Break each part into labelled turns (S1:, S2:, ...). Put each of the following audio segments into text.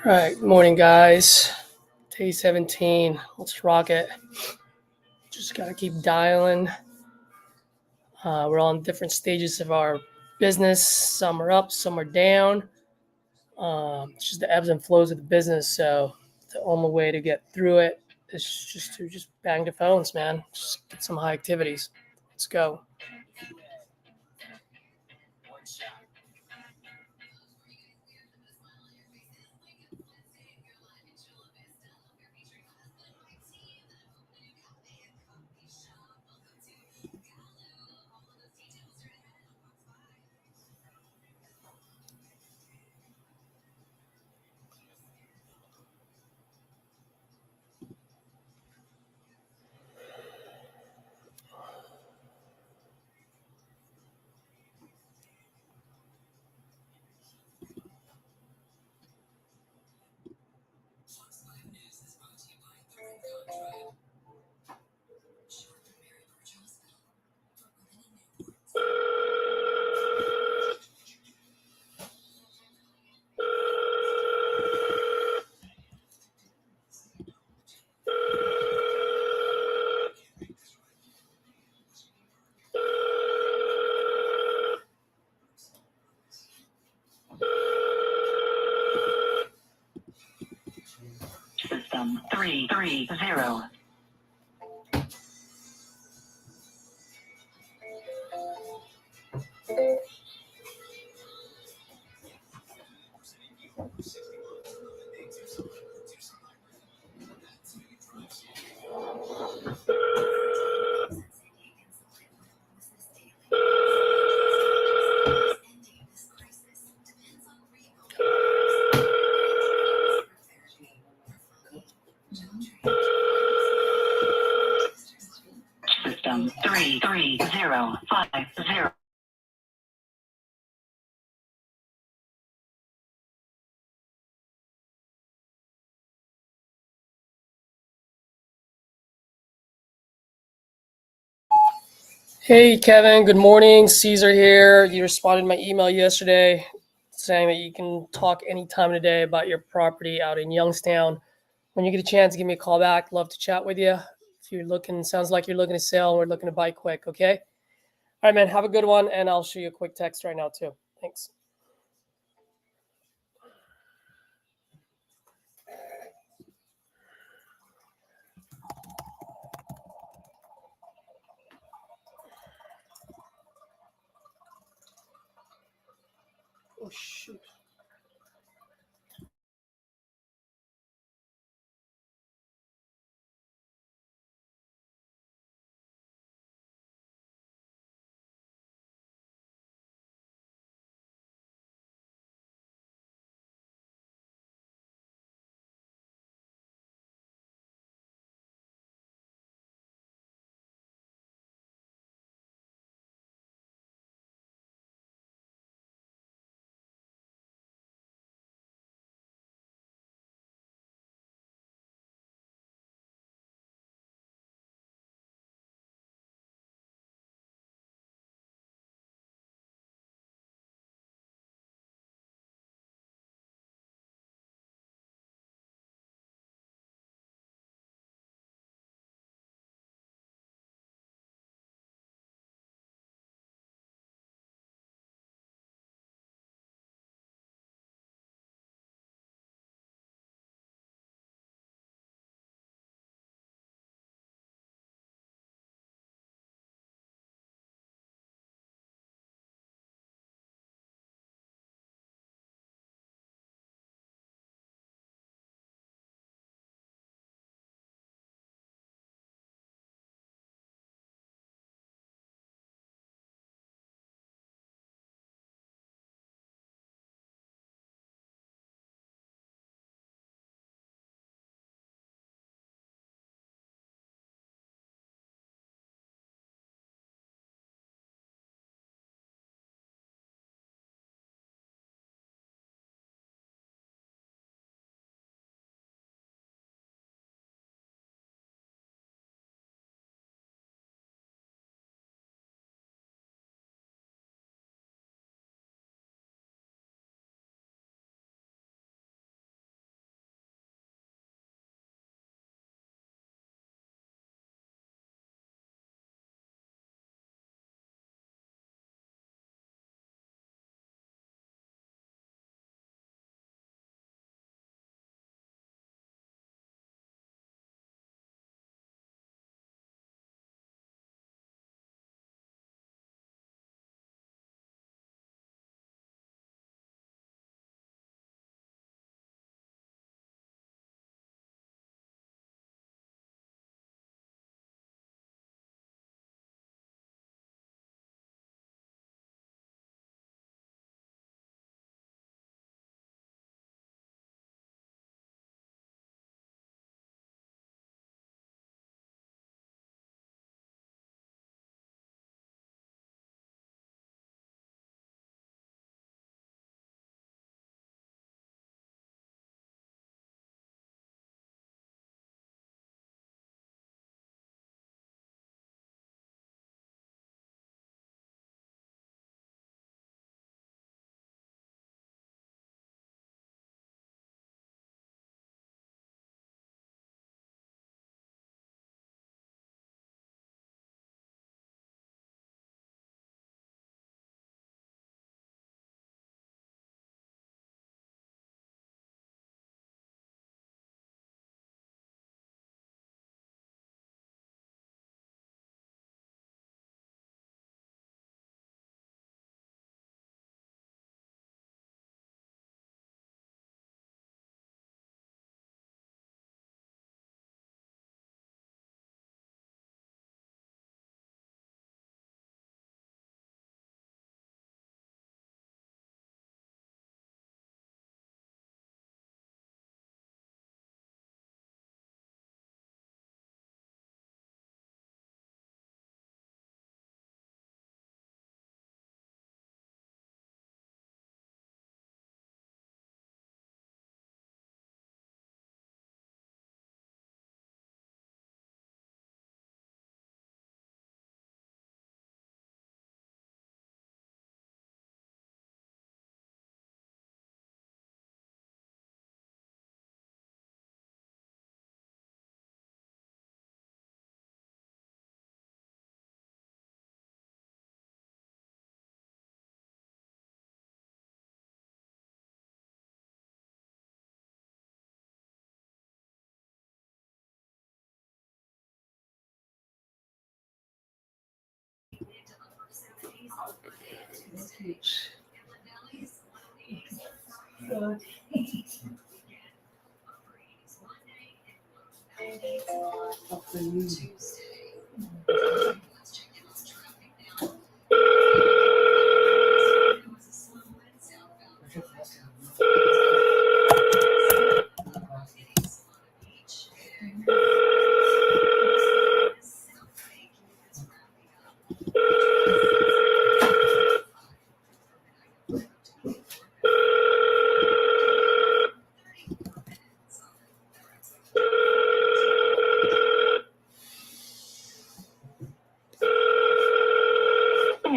S1: All right, morning, guys. Day 17. Let's rock it. Just got to keep dialing. We're all in different stages of our business. Some are up, some are down. It's just the ebbs and flows of the business. So the only way to get through it is just to bang the phones, man. Just get some high activities. Let's go.
S2: System 330. System 33050.
S1: Hey, Kevin. Good morning. Caesar here. You responded to my email yesterday saying that you can talk any time of the day about your property out in Youngstown. When you get a chance, give me a call back. Love to chat with you. If you're looking, sounds like you're looking to sell and we're looking to buy quick. Okay. All right, man. Have a good one. And I'll show you a quick text right now, too. Thanks. Oh, shoot.
S2: You're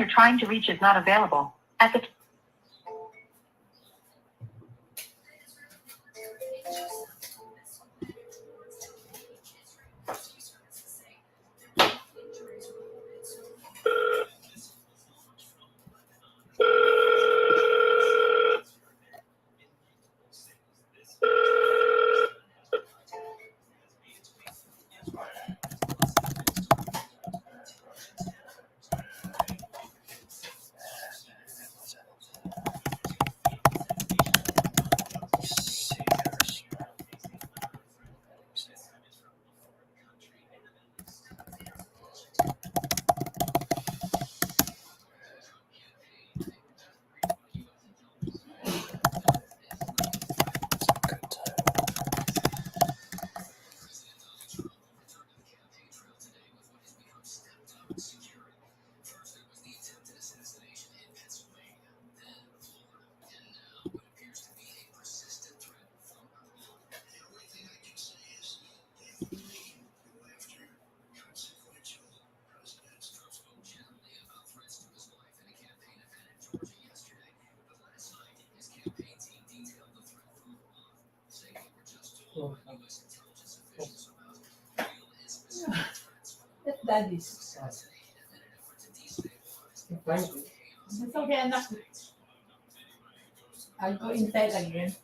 S2: trying to reach is not available. At the
S3: Daddy's. It's okay, anak. I'll go inside again.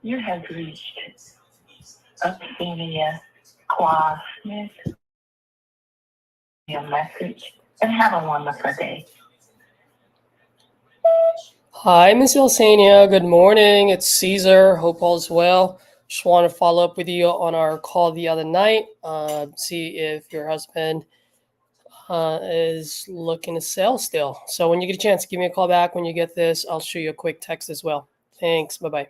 S2: You have reached Ophelia Claus Smith. Your message and have a wonderful day.
S1: Hi, Miss Yelsenia. Good morning. It's Caesar. Hope all is well. Just want to follow up with you on our call the other night. See if your husband is looking to sell still. So when you get a chance, give me a call back. When you get this, I'll shoot you a quick text as well. Thanks. Bye-bye.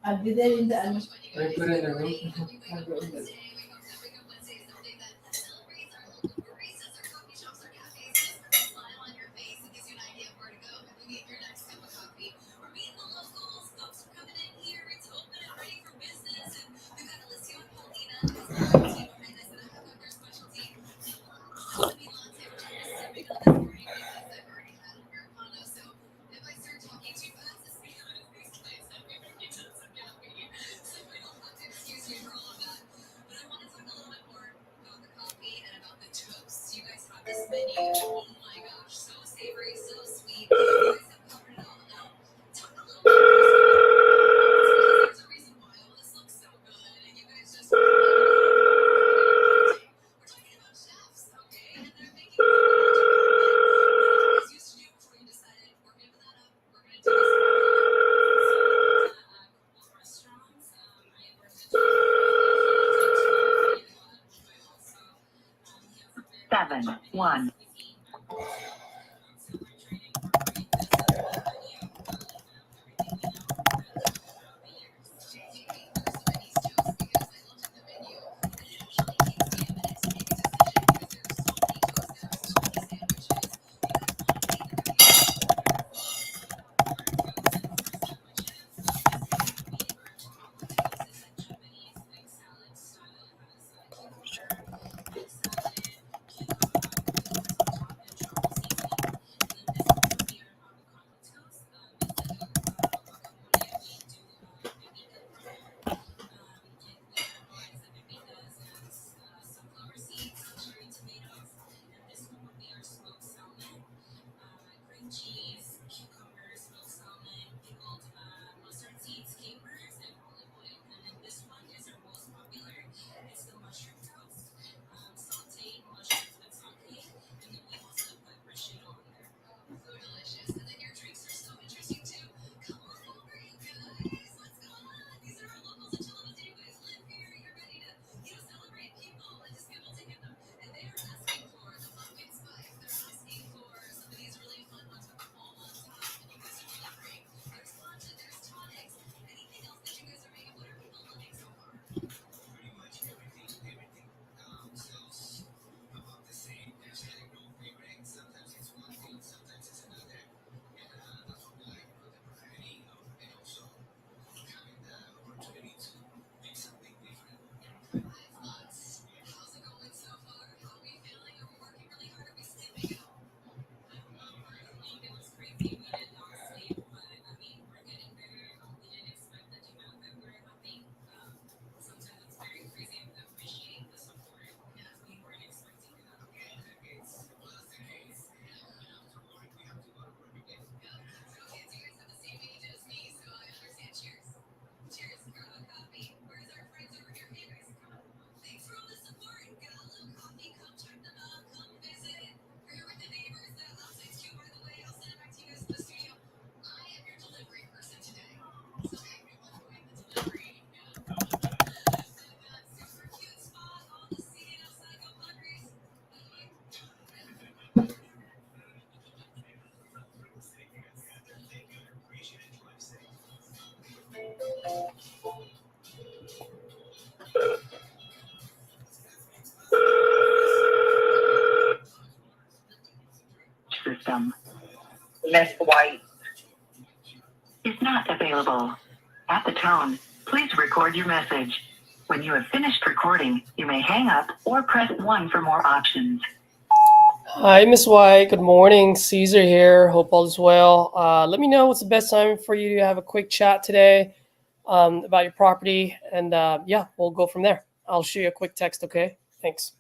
S3: I'll be there in the I'll go in the
S2: 7-1. System. Miss White is not available. At the tone, please record your message. When you have finished recording, you may hang up or press 1 for more options.
S1: Hi, Miss White. Good morning. Caesar here. Hope all is well. Let me know what's the best time for you to have a quick chat today about your property. And yeah, we'll go from there. I'll shoot you a quick text, okay? Thanks.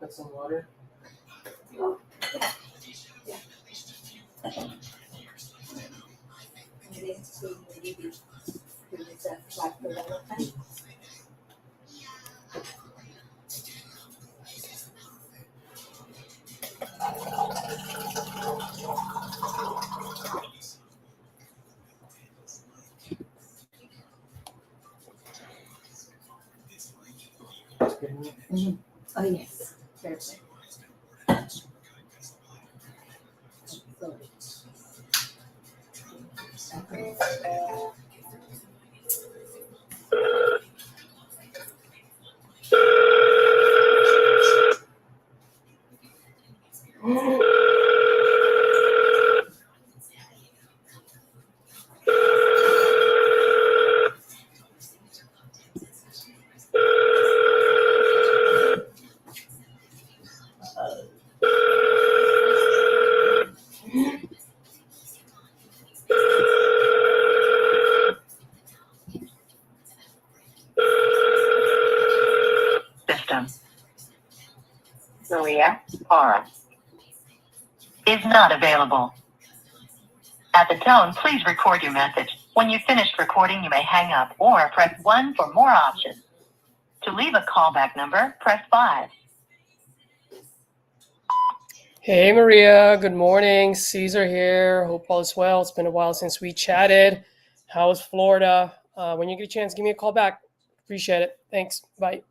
S1: Put some water.
S3: Oh, yes. Perfect.
S2: System. Maria R. is not available. At the tone, please record your message. When you've finished recording, you may hang up or press 1 for more options. To leave a callback number, press 5.
S1: Hey Maria, good morning. Caesar here. Hope all is well. It's been a while since we chatted. How's Florida? When you get a chance, give me a call back. Appreciate it. Thanks. Bye.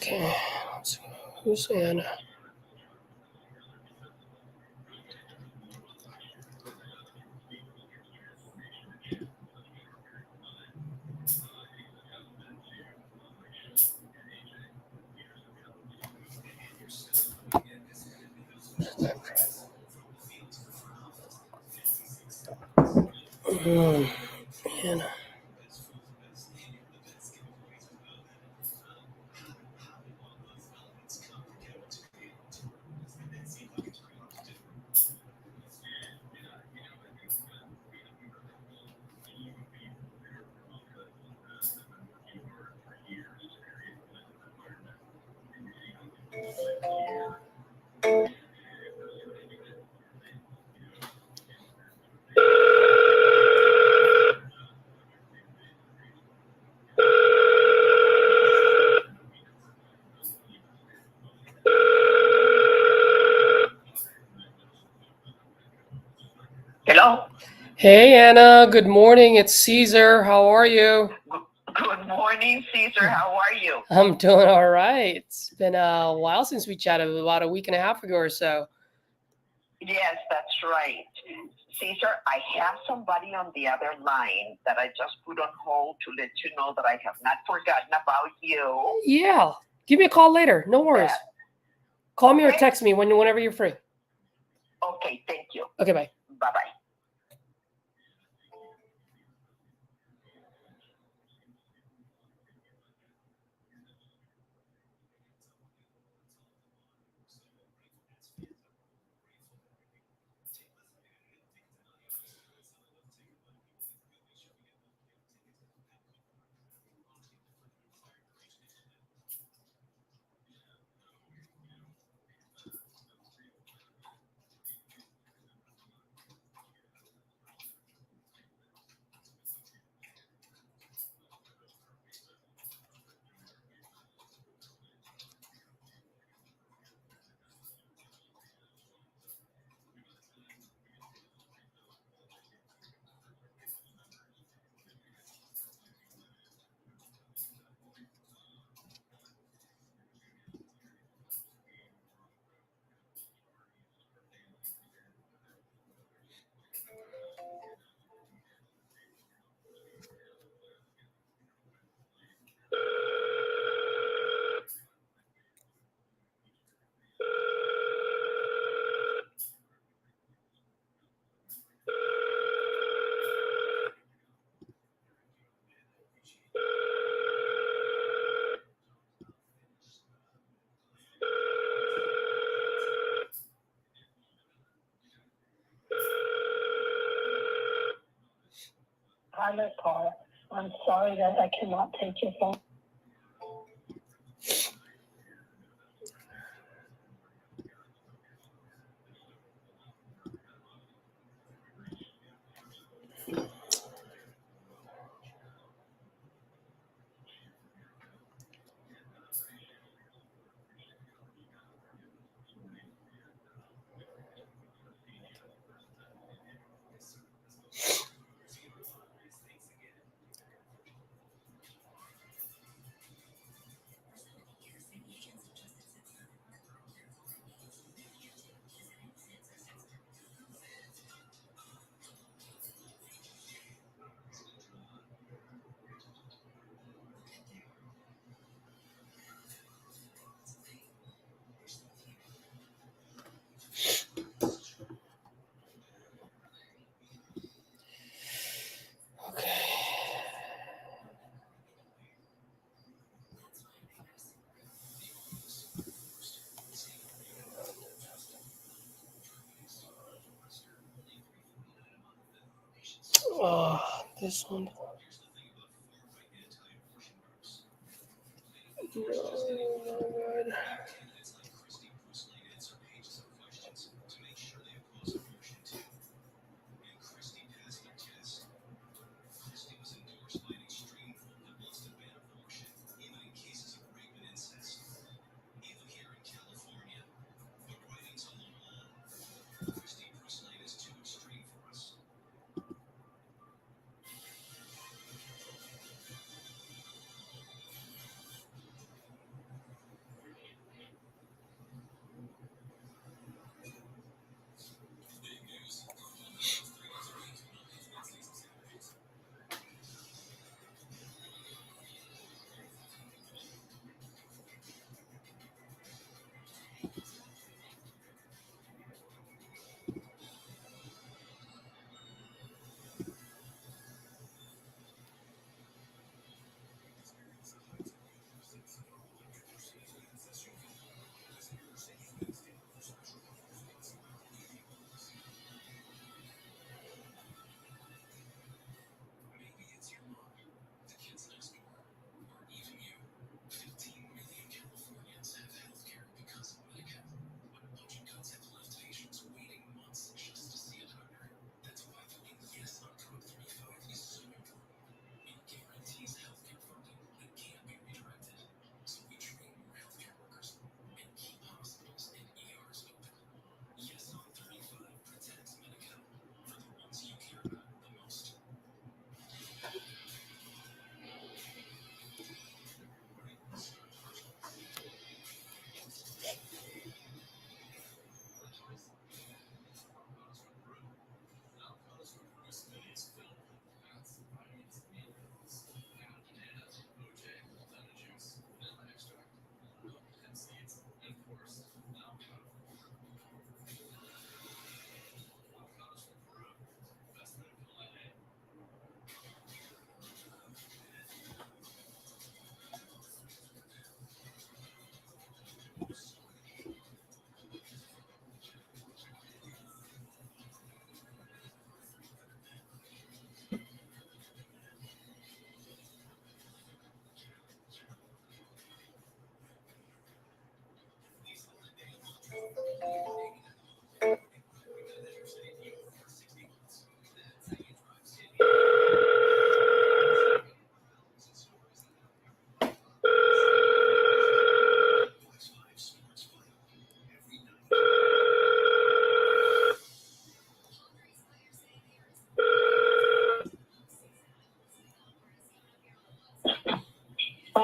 S1: Okay. Let's see. Who's Anna? Anna.
S2: Hello.
S1: Hey, Anna. Good morning. It's Caesar. How are you?
S2: Good morning, Caesar. How are you?
S1: I'm doing all right. It's been a while since we chatted, about a week and a half ago or so.
S2: Yes, that's right. Caesar, I have somebody on the other line that I just put on hold to let you know that I have not forgotten about you.
S1: Yeah. Give me a call later. No worries.
S2: Yeah.
S1: Call me or
S2: Okay.
S1: text me whenever you're free.
S2: Okay, thank you.
S1: Okay, bye.
S2: Bye-bye.
S4: Pilot car. I'm sorry that I cannot take your phone.
S1: Okay. This one. No, good.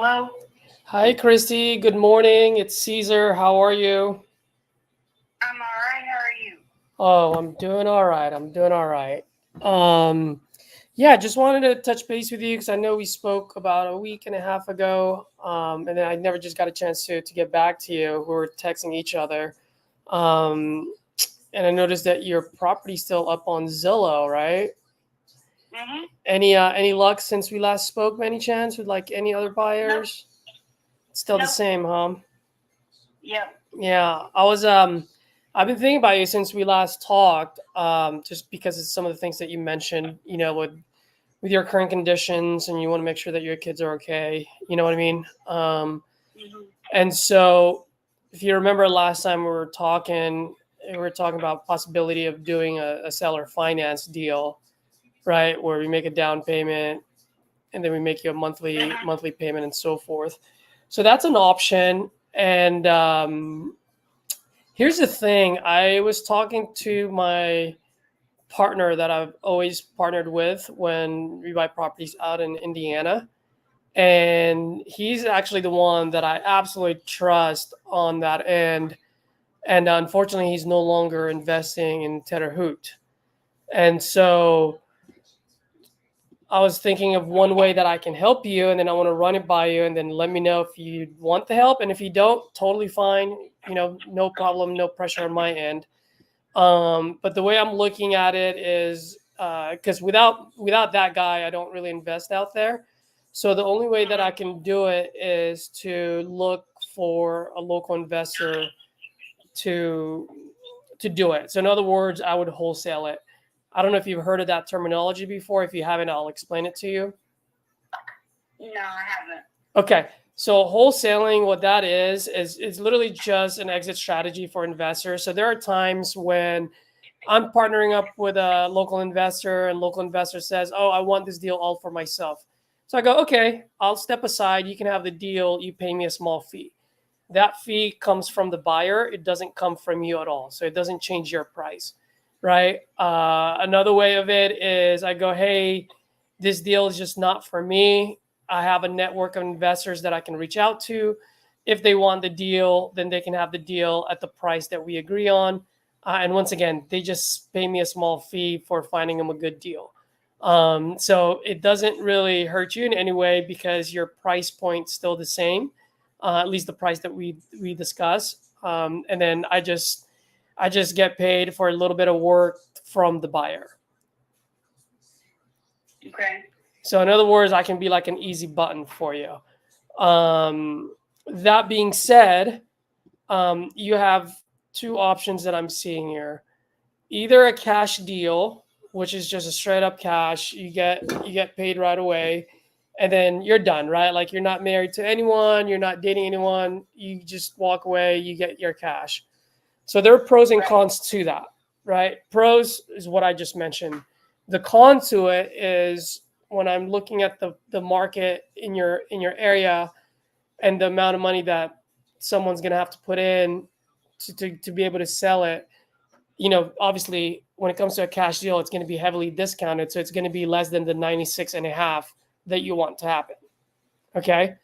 S2: Hello?
S1: Hi, Christy. Good morning. It's Caesar. How are you?
S2: I'm all right. How are you?
S1: Oh, I'm doing all right. I'm doing all right. Yeah, just wanted to touch base with you because I know we spoke about a week and a half ago, and then I never just got a chance to get back to you. We were texting each other, and I noticed that your property's still up on Zillow, right?
S2: Mm-hmm.
S1: Any luck since we last spoke? By any chance with like any other buyers? Still the
S2: Nope.
S1: same, huh?
S2: Yep.
S1: Yeah, I've been thinking about you since we last talked, just because of some of the things that you mentioned, with your current conditions, and you want to make sure that your kids are okay. You know what I mean?
S2: Mm-hmm.
S1: And so, if you remember last time we were talking about possibility of doing a seller finance deal, right, where we make a down payment and then we make you a monthly payment and so forth. So that's an option. And here's the thing: I was talking to my partner that I've always partnered with when we buy properties out in Indiana. And he's actually the one that I absolutely trust on that end. And unfortunately, he's no longer investing in Terre Haute. And so I was thinking of one way that I can help you, and then I want to run it by you, and then let me know if you want the help. And if you don't, totally fine. No problem, no pressure on my end. But the way I'm looking at it is because without that guy, I don't really invest out there. So the only way that I can do it is to look for a local investor to do it. So in other words, I would wholesale it. I don't know if you've heard of that terminology before. If you haven't, I'll explain it to you.
S2: No, I haven't.
S1: Okay. So wholesaling, what that is literally just an exit strategy for investors. So there are times when I'm partnering up with a local investor and local investor says, "Oh, I want this deal all for myself." So I go, "Okay, I'll step aside. You can have the deal. You pay me a small fee." That fee comes from the buyer. It doesn't come from you at all. So it doesn't change your price, right? Another way of it is I go, "Hey, this deal is just not for me. I have a network of investors that I can reach out to. If they want the deal, then they can have the deal at the price that we agree on." And once again, they just pay me a small fee for finding them a good deal. So it doesn't really hurt you in any way because your price point's still the same, at least the price that we discuss. And then I just get paid for a little bit of work from the buyer.
S2: Okay.
S1: So in other words, I can be like an easy button for you. That being said, you have two options that I'm seeing here. Either a cash deal, which is just a straight up cash, you get paid right away, and then you're done, right? Like you're not married to anyone, you're not dating anyone, you just walk away, you get your cash. So there are pros and cons to that, right? Pros is what I just mentioned. The con to it is when I'm looking at the market in your area and the amount of money that someone's going to have to put in to be able to sell it. Obviously when it comes to a cash deal, it's going to be heavily discounted. So it's going to be less than the 96.5 that you want to happen. Okay.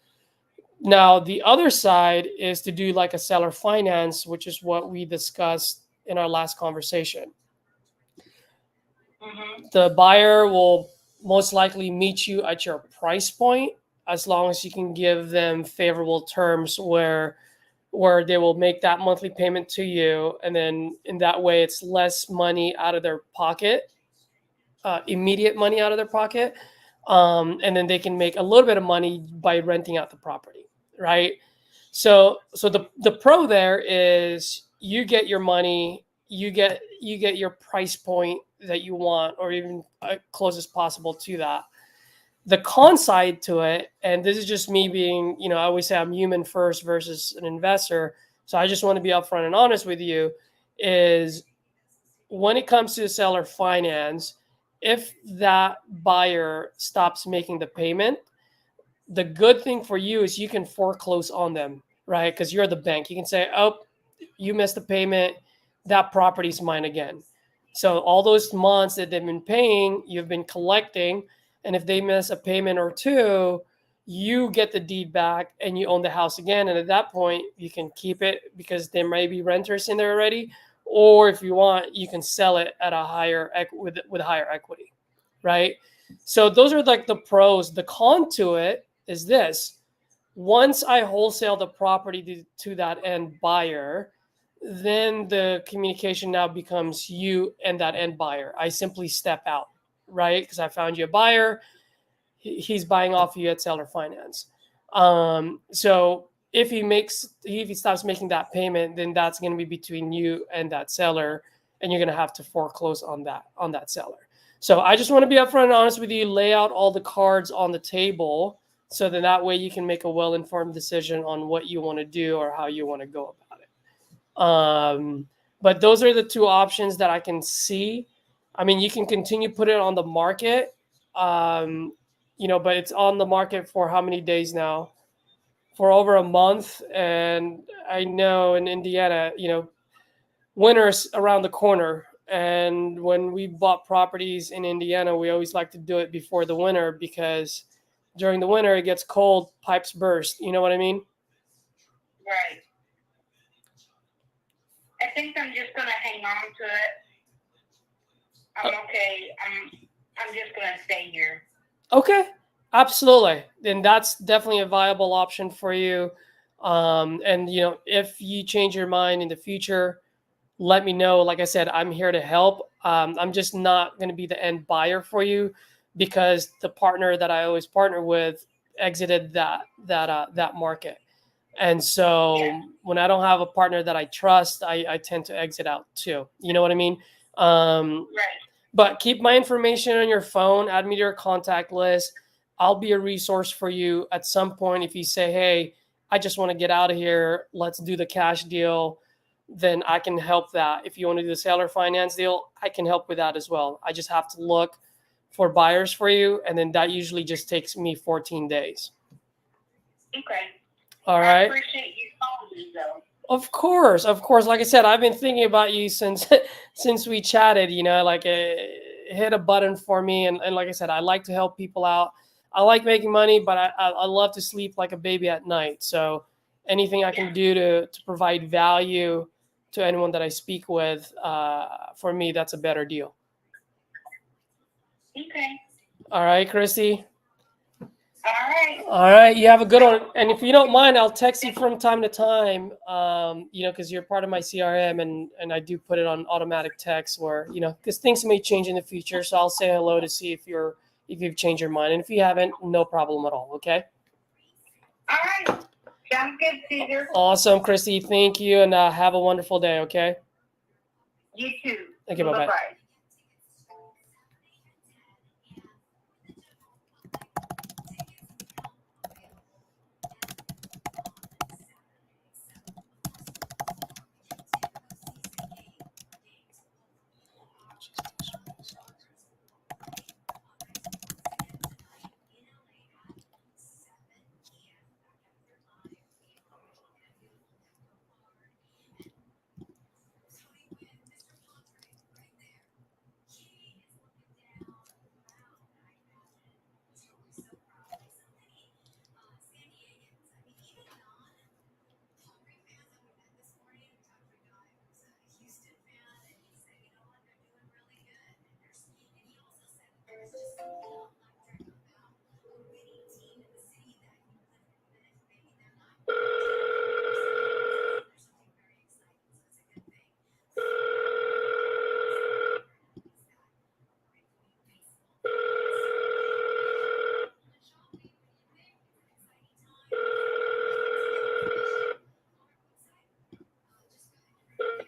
S1: Now, the other side is to do like a seller finance, which is what we discussed in our last conversation.
S2: Mm-hmm.
S1: The buyer will most likely meet you at your price point as long as you can give them favorable terms where they will make that monthly payment to you. And then in that way, it's less money out of their pocket, immediate money out of their pocket. And then they can make a little bit of money by renting out the property, right? So the pro there is you get your money, you get your price point that you want, or even close as possible to that. The con side to it, and this is just me being, I always say I'm human first versus an investor. So I just want to be upfront and honest with you, is when it comes to seller finance, if that buyer stops making the payment, the good thing for you is you can foreclose on them, right? Because you're the bank. You can say, "Oh, you missed the payment. That property's mine again." So all those months that they've been paying, you've been collecting. And if they miss a payment or two, you get the deed back and you own the house again. And at that point, you can keep it because there may be renters in there already. Or if you want, you can sell it at a higher with higher equity, right? So those are like the pros. The con to it is this: once I wholesale the property to that end buyer, then the communication now becomes you and that end buyer. I simply step out, right? Because I found you a buyer. He's buying off you at seller finance. So if he stops making that payment, then that's going to be between you and that seller, and you're going to have to foreclose on that seller. So I just want to be upfront and honest with you, lay out all the cards on the table, so that way you can make a well-informed decision on what you want to do or how you want to go about it. But those are the two options that I can see. I mean, you can continue put it on the market. But it's on the market for how many days now? For over a month. And I know in Indiana, winter's around the corner. And when we bought properties in Indiana, we always like to do it before the winter because during the winter it gets cold, pipes burst. You know what I mean?
S5: Right. I think I'm just gonna hang on to it. I'm okay. I'm just gonna stay here.
S1: Okay, absolutely. Then that's definitely a viable option for you. And if you change your mind in the future, let me know. Like I said, I'm here to help. I'm just not going to be the end buyer for you because the partner that I always partner with exited that market. And so when I don't have a partner that I trust, I tend to exit out too. You know what I mean?
S5: Right.
S1: But keep my information on your phone, add me to your contact list. I'll be a resource for you at some point. If you say, hey, I just want to get out of here, let's do the cash deal, then I can help that. If you want to do the seller finance deal, I can help with that as well. I just have to look for buyers for you, and then that usually just takes me 14 days.
S5: Okay.
S1: All right.
S5: I appreciate you calling me, though.
S1: Of course. Like I said, I've been thinking about you since we chatted. Hit a button for me, and like I said, I like to help people out. I like making money, but I love to sleep like a baby at night. So anything I can do to provide value to anyone that I speak with, for me, that's a better deal.
S5: Okay.
S1: All right, Christy.
S5: All
S1: right. You have a good one. And if you don't mind, I'll text you from time to time, because you're part of my CRM and I do put it on automatic text where, because things may change in the future. So I'll say hello to see if you've changed your mind. And if you haven't, no problem at all. Okay.
S5: All right. Sounds good, Caesar.
S1: Awesome, Christy. Thank you. And have a wonderful day. Okay.
S5: You too.
S1: Thank you. Bye-bye.
S5: Bye-bye.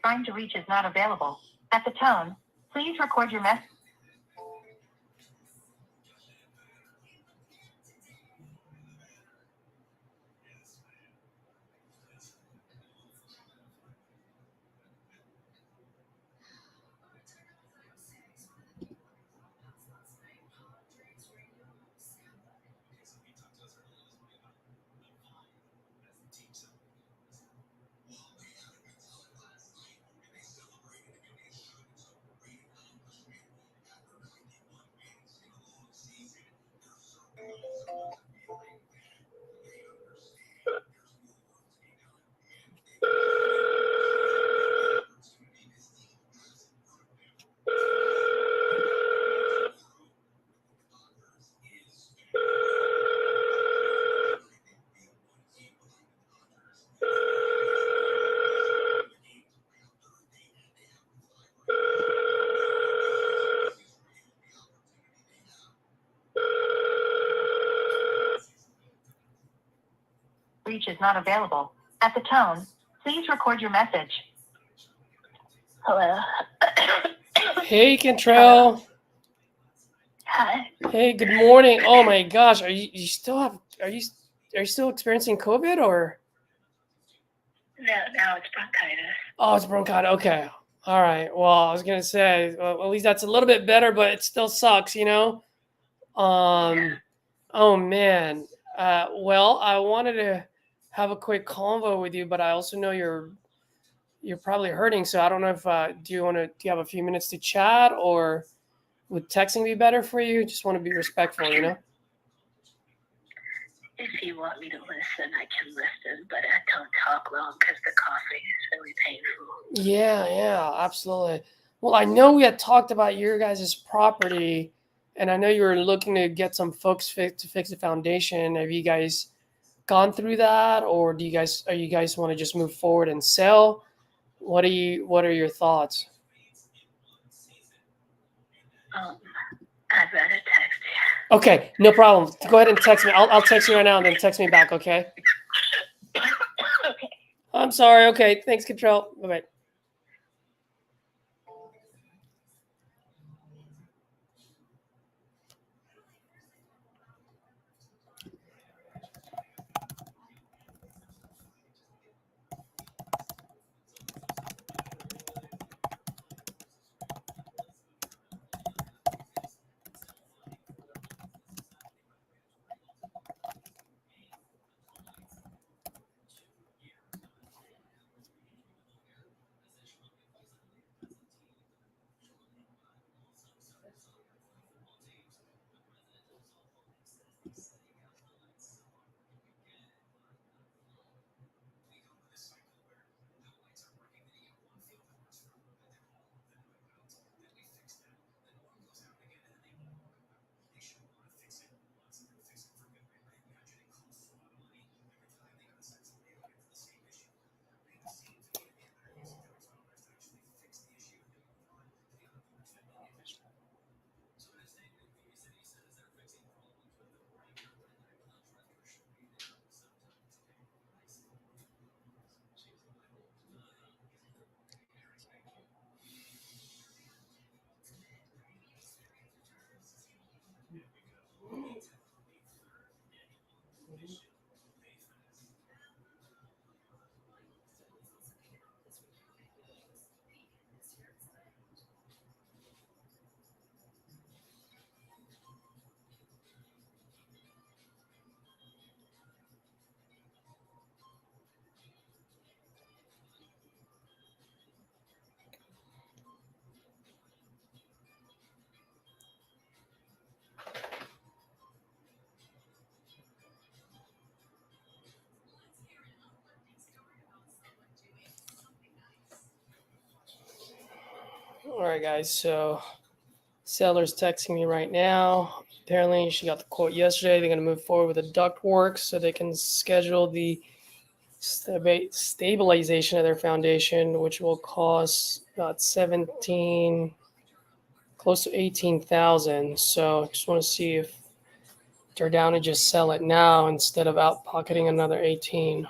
S5: Trying to reach is not available. At the tone, please record your message.
S2: reach is not available. At the tone, please record your message.
S4: Hello.
S1: Hey, Cantrell.
S4: Hi.
S1: Hey, good morning. Oh my gosh, are you still experiencing COVID or?
S4: No, now it's bronchitis.
S1: Oh, it's bronchitis. Okay. All right. Well, I was gonna say, well, at least that's a little bit better, but it still sucks, you know. Oh man. Well, I wanted to have a quick convo with you, but I also know you're probably hurting, so I don't know if do you have a few minutes to chat, or would texting be better for you? Just want to be respectful, you know.
S4: If you want me to listen, I can listen, but I don't talk long because the coughing is really painful.
S1: Yeah, absolutely. Well, I know we had talked about your guys' property, and I know you were looking to get some folks to fix the foundation. Have you guys gone through that, or do you guys want to just move forward and sell? What are your thoughts?
S4: I'd rather text you.
S1: Okay, no problem. Go ahead and text me. I'll text you right now and then text me back, okay?
S4: Okay.
S1: I'm sorry. Okay, thanks, Control. Bye-bye. All right, guys. So, seller's texting me right now. Apparently, she got the quote yesterday. They're going to move forward with the ductwork so they can schedule the stabilization of their foundation, which will cost about 17, close to 18,000. So, just want to see if they're down to just sell it now instead of out pocketing another 18.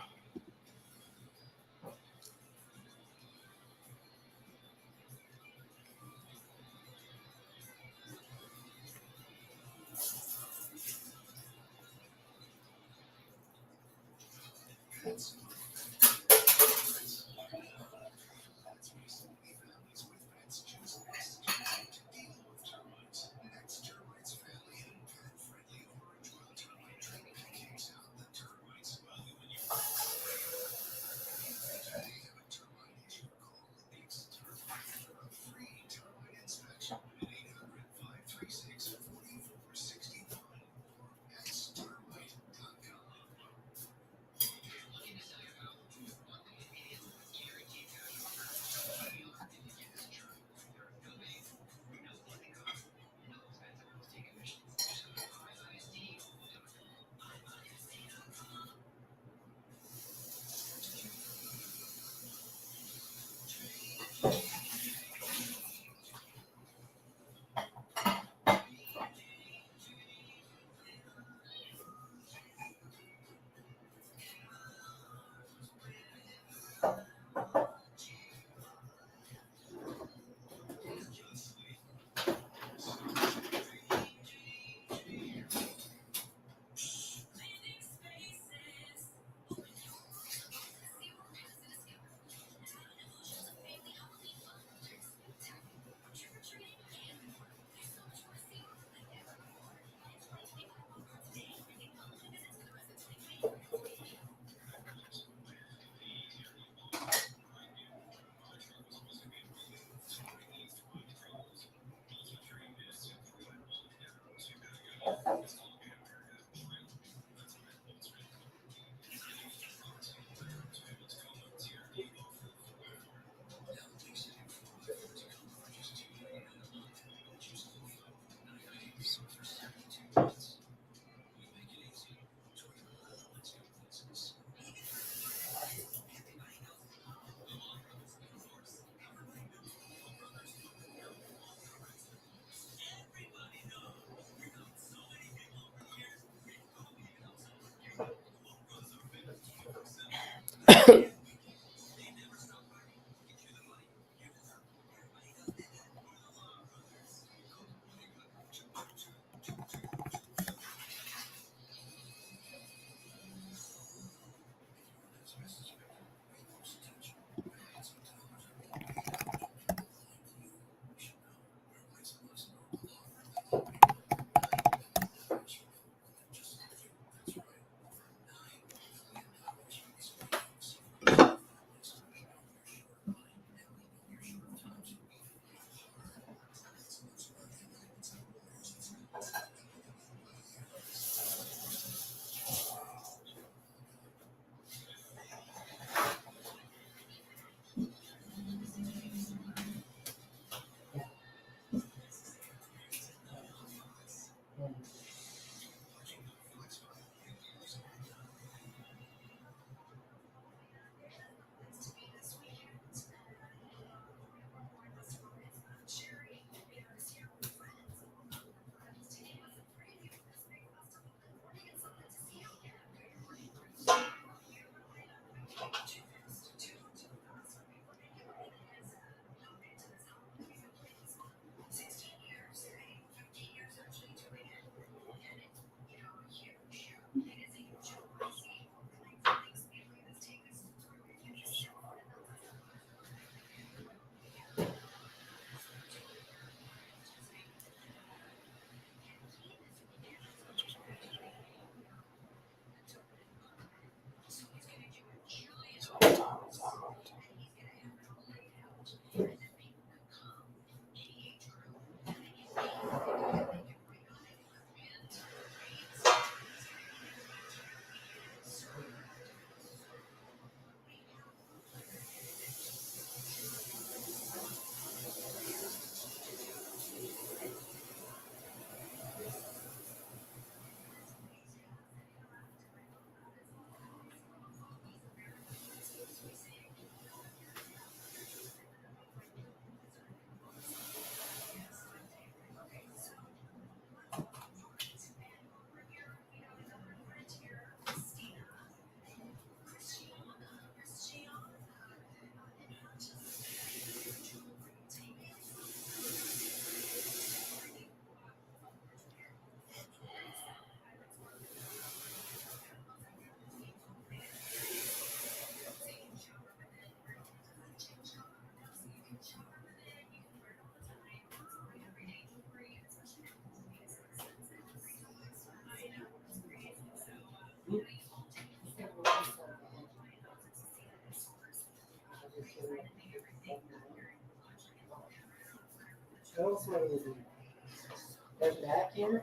S1: Get back here?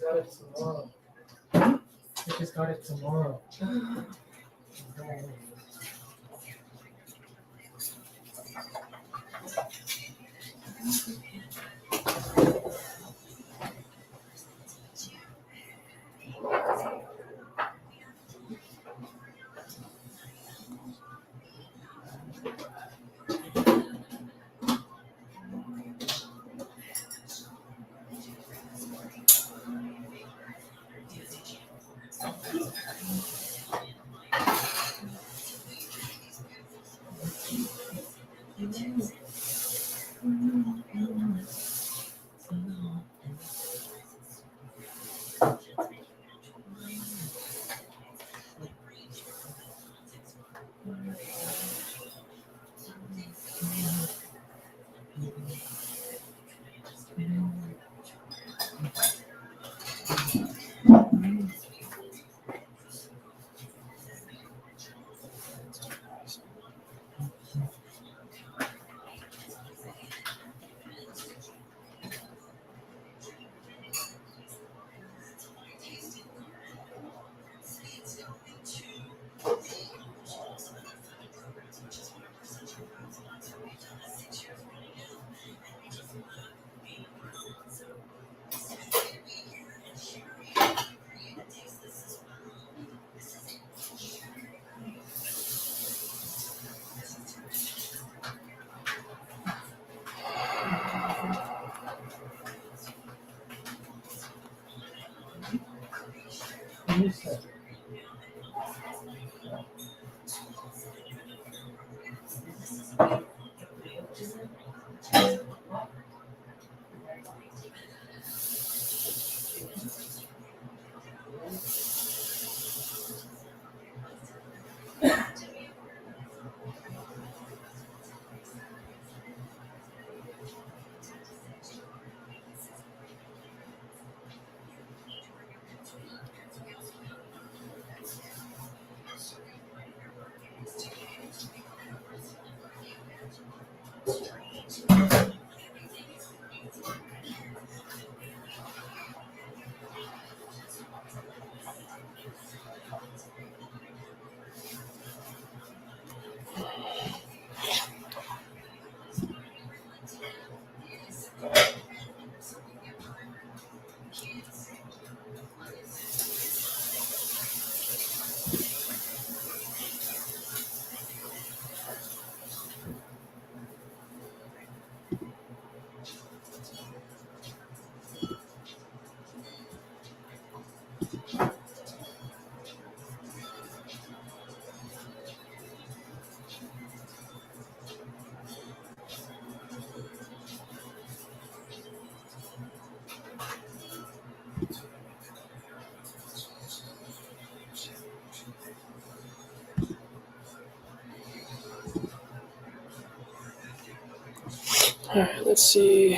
S1: Got it tomorrow. I just got it tomorrow. All right, let's see.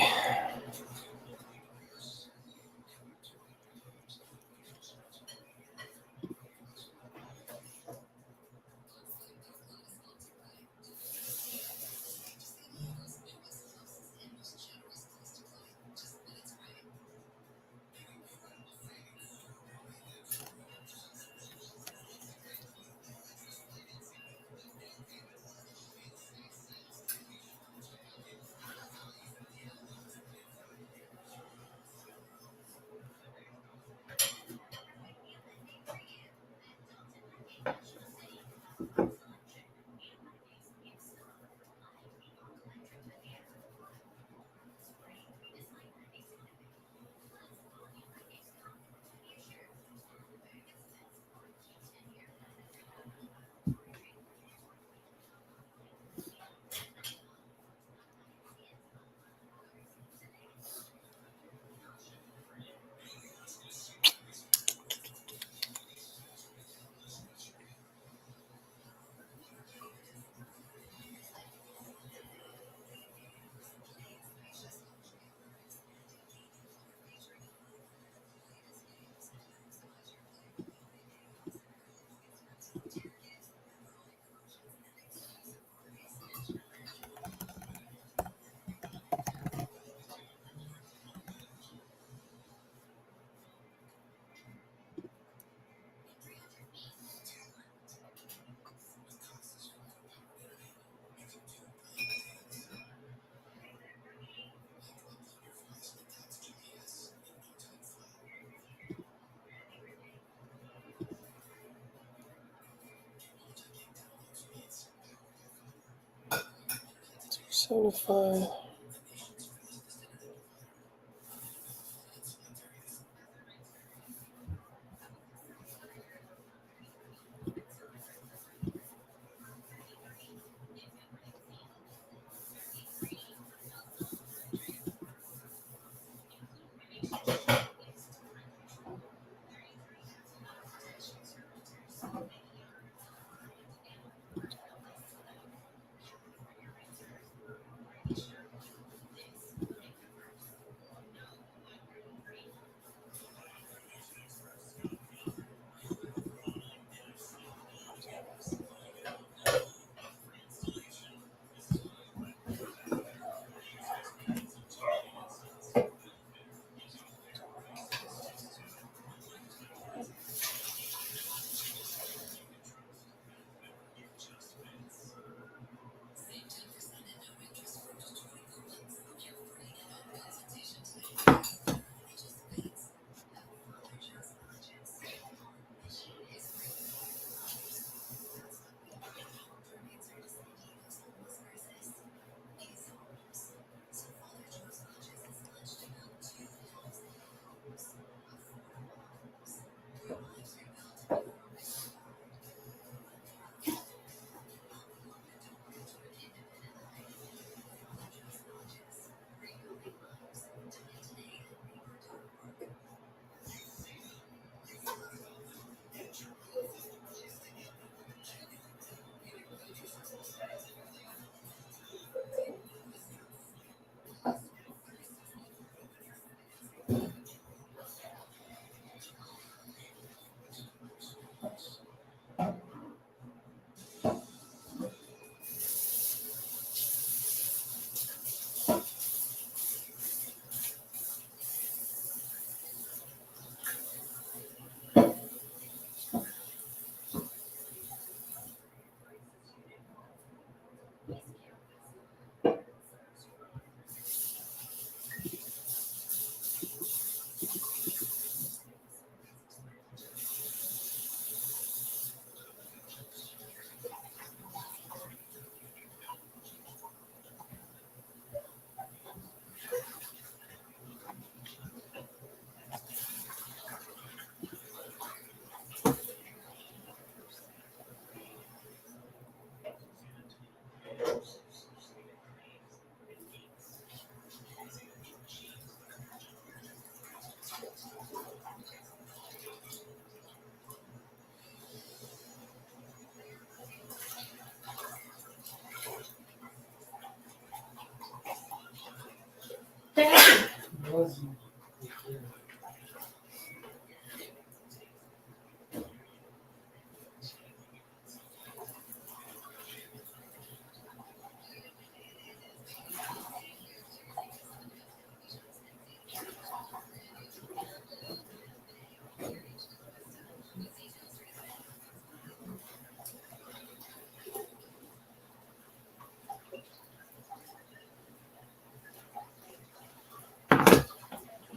S1: $75.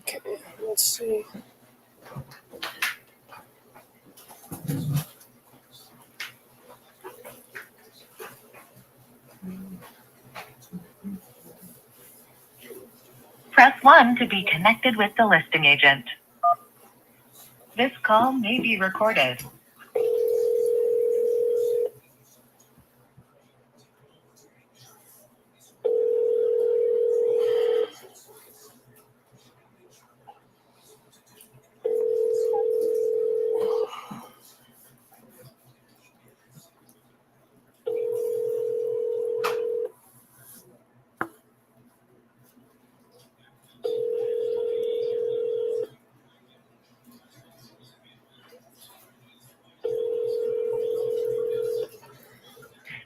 S1: Okay, let's see.
S2: Press 1 to be connected with the listing agent. This call may be recorded.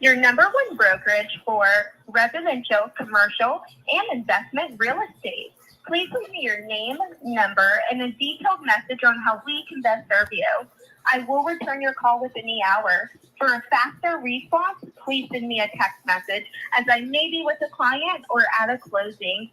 S5: Your number one brokerage for residential, commercial, and investment real estate. Please leave me your name, number, and a detailed message on how we can best serve you. I will return your call within the hour. For a faster response, please send me a text message as I may be with a client or at a closing.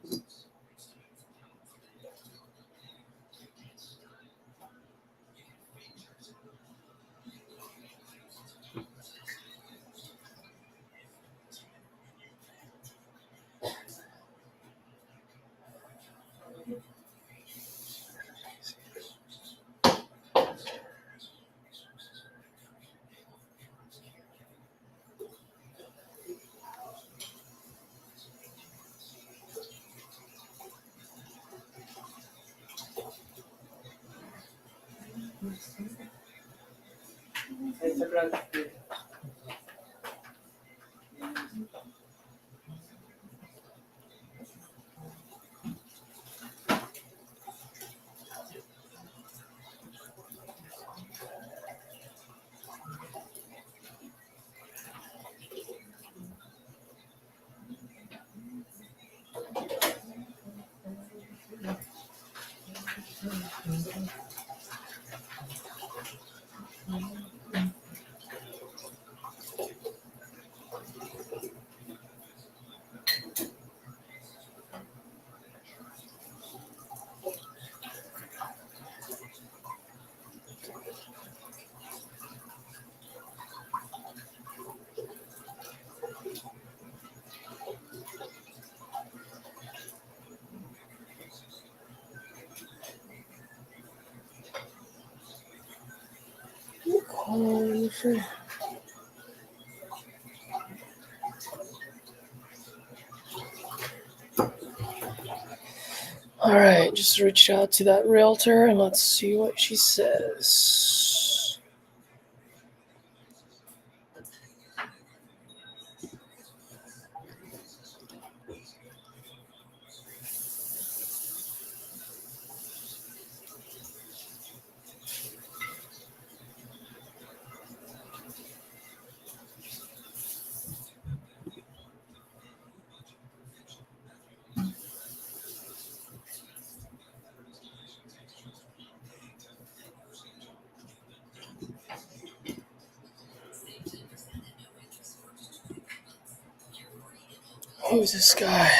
S1: All right, just reach out to that realtor and let's see what she says. Who's this guy?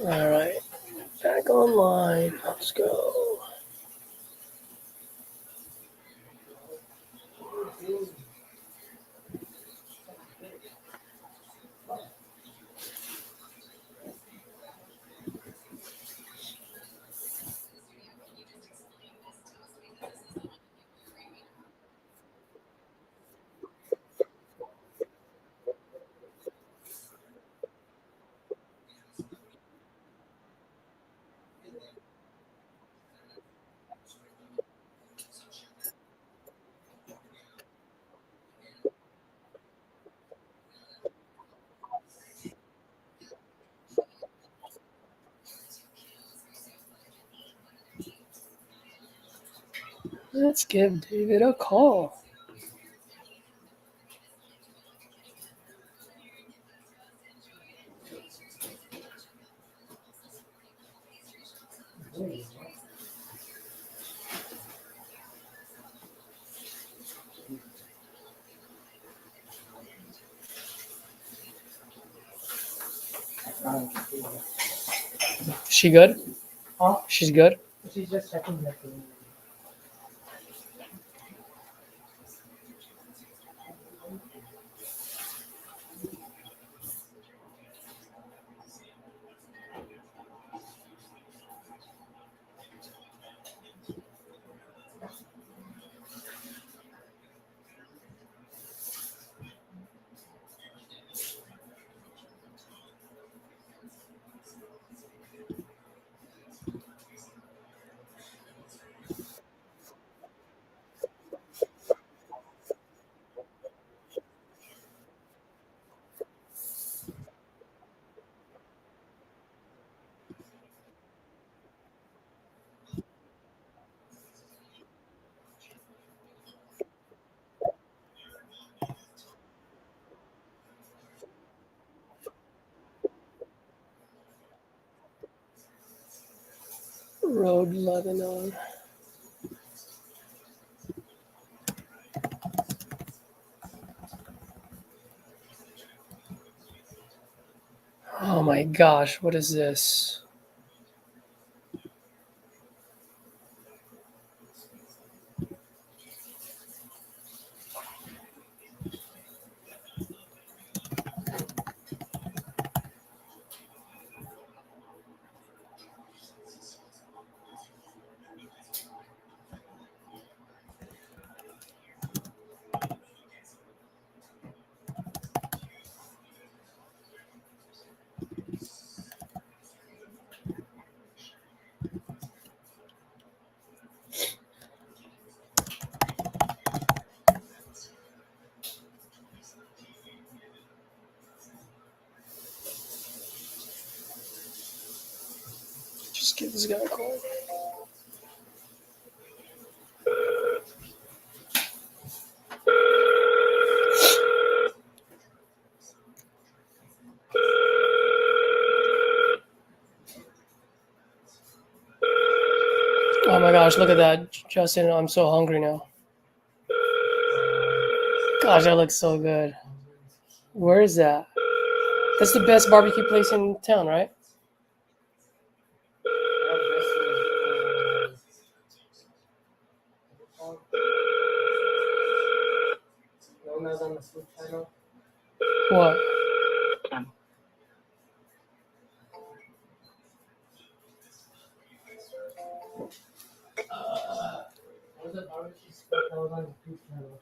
S1: All right, back online. Let's go. Let's give David a call. She good?
S3: Huh?
S1: She's good?
S3: She's just checking that thing.
S1: Road Lebanon. Oh my gosh, what is this? Just give this guy a call. Oh my gosh, look at that, Justin. I'm so hungry now. Gosh, that looks so good. Where is that? That's the best barbecue place in town, right?
S3: Known as on the food channel.
S1: What?
S3: What was the barbecue spot that was on the food channel?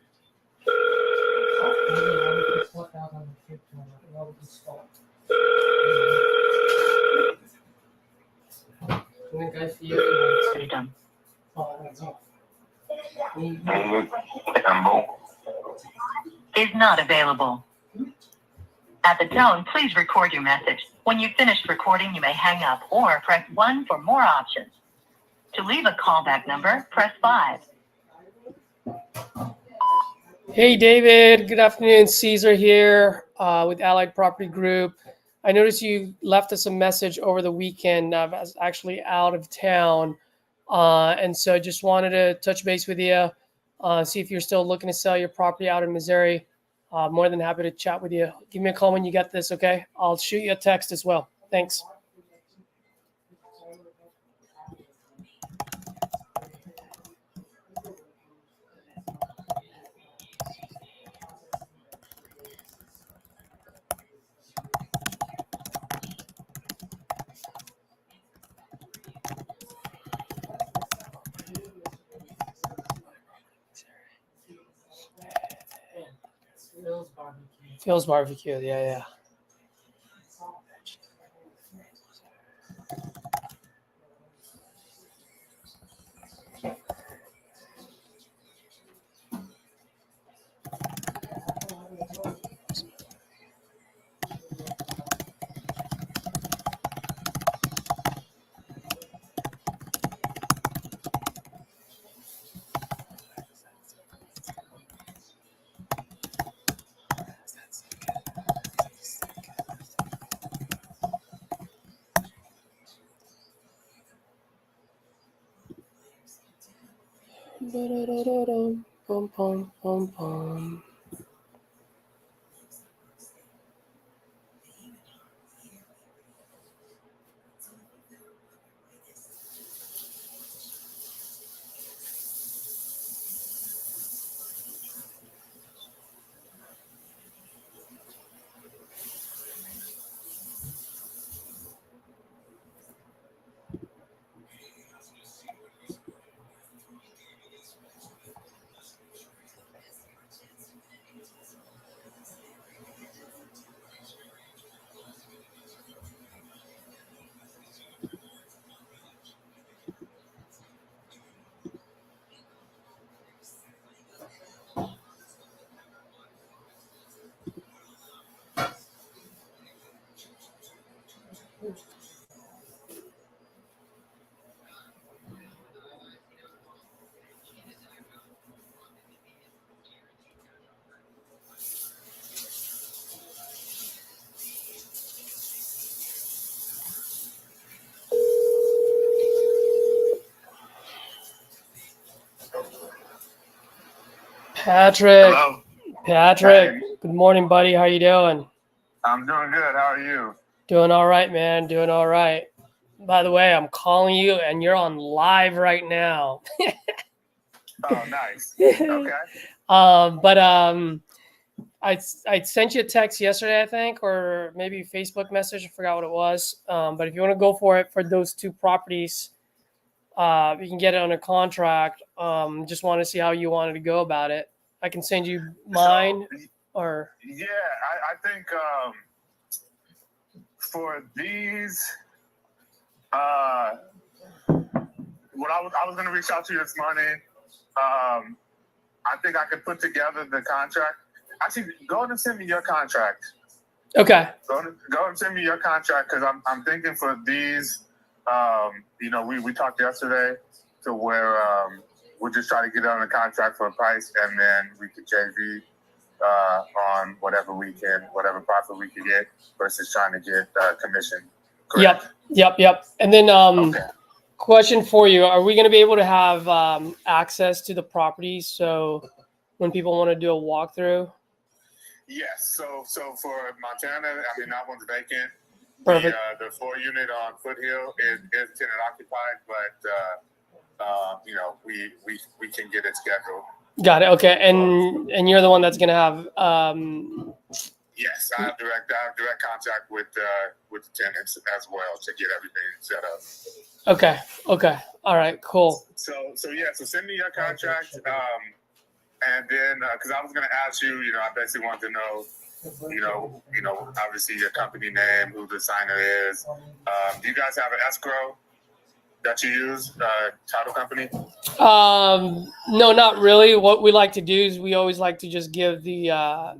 S3: What was the barbecue spot that was on the food channel? Barbecue spot. And the guy feared
S2: System
S3: oh, that's all.
S2: is not available. At the tone, please record your message. When you've finished recording, you may hang up or press 1 for more options. To leave a callback number, press 5.
S1: Hey, David. Good afternoon. Caesar here with Allied Property Group. I noticed you left us a message over the weekend. I was actually out of town. And so I just wanted to touch base with you, see if you're still looking to sell your property out in Missouri. More than happy to chat with you. Give me a call when you get this, okay? I'll shoot you a text as well. Thanks.
S3: barbecue.
S1: Phil's Barbecue. Yeah. Bum, bum, bum, bum. Patrick.
S6: Hello.
S1: Patrick.
S6: Hey.
S1: Good morning, buddy. How you doing?
S6: I'm doing good. How are you?
S1: Doing all right, man. Doing all right. By the way, I'm calling you, and you're on live right now.
S6: Oh, nice. Okay.
S1: I sent you a text yesterday, I think, or maybe Facebook message. I forgot what it was. But if you want to go for it for those two properties, you can get it under contract. Just want to see how you wanted to go about it. I can send you mine, or
S6: Yeah, I think for these, what I was going to reach out to you this morning. I think I could put together the contract. Actually, go ahead and send me your contract.
S1: okay.
S6: Go and send me your contract because I'm thinking for these. We talked yesterday to where we'll just try to get it on the contract for a price, and then we could JV on whatever profit we can get versus trying to get commission. Correct?
S1: Yep. And then
S6: Okay.
S1: question for you: are we going to be able to have access to the properties so when people want to do a walkthrough?
S6: Yes. So for Montana, I mean that one's vacant.
S1: Perfect.
S6: The 4-unit on Foothill is tenant occupied, but we can get it scheduled.
S1: Got it. Okay, and you're the one that's going to have.
S6: Yes, I have direct contact with the tenants as well to get everything set up.
S1: Okay. All right. Cool.
S6: So send me your contract, and then because I was going to ask you, I basically wanted to know, obviously your company name, who the signer is. Do you guys have an escrow that you use, title company?
S1: No, not really. What we like to do is we always like to just give the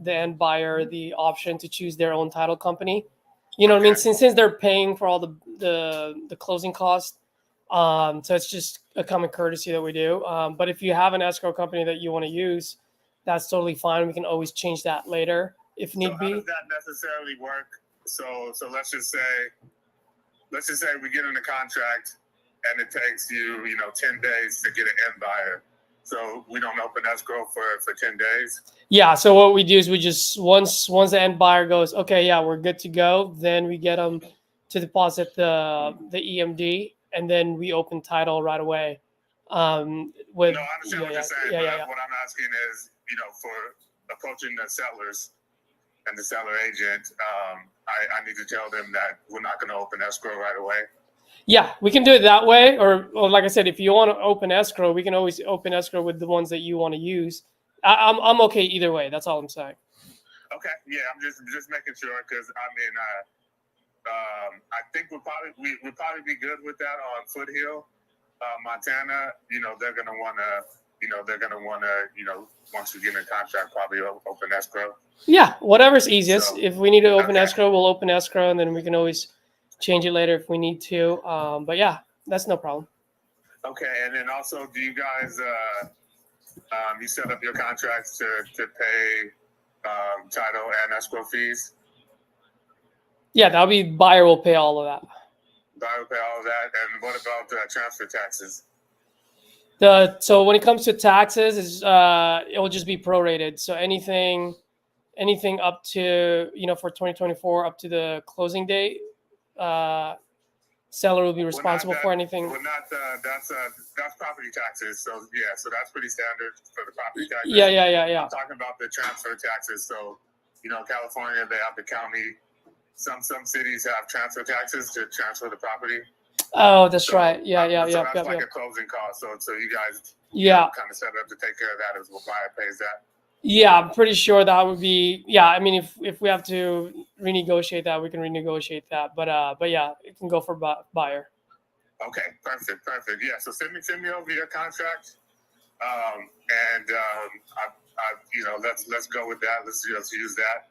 S1: end buyer the option to choose their own title company. You know what I mean? Since they're paying for all the closing costs. So it's just a common courtesy that we do. But if you have an escrow company that you want to use, that's totally fine. We can always change that later if need be.
S6: How does that necessarily work? So let's just say we get in the contract and it takes you, 10 days to get an end buyer. So we don't open escrow for 10 days.
S1: Yeah. So what we do is we just once the end buyer goes, okay, yeah, we're good to go. Then we get them to deposit the EMD, and then we open title right away.
S6: No, I understand what you're saying.
S1: Yeah.
S6: What I'm asking is, for approaching the sellers and the seller agent, I need to tell them that we're not going to open escrow right away.
S1: Yeah, we can do it that way. Or like I said, if you want to open escrow, we can always open escrow with the ones that you want to use. I'm okay either way. That's all I'm saying.
S6: Okay, yeah, I'm just making sure because I mean, I think we'll probably be good with that on Foothill, Montana. You know, they're gonna wanna, once you get in contract, probably open escrow.
S1: Yeah, whatever's easiest.
S6: So,
S1: If we need to open
S6: okay.
S1: escrow, we'll open escrow, and then we can always change it later if we need to. But yeah, that's no problem.
S6: Okay, and then also, do you guys you set up your contracts to pay title and escrow fees?
S1: Yeah, that'll be buyer will pay all of that.
S6: Buyer will pay all of that, and what about transfer taxes?
S1: So when it comes to taxes, it will just be prorated. So anything up to for 2024 up to the closing date, seller will be responsible for anything.
S6: That's property taxes. So yeah, so that's pretty standard for the property taxes.
S1: Yeah.
S6: I'm talking about the transfer taxes. So California, they have the county. Some cities have transfer taxes to transfer the property.
S1: Oh, that's right.
S6: So
S1: Yeah.
S6: that's like a closing cost. So you guys kind of set up to take care of that as well. Buyer pays that.
S1: Yeah, I'm pretty sure that would be. Yeah, I mean, if we have to renegotiate that, we can renegotiate that. But yeah, it can go for buyer.
S6: Okay, perfect. Yeah, so send me over your contract, and let's go with that. Let's use that.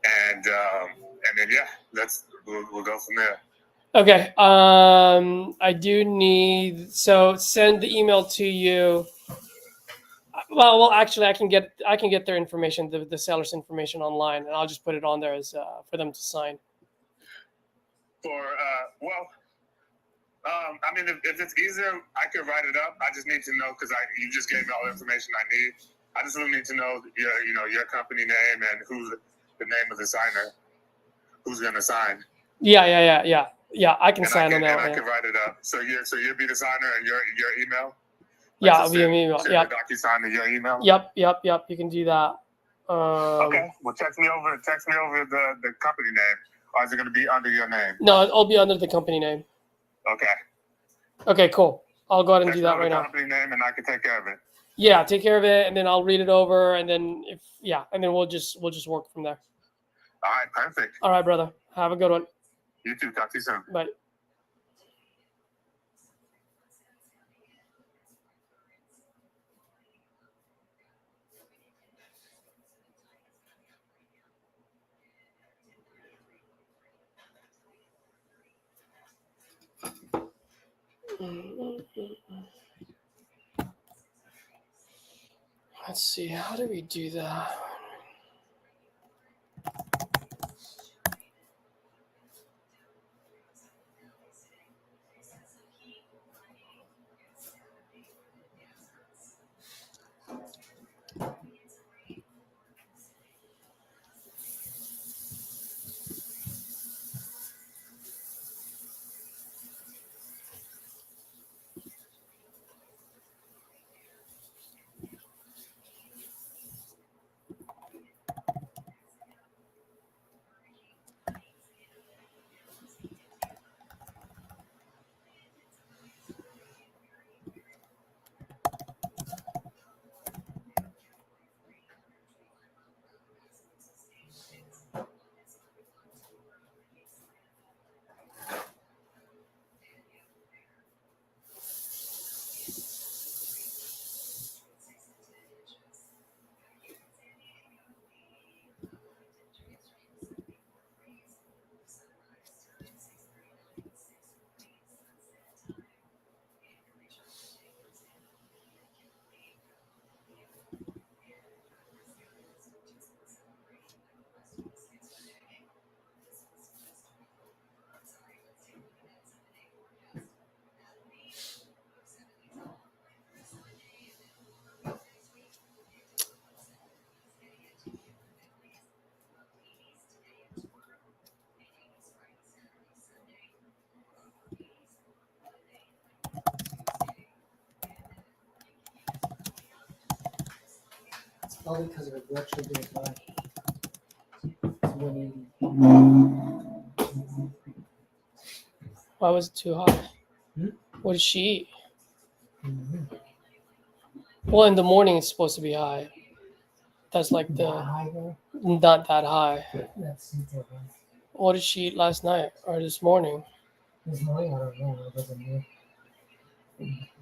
S6: And then we'll go from there.
S1: Okay. I do need send the email to you. Well, actually, I can get their information, the seller's information online, and I'll just put it on there as for them to sign.
S6: I mean, if it's easier, I can write it up. I just need to know because you just gave me all the information I need. I just really need to know your company name and who's the name of the signer, who's gonna sign.
S1: Yeah. I can sign on that.
S6: And I can write it up. So you'll be the signer and your email.
S1: Yeah, I'll be an email.
S6: Yeah. The DocuSign to your email.
S1: Yep. You can do that.
S6: Okay. Well, text me over the company name, or is it going to be under your name?
S1: No, it'll be under the company name.
S6: Okay.
S1: Okay, cool. I'll go ahead and do that right now.
S6: Company name, and I can take care of it.
S1: Yeah, take care of it, and then I'll read it over, and then we'll just work from there.
S6: All right, perfect.
S1: All right, brother. Have a good one.
S6: You too. Talk to you soon.
S1: Bye. Let's see. How do we do that?
S3: Probably because of it actually being high. It's 180.
S1: Why was it too high?
S3: Hmm?
S1: What did she eat?
S3: Mm-hmm.
S1: Well, in the morning it's supposed to be high. That's like
S3: That
S1: the
S3: high though?
S1: not that high.
S3: That's super high.
S1: What did she eat last night or this morning?
S3: This morning, I don't know. It doesn't know.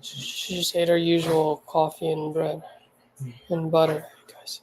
S1: She just ate her usual coffee and bread and butter, guys.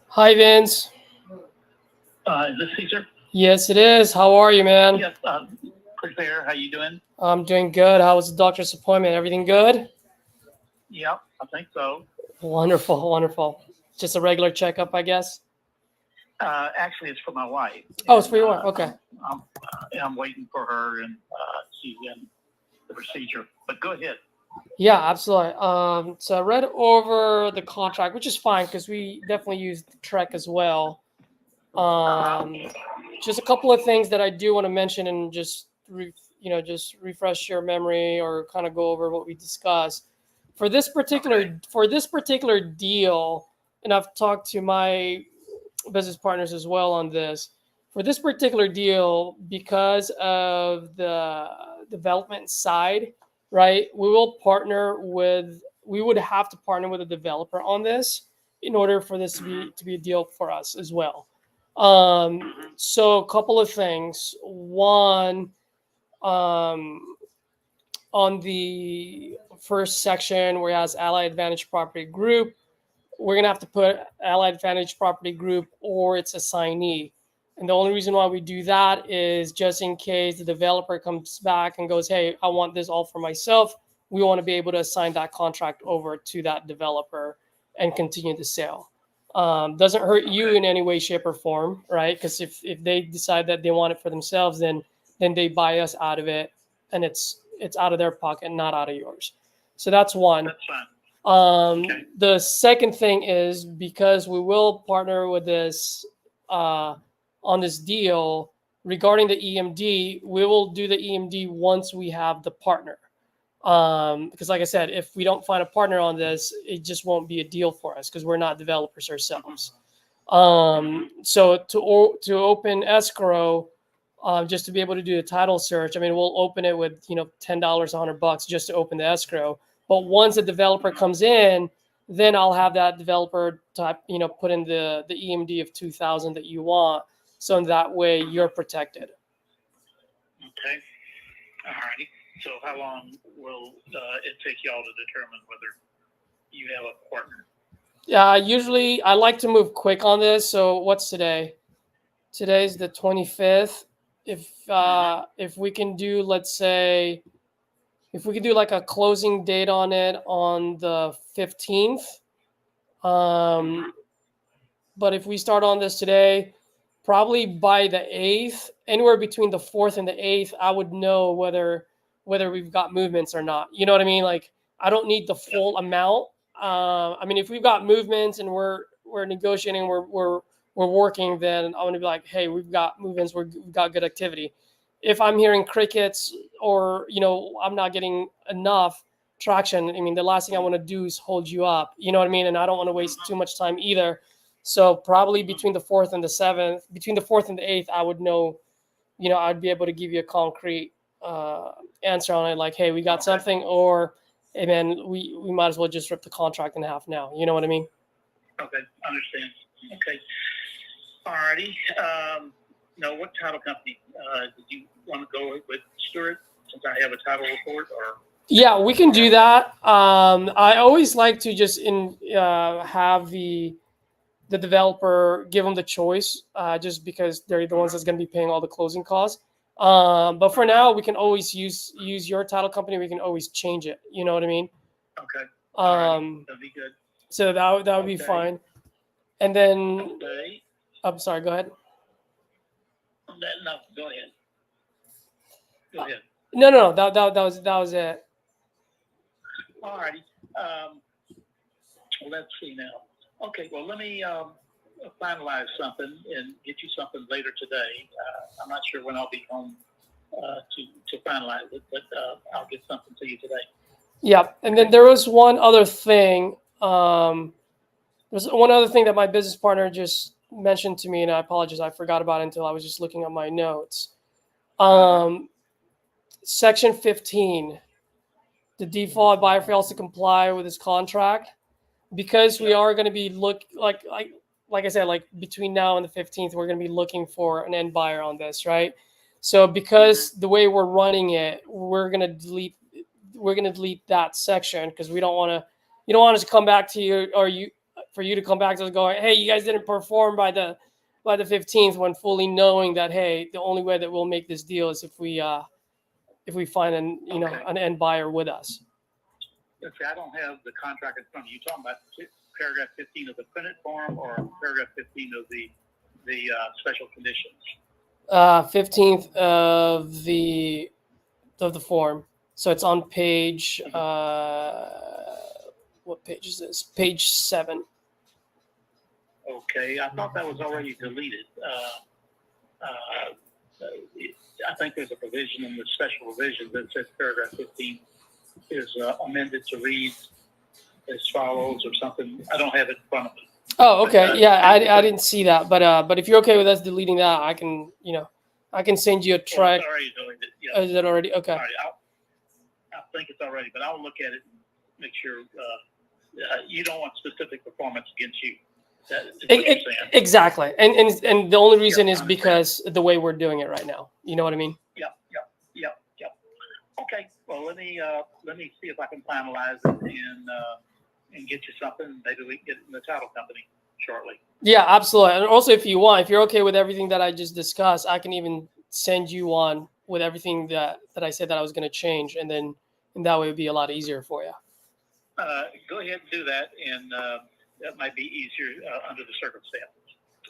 S1: Hi, Vince.
S7: Is this Caesar?
S1: Yes, it is. How are you, man?
S7: Yes. Chris there. How you doing?
S1: I'm doing good. How was the doctor's appointment? Everything good?
S7: Yeah, I think so.
S1: Wonderful, wonderful. Just a regular checkup, I guess.
S7: Actually, it's for my wife.
S1: Oh, it's for your wife. Okay.
S7: I'm waiting for her, and she's in the procedure. But go ahead.
S1: Yeah, absolutely. So I read over the contract, which is fine because we definitely use the Trek as well. Just a couple of things that I do want to mention and just just refresh your memory or kind of go over what we discussed for this particular deal. And I've talked to my business partners as well on this. For this particular deal, because of the development side, right? We would have to partner with a developer on this in order for this to be a deal for us as well. So a couple of things. One, on the first section where it has Allied Advantage Property Group, we're going to have to put Allied Advantage Property Group or its assignee. And the only reason why we do that is just in case the developer comes back and goes, hey, I want this all for myself. We want to be able to assign that contract over to that developer and continue the sale. Doesn't hurt you in any way, shape, or form, right? Because if they decide that they want it for themselves, then they buy us out of it, and it's out of their pocket, not out of yours. So that's one.
S7: That's fine.
S1: Okay. The second thing is because we will partner with this on this deal regarding the EMD, we will do the EMD once we have the partner. Because like I said, if we don't find a partner on this, it just won't be a deal for us because we're not developers ourselves. So to open escrow, just to be able to do a title search, I mean, we'll open it with $10, $100 just to open the escrow. But once a developer comes in, then I'll have that developer type, put in the EMD of 2,000 that you want. So in that way, you're protected.
S7: Okay. All righty. So how long will it take y'all to determine whether you have a partner?
S1: Yeah, usually I like to move quick on this. So what's today? Today's the 25th. If we can do, let's say, if we could do like a closing date on it on the 15th. But if we start on this today, probably by the 8th, anywhere between the 4th and the 8th, I would know whether whether we've got movements or not. You know what I mean? Like, I don't need the full amount. I mean, if we've got movements and we're negotiating, we're working, then I'm going to be like, hey, we've got movements, we've got good activity. If I'm hearing crickets or, I'm not getting enough traction, I mean, the last thing I want to do is hold you up. You know what I mean? And I don't want to waste too much time either. So probably between the 4th and the 7th, between the 4th and the 8th, I would know, I'd be able to give you a concrete answer on it. Like, hey, we got something, or, hey, man, we might as well just rip the contract in half now. You know what I mean?
S7: Okay, understand. Okay. Alrighty. No, what title company did you want to go with, Stuart? Since I have a title report, or
S1: yeah, we can do that. I always like to just have the developer give them the choice, just because they're the ones that's going to be paying all the closing costs. But for now, we can always use your title company. We can always change it. You know what I mean?
S7: okay, that'd be good.
S1: So that would be fine. And then,
S7: Okay.
S1: I'm sorry. Go ahead.
S7: No, go ahead. Go ahead.
S1: No. That was it.
S7: Alrighty. Let's see now. Okay, well, let me finalize something and get you something later today. I'm not sure when I'll be home to finalize it, but I'll get something to you today.
S1: Yeah, and then there was one other thing. There's one other thing that my business partner just mentioned to me, and I apologize, I forgot about it until I was just looking at my notes. Section 15, the default buyer fails to comply with his contract. Because we are going to be like I said, like between now and the 15th, we're going to be looking for an end buyer on this, right? So because the way we're running it, we're going to delete that section, because you don't want us to come back to you, or for you to come back to us going, hey, you guys didn't perform by the 15th, when fully knowing that, hey, the only way that we'll make this deal is if we find an end buyer with us.
S7: Okay, I don't have the contract in front of you. You're talking about paragraph 15 of the printed form, or paragraph 15 of the special conditions?
S1: 15th of the form. So it's on page, what page is this? Page 7.
S7: Okay, I thought that was already deleted. I think there's a provision in the special provision that says paragraph 15 is amended to read as follows or something. I don't have it in front of me.
S1: Oh, okay. Yeah, I didn't see that, but if you're okay with us deleting that, I can send you a track.
S7: It's already deleted. Yeah.
S1: Is it already? Okay.
S7: All right, I think it's already, but I'll look at it and make sure you don't want specific performance against you. That is what you're saying.
S1: Exactly. And the only reason is because the way we're doing it right now. You know what I mean?
S7: Yep. Okay. Well, let me see if I can finalize it and get you something. Maybe we can get it in the title company shortly. Yeah,
S1: absolutely. And also, if you're okay with everything that I just discussed, I can even send you on with everything that I said that I was going to change, and that way it'd be a lot easier for you.
S7: Go ahead and do that, and that might be easier under the circumstances.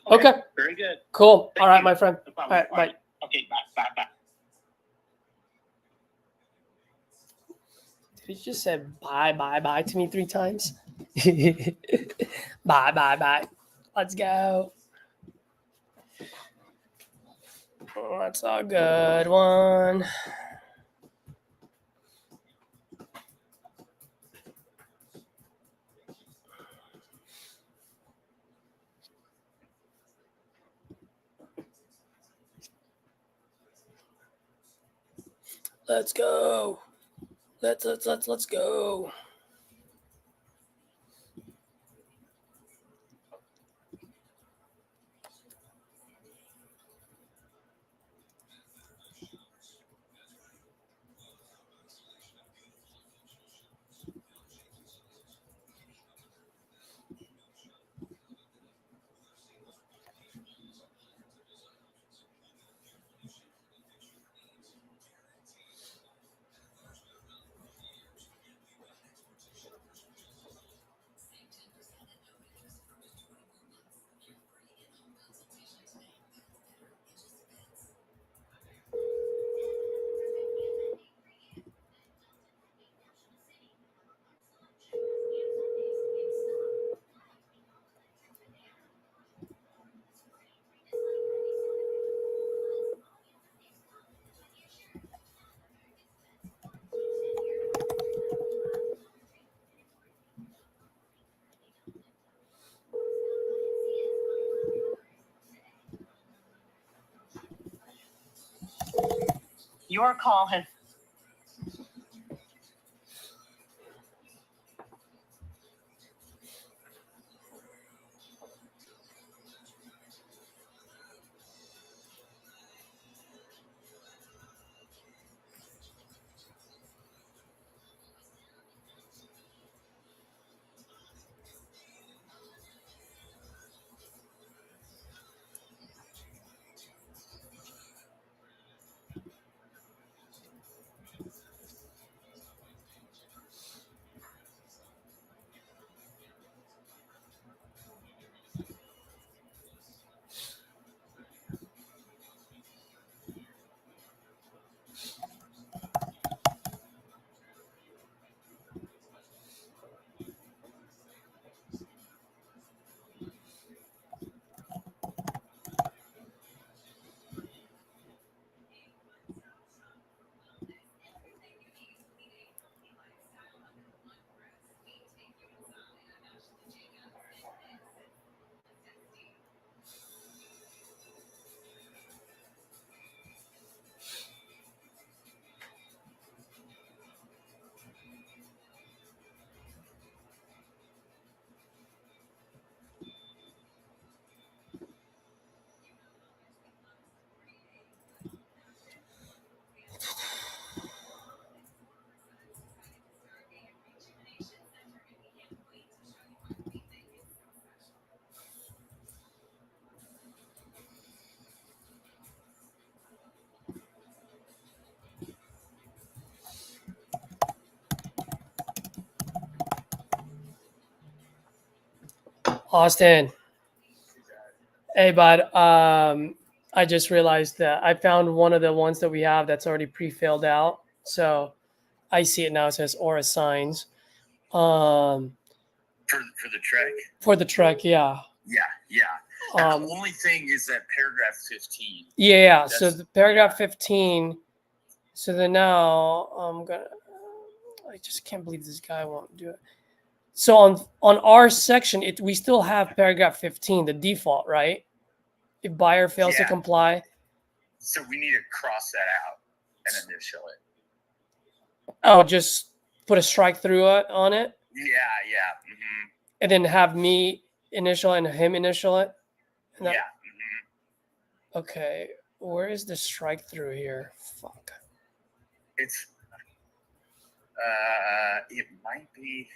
S1: Okay.
S7: Very good.
S1: Cool.
S7: Thank
S1: All right,
S7: you.
S1: my friend.
S7: No
S1: All
S7: problem.
S1: right, bye.
S7: Okay, bye.
S1: Did he just say bye to me 3 times? Bye. Let's go. Oh, that's a good one. Let's go. Let's go.
S2: Your call has
S1: Austin. Hey, bud. I just realized that I found one of the ones that we have that's already pre-filled out. So I see it now. It says or assigns.
S8: For the track?
S1: For the track, yeah.
S8: Yeah. And the only thing is that paragraph 15.
S1: Yeah. So the paragraph 15. So then now I'm gonna. I just can't believe this guy won't do it. So on our section, we still have paragraph 15, the default, right? If buyer fails to comply.
S8: So we need to cross that out and initial it.
S1: Oh, just put a strike through on it?
S8: Yeah. Mm-hmm.
S1: And then have me initial and him initial it?
S8: Yeah. Mm-hmm.
S1: Okay. Where is the strike through here? Fuck.
S8: It's it might be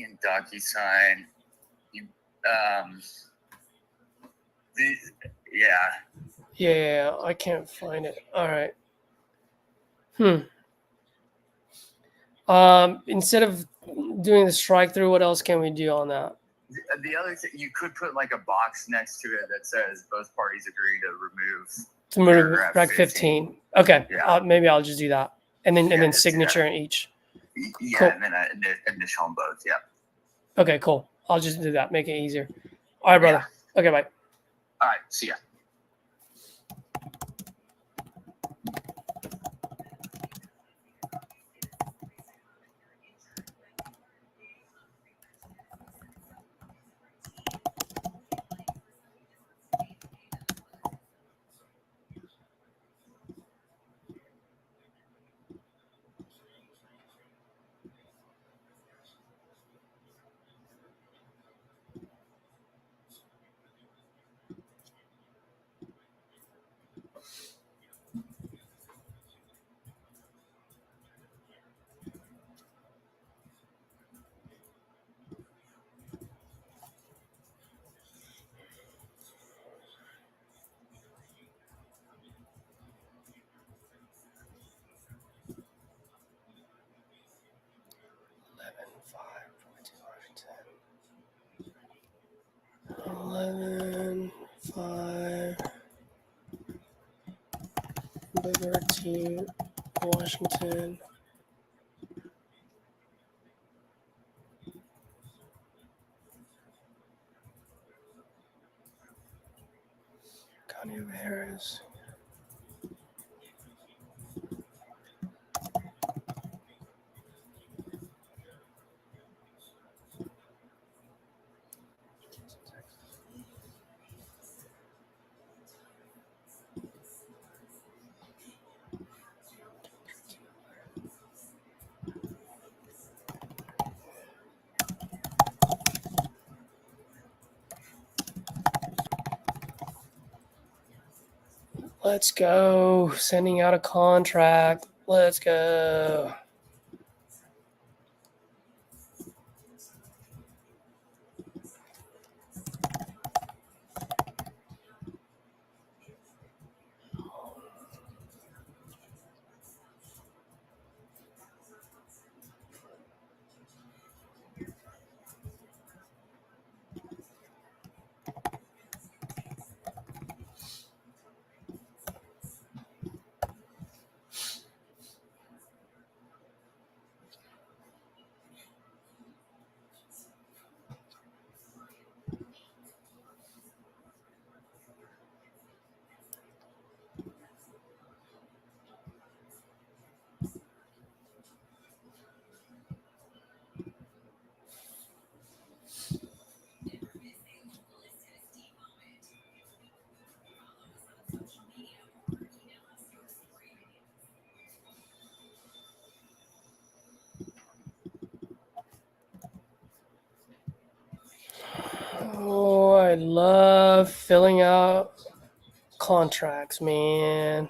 S8: in DocuSign.
S1: Yeah, I can't find it. All right. Instead of doing the strike through, what else can we do on that?
S8: The other thing, you could put like a box next to it that says both parties agree to remove
S1: paragraph 15. Okay.
S8: Yeah.
S1: Maybe I'll just do that. And then signature in each.
S8: Yeah,
S1: cool.
S8: And then initial on both. Yeah.
S1: Okay, cool. I'll just do that. Make it easier. All right, brother. Yeah. Okay, bye.
S8: All right. See ya.
S1: Liberty, Washington. County of Harris. Let's go. Sending out a contract. Let's go. Oh, I love filling out contracts, man.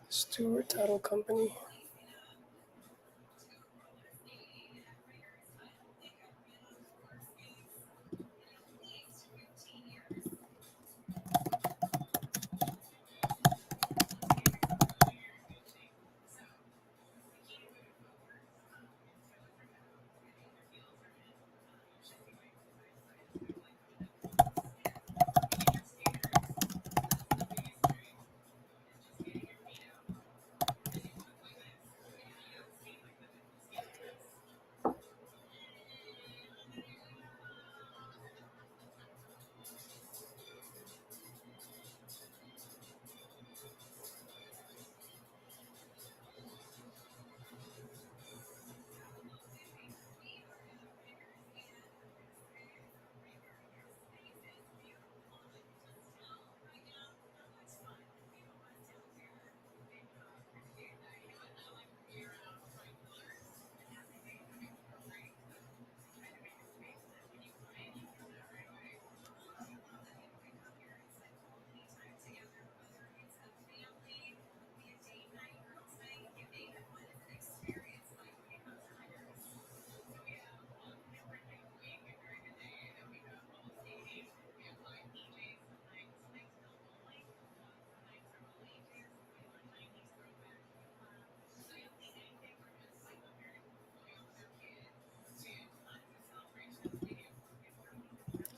S1: Stewart Title Company.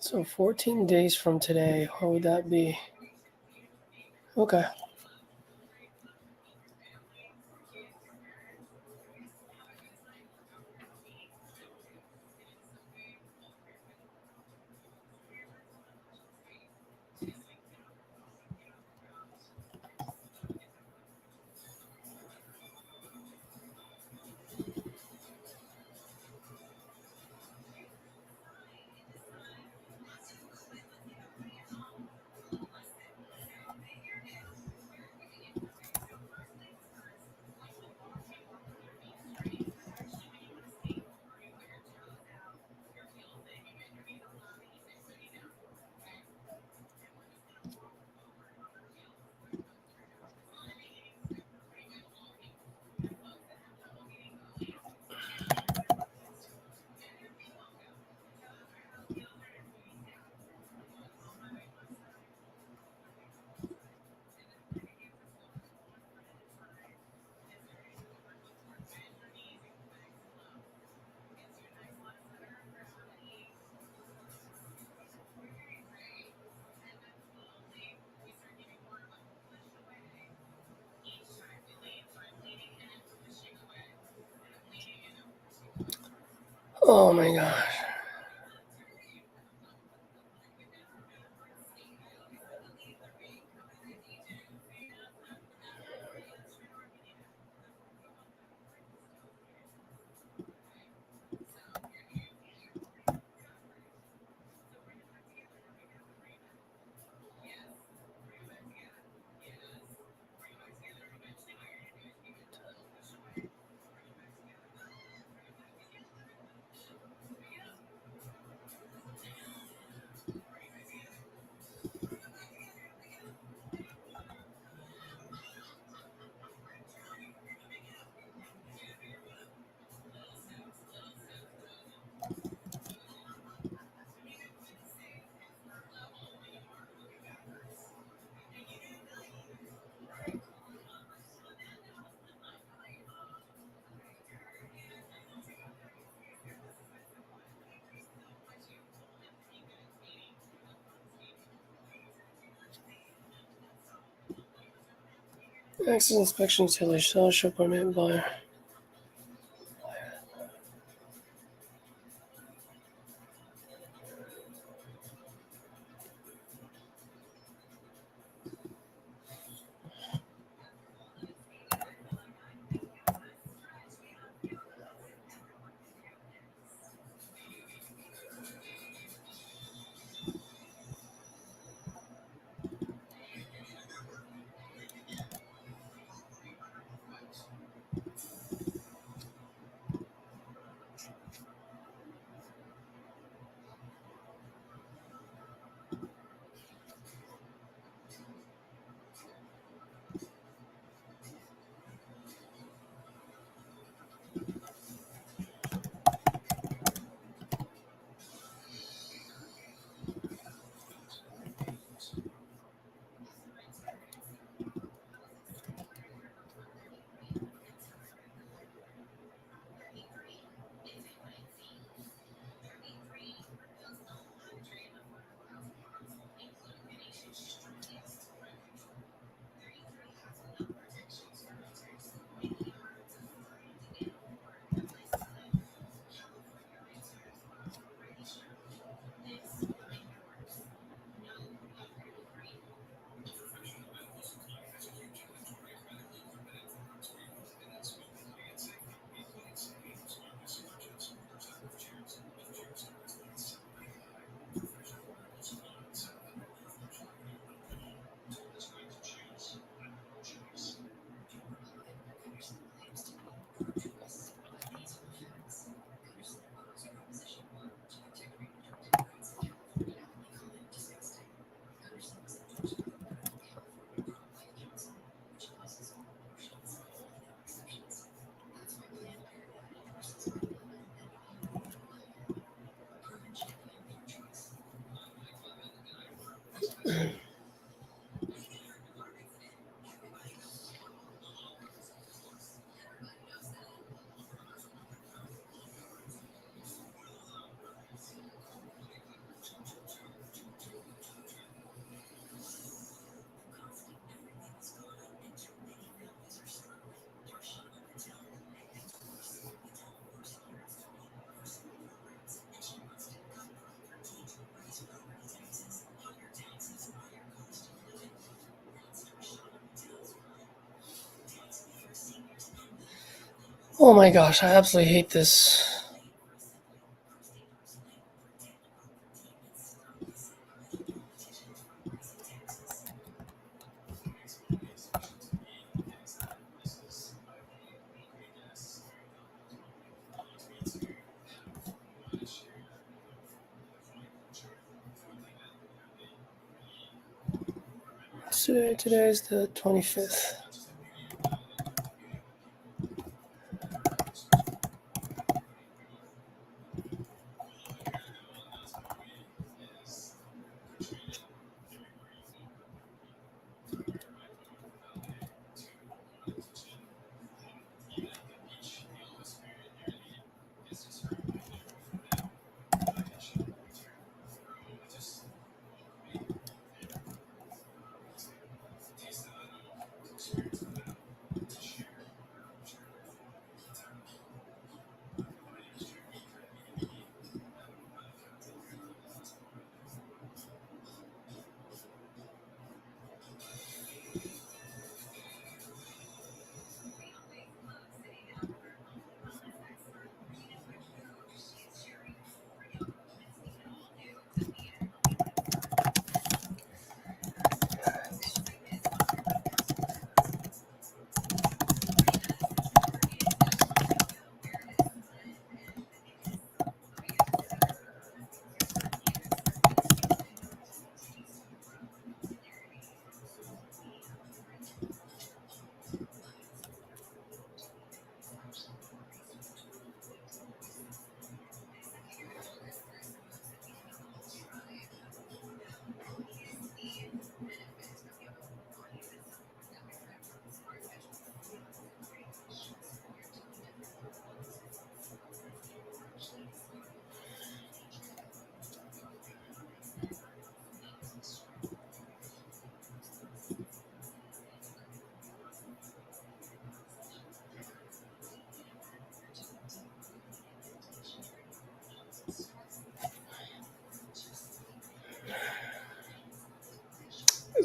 S1: So 14 days from today, what would that be? Okay. Oh my gosh. Access inspection utility seller show permit buyer. Oh my gosh, I absolutely hate this. Today is the 25th.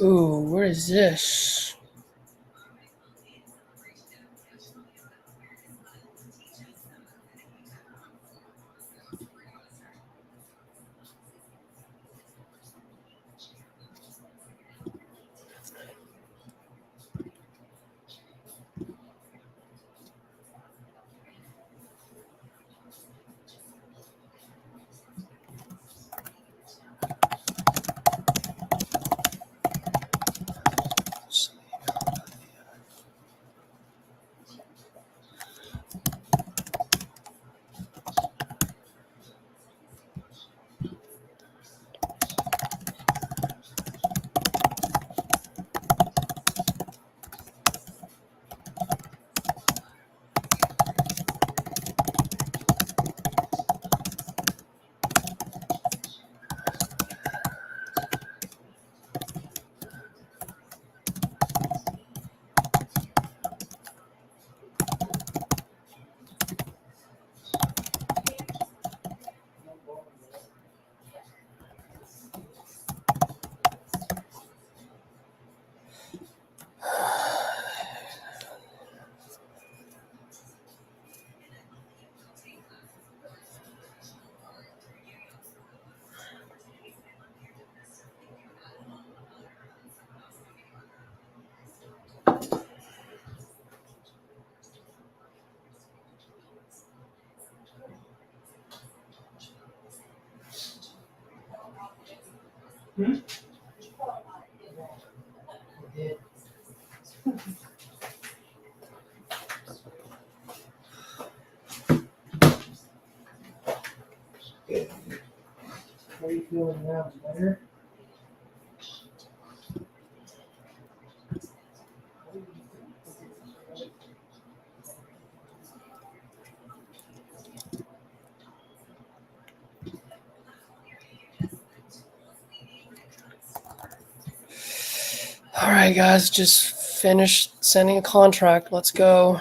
S1: Ooh, where is this?
S3: How are you feeling now? Better?
S1: All right, guys, just finished sending a contract. Let's go.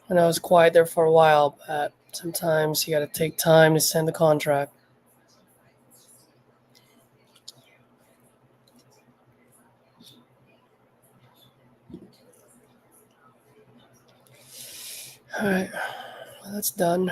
S1: I know I was quiet there for a while, but sometimes you got to take time to send the contract. All right, well, that's done.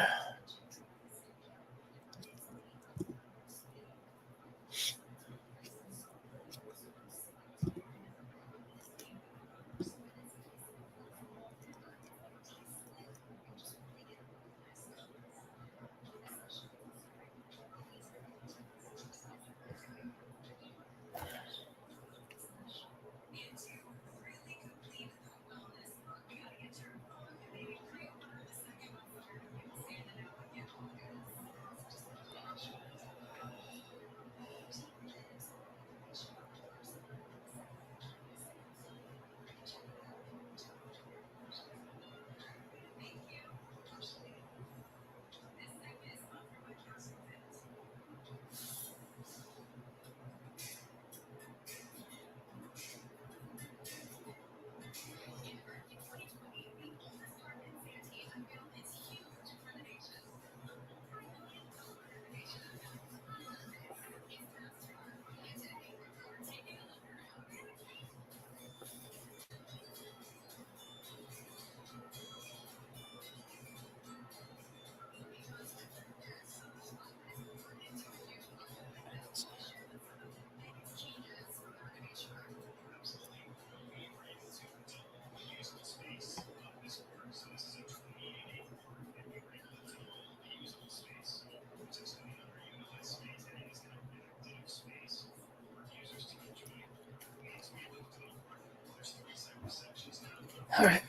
S1: All right.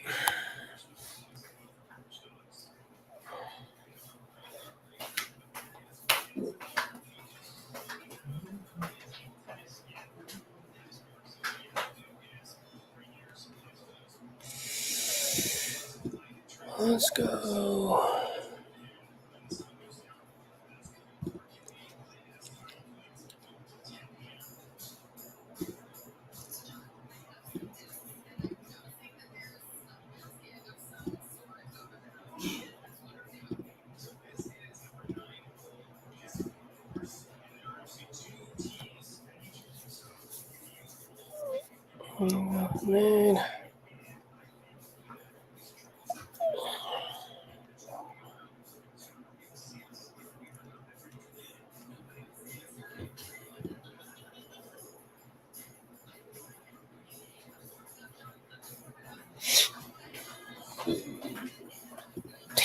S1: Let's go.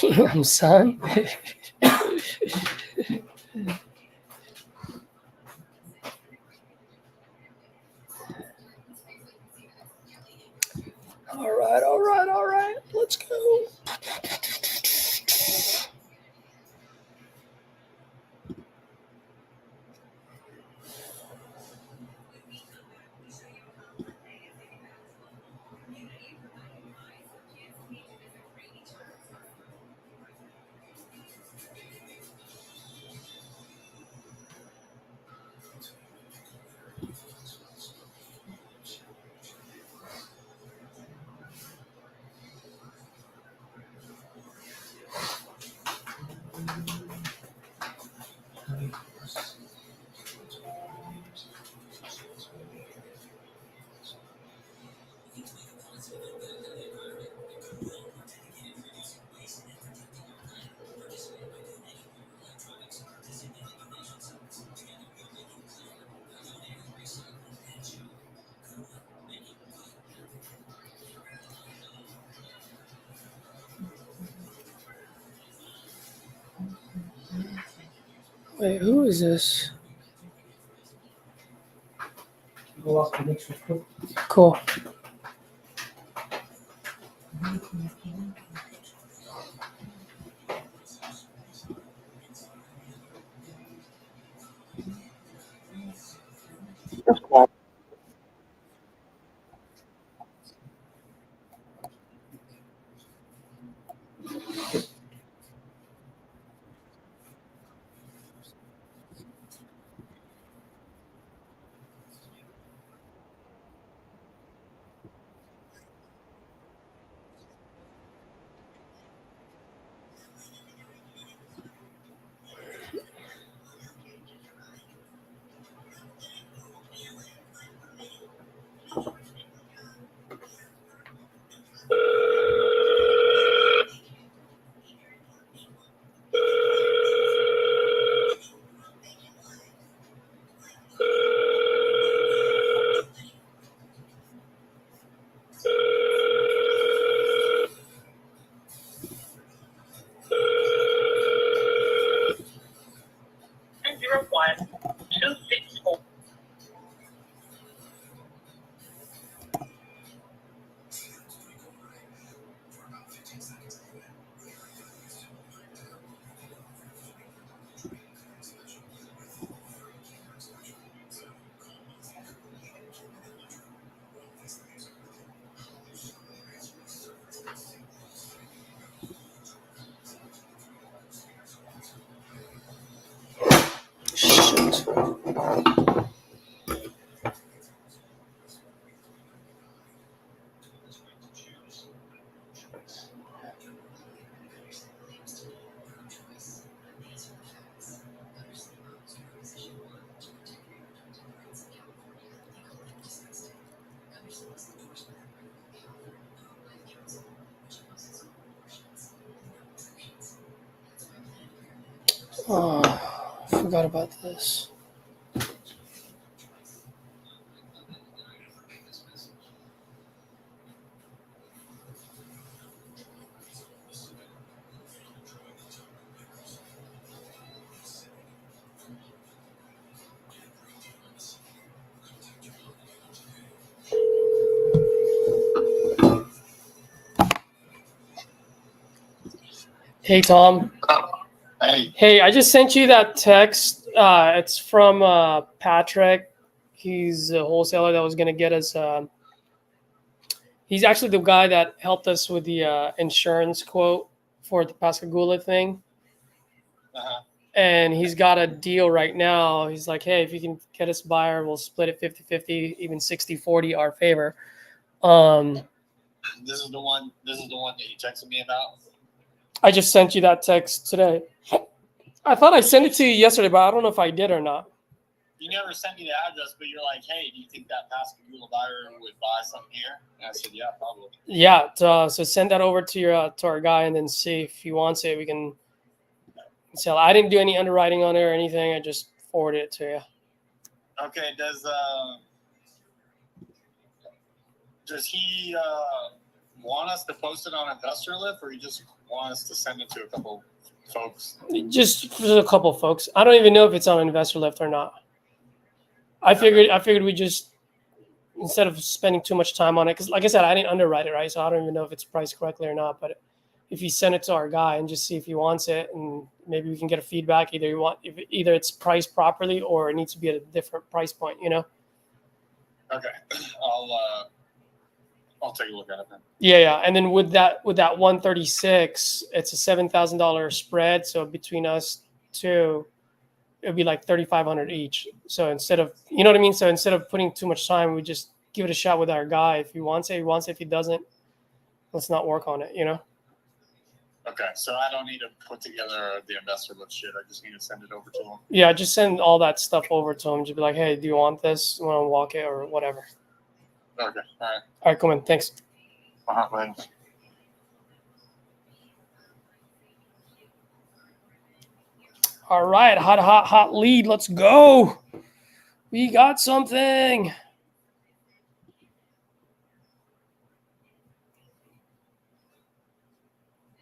S1: Damn, son. All right. Let's go. Wait, who is this?
S3: Go off the next one.
S1: Cool. Shit. Oh, I forgot about this. Hey, Tom. Hey, I just sent you that text. It's from Patrick. He's a wholesaler that was going to get us. He's actually the guy that helped us with the insurance quote for the Pascagoula thing. And he's got a deal right now. He's like, hey, if you can get us a buyer, we'll split it 50-50, even 60-40 our favor.
S8: This is the one that you texted me about?
S1: I just sent you that text today. I thought I sent it to you yesterday, but I don't know if I did or not.
S8: You never sent me the address, but you're like, hey, do you think that Pascagoula buyer would buy something here? And I said, yeah, probably.
S1: Yeah, so send that over to your to our guy and then see if he wants it. We can sell. I didn't do any underwriting on it or anything. I just forwarded it to you.
S8: Okay, does he
S9: want us to post it on Investor Lift, or you just want us to send it to a couple folks?
S1: Just for a couple folks. I don't even know if it's on Investor Lift or not. I figured we just, instead of spending too much time on it, because like I said, I didn't underwrite it, right? So I don't even know if it's priced correctly or not. But if you send it to our guy and just see if he wants it, and maybe we can get a feedback, either it's priced properly or it needs to be at a different price point, you know?
S9: Okay, I'll take a look at it then.
S1: Yeah. And then with that 136, it's a $7,000 spread. So between us two, it would be like 3,500 each. So instead of, you know what I mean? So instead of putting too much time, we just give it a shot with our guy. If he wants it, he wants it. If he doesn't, let's not work on it, you know?
S9: Okay, so I don't need to put together the Investor Lift shit. I just need to send it over to him.
S1: Yeah, just send all that stuff over to him. Just be like, hey, do you want this? You want to walk it or whatever?
S9: Okay, all right.
S1: All right, come in. Thanks.
S9: Thanks.
S1: All right, hot lead. Let's go. We got something.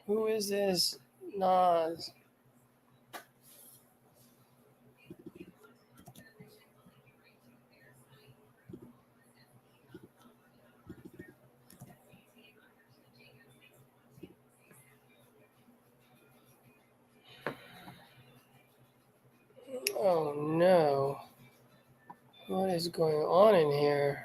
S1: Who is this? Nas. Oh no. What is going on in here?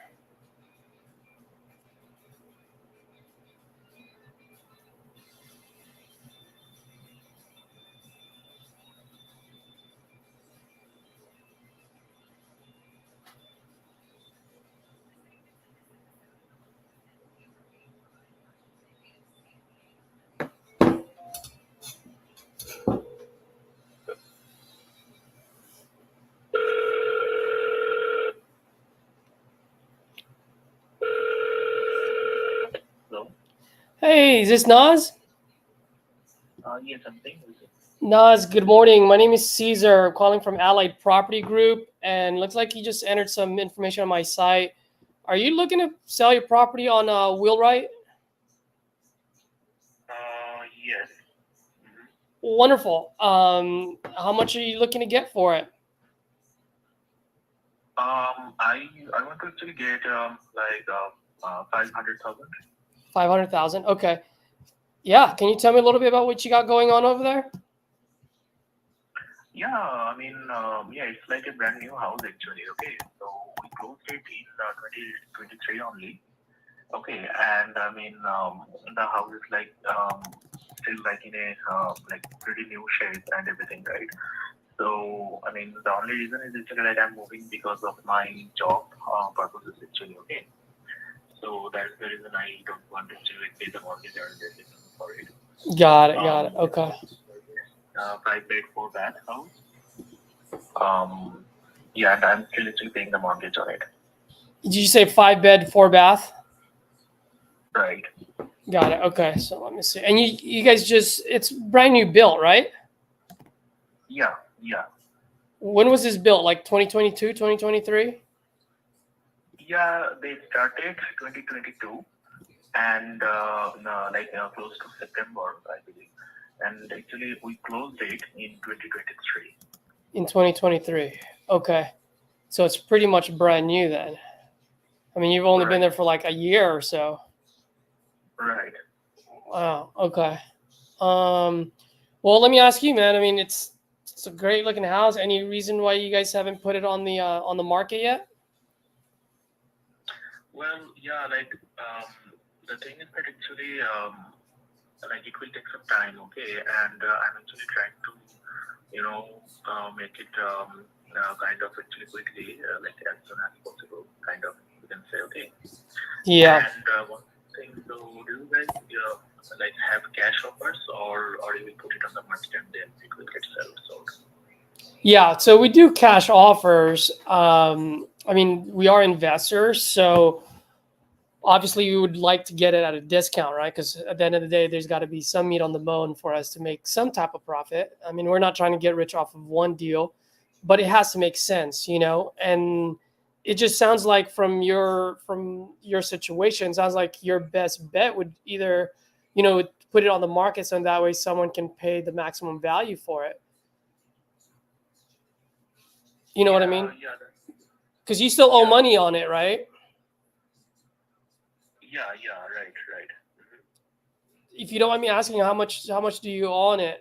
S1: Hey, is this Nas?
S7: Yes, I'm saying this.
S1: Nas, good morning. My name is Caesar. I'm calling from Allied Property Group, and looks like you just entered some information on my site. Are you looking to sell your property on Wheelwright?
S7: Yes.
S1: Wonderful. How much are you looking to get for it?
S7: I want to actually get 500,000.
S1: 500,000. Okay. Yeah. Can you tell me a little bit about what you got going on over there?
S7: Yeah, I mean, it's like a brand new house actually. Okay, so we closed it in 2023 only. Okay, and I mean, the house is like still like in a like pretty new shape and everything, right? So I mean, the only reason is actually that I'm moving because of my job purposes actually. Okay, so that's the reason I don't want to pay the mortgage or anything for it.
S1: Got it. Okay.
S7: 5-bed, 4-bath house. Yeah, and I'm still paying the mortgage on it.
S1: Did you say 5-bed, 4-bath?
S7: Right.
S1: Got it. Okay. So let me see. And you guys it's brand new built, right?
S7: Yeah.
S1: When was this built? Like 2022, 2023?
S7: Yeah, they started 2022 and close to September, I believe. And actually, we closed it in 2023.
S1: In 2023. Okay. So it's pretty much brand new then. I mean, you've only been there for like a year or so.
S7: Right.
S1: Wow. Okay. Well, let me ask you, man. I mean, it's a great looking house. Any reason why you guys haven't put it on the market yet?
S7: Well, yeah, the thing is that actually, it will take some time, okay? And I'm actually trying to, make it kind of actually quickly, as soon as possible, kind of, you can say, okay?
S1: Yeah.
S7: And one thing, so do you guys, have cash offers or you will put it on the market and then it will get sold?
S1: Yeah, so we do cash offers. I mean, we are investors, so obviously we would like to get it at a discount, right? Because at the end of the day, there's got to be some meat on the bone for us to make some type of profit. I mean, we're not trying to get rich off of one deal, but it has to make sense, And it just sounds like from your situation, sounds like your best bet would either, put it on the market so that way someone can pay the maximum value for it. You know what I mean?
S7: Yeah,
S1: Because you still owe money on it, right?
S7: yeah, right.
S1: If you don't mind me asking, how much do you owe on it?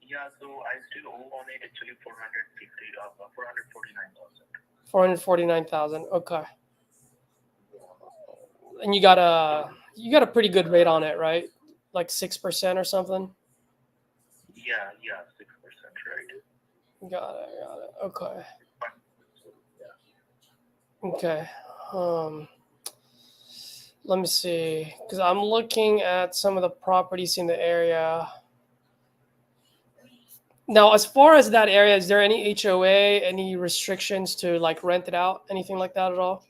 S7: Yeah, so I still owe on it actually 449,000.
S1: 449,000. Okay. And you got a pretty good rate on it, right? Like 6% or something.
S7: Yeah, 6%, right?
S1: Got it. Okay. Okay. Let me see, because I'm looking at some of the properties in the area. Now, as far as that area, is there any HOA, any restrictions to like rent it out, anything like that at all?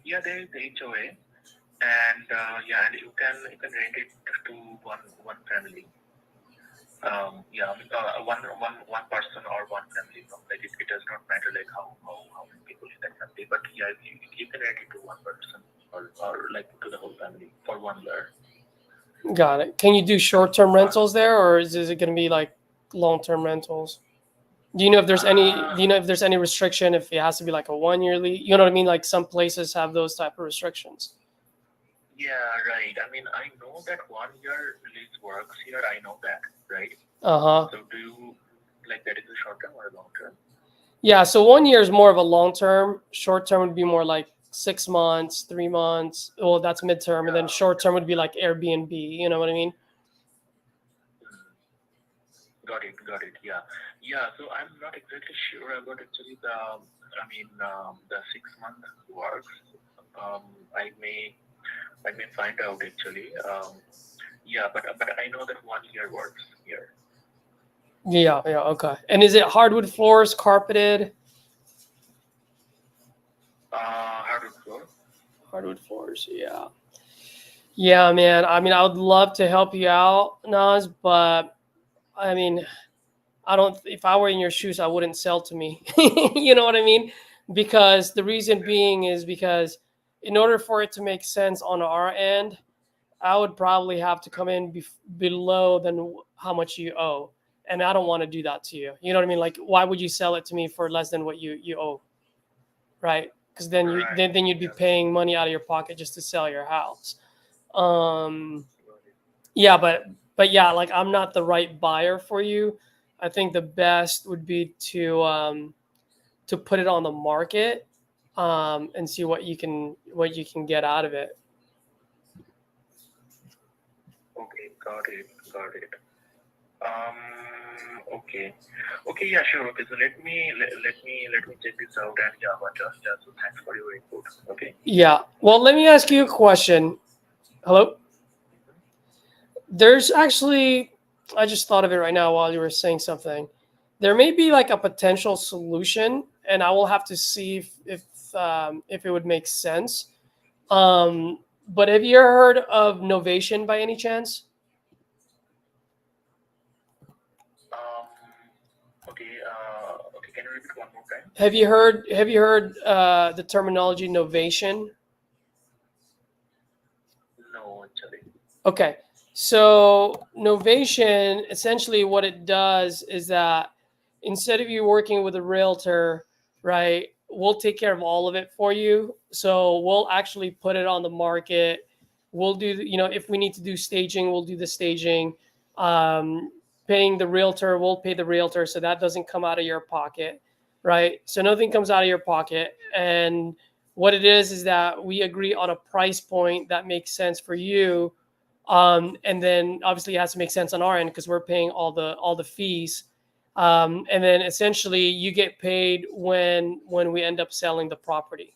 S7: Yeah, there is HOA, and and you can rent it to one family. One person or one family. Like it does not matter like how many people in that family, but yeah, you can rent it to one person or like to the whole family for 1 year.
S1: Got it. Can you do short-term rentals there, or is it going to be like long-term rentals? Do you know if there's any restriction if it has to be like a 1-year lease? You know what I mean? Like some places have those type of restrictions.
S7: Yeah, right. I mean, I know that 1 year lease works here. I know that, right?
S1: Uh-huh.
S7: So do you like that is a short term or a long term?
S1: Yeah, so 1 year is more of a long term. Short term would be more like 6 months, 3 months. Well, that's midterm, and then short term would be like Airbnb. You know what I mean?
S7: Got it. Yeah. So I'm not exactly sure about actually the 6 month works. I may find out actually. But I know that 1 year works here.
S1: Yeah, okay. And is it hardwood floors, carpeted?
S7: Hardwood floor.
S1: Hardwood floors, yeah. Yeah, man. I mean, I would love to help you out, Naz, but I mean, if I were in your shoes, I wouldn't sell to me. You know what I mean? Because the reason being is because in order for it to make sense on our end, I would probably have to come in below than how much you owe. And I don't want to do that to you. You know what I mean? Like, why would you sell it to me for less than what you owe? Right? Because then you'd be paying money out of your pocket just to sell your house. Yeah, but yeah, like I'm not the right buyer for you. I think the best would be to put it on the market and see what you can get out of it.
S7: Okay, got it. Okay, yeah, sure. Okay, so let me check this out and so thanks for your input. Okay.
S1: Yeah. Well, let me ask you a question. Hello? There's actually, I just thought of it right now while you were saying something. There may be like a potential solution, and I will have to see if it would make sense. But have you ever heard of Novation by any chance?
S7: Okay, can you repeat one more time?
S1: Have you heard the terminology Novation?
S7: No, actually.
S1: Okay. So Novation, essentially what it does is that instead of you working with a realtor, right, we'll take care of all of it for you. So we'll actually put it on the market. We'll do, if we need to do staging, we'll do the staging. Paying the realtor, we'll pay the realtor. So that doesn't come out of your pocket, right? So nothing comes out of your pocket. And what it is that we agree on a price point that makes sense for you. And then obviously it has to make sense on our end because we're paying all the fees. And then essentially you get paid when we end up selling the property.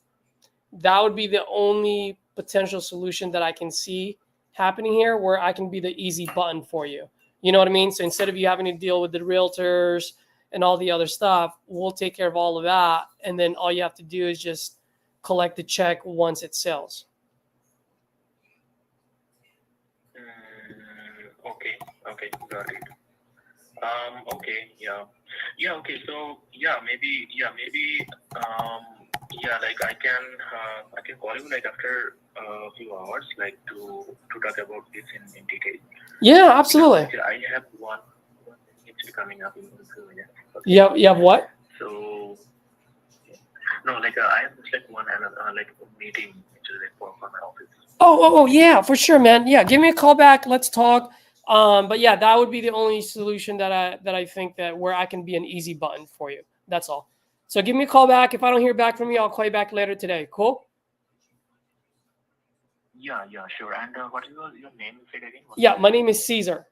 S1: That would be the only potential solution that I can see happening here, where I can be the easy button for you. You know what I mean? So instead of you having to deal with the realtors and all the other stuff, we'll take care of all of that. And then all you have to do is just collect the check once it sells.
S7: Okay, got it. Okay, yeah. Yeah. Okay. So maybe like I can call you like after a few hours, like to talk about this in detail.
S1: Yeah, absolutely.
S7: Because I have one it's coming up in a few minutes. Okay.
S1: You have what?
S7: So no, like I have just like one another like meeting actually like for my office.
S1: Oh, yeah, for sure, man. Yeah, give me a call back. Let's talk. But yeah, that would be the only solution that I think that where I can be an easy button for you. That's all. So give me a call back. If I don't hear back from you, I'll call you back later today. Cool?
S7: Yeah, sure. And what is your name? Say it again.
S1: Yeah, my name is Caesar.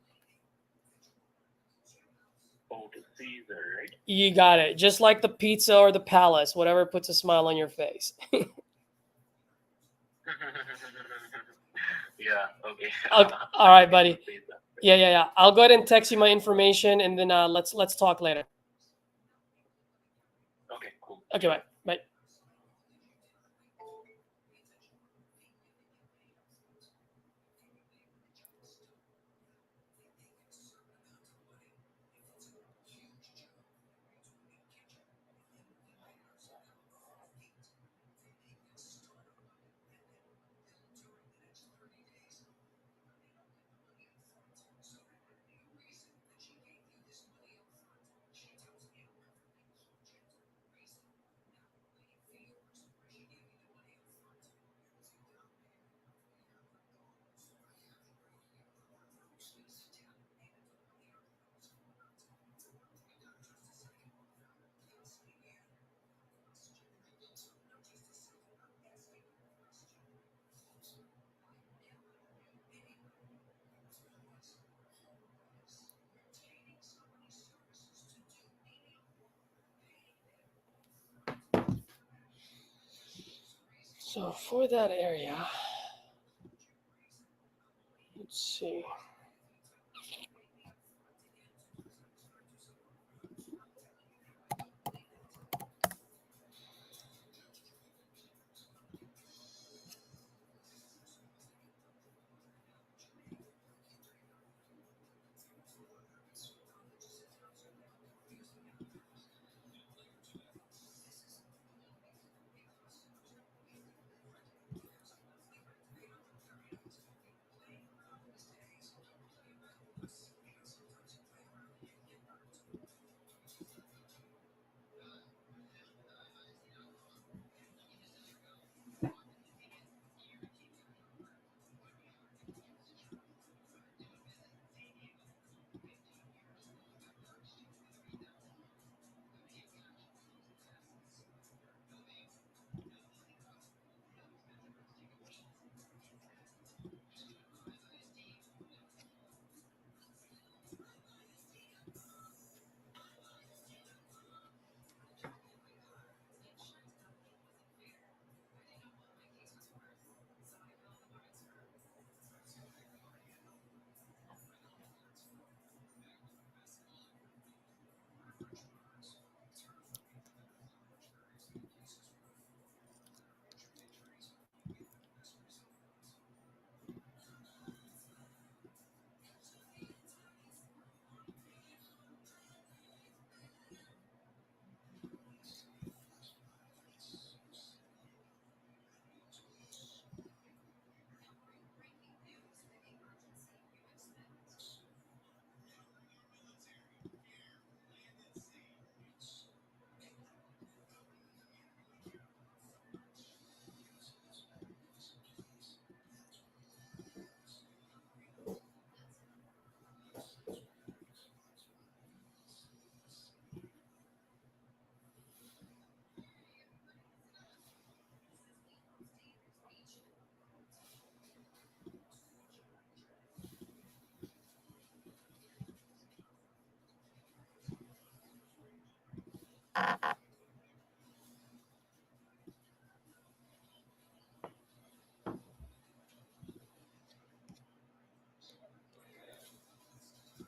S7: Oh, to Caesar, right?
S1: You got it. Just like the pizza or the palace, whatever puts a smile on your face.
S7: Yeah. Okay.
S1: Okay. All right, buddy. Yeah. I'll go ahead and text you my information, and then let's talk later.
S7: Okay. Cool.
S1: Okay, bye. Bye. So for that area, let's see.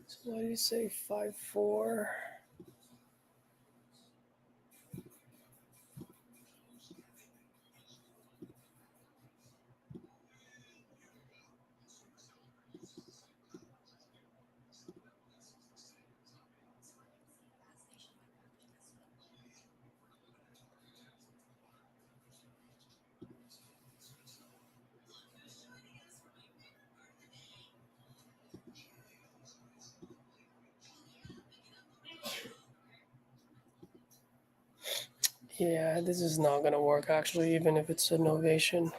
S1: So what do you say, 5-4? Yeah, this is not going to work actually, even if it's a novation.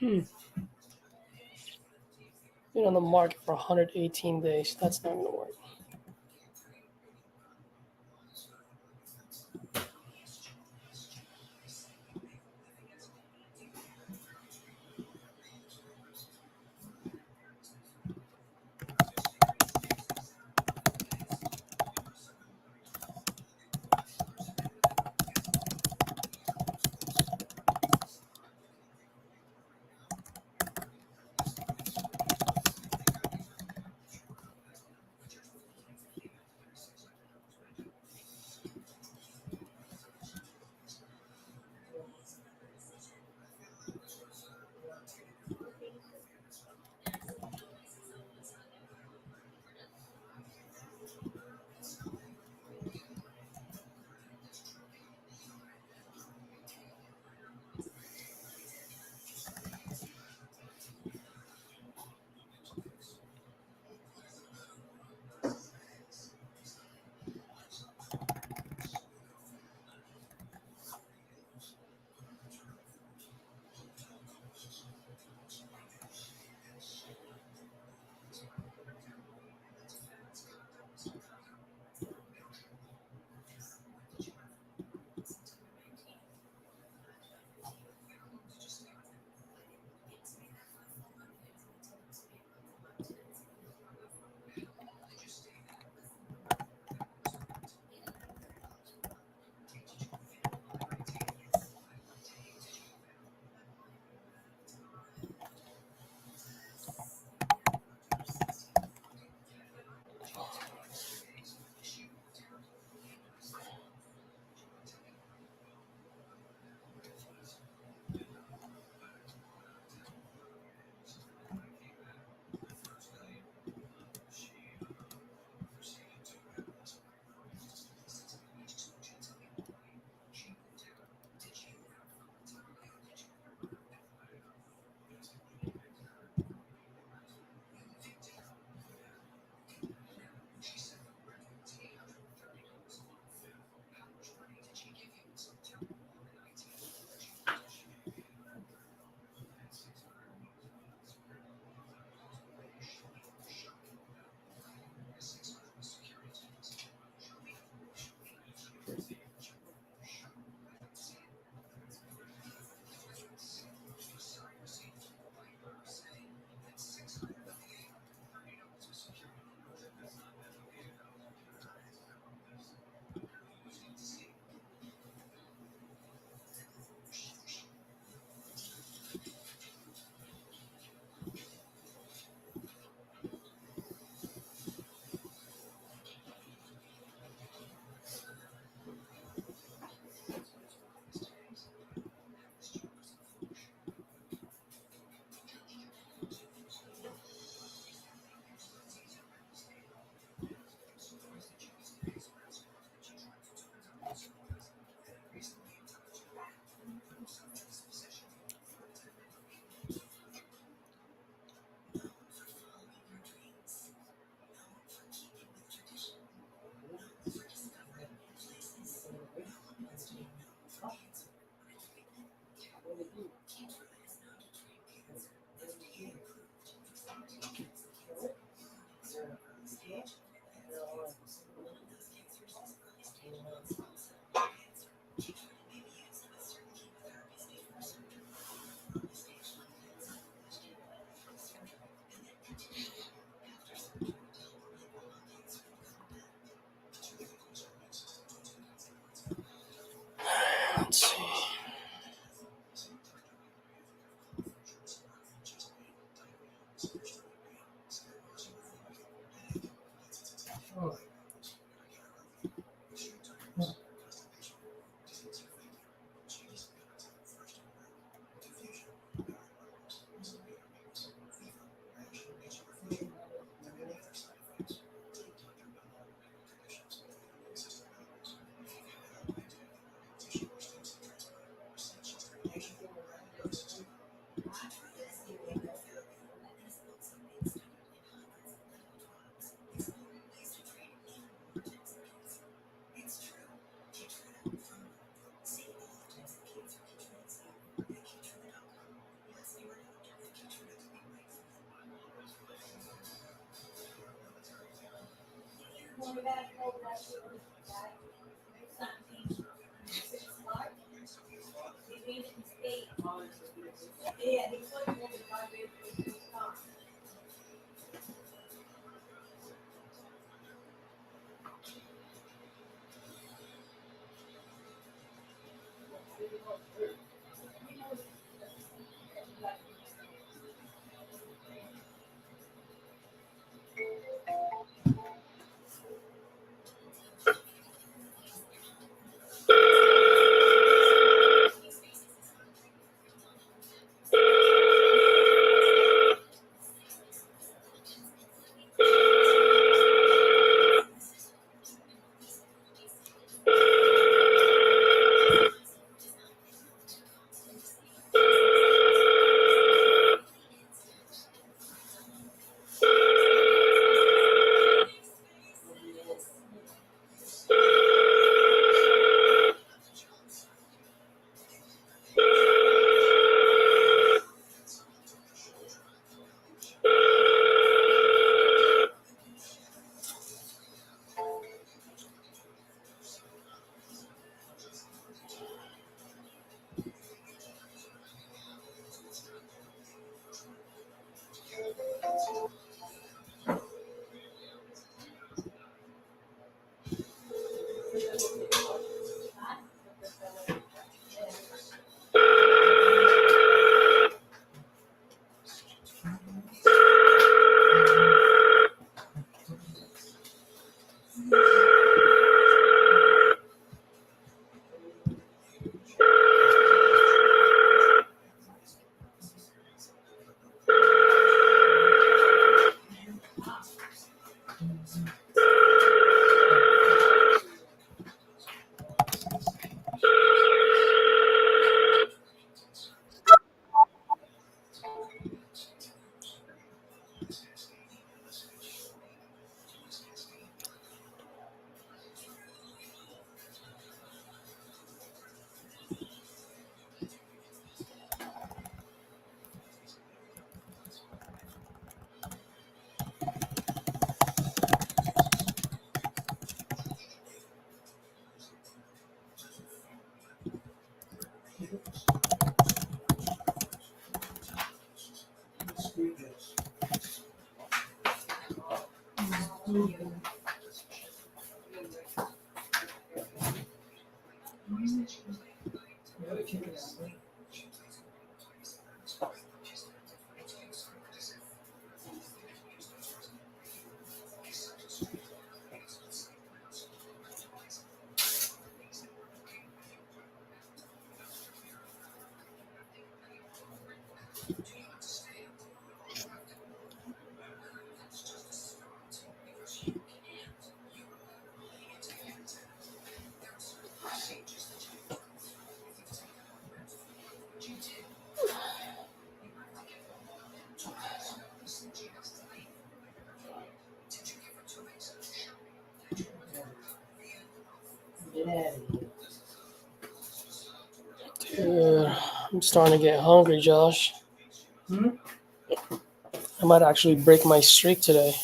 S1: Been on the market for 118 days. That's not going to work.
S3: Oh.
S1: Dude, I'm starting to get hungry, Josh.
S3: Hmm?
S1: I might actually break my streak today.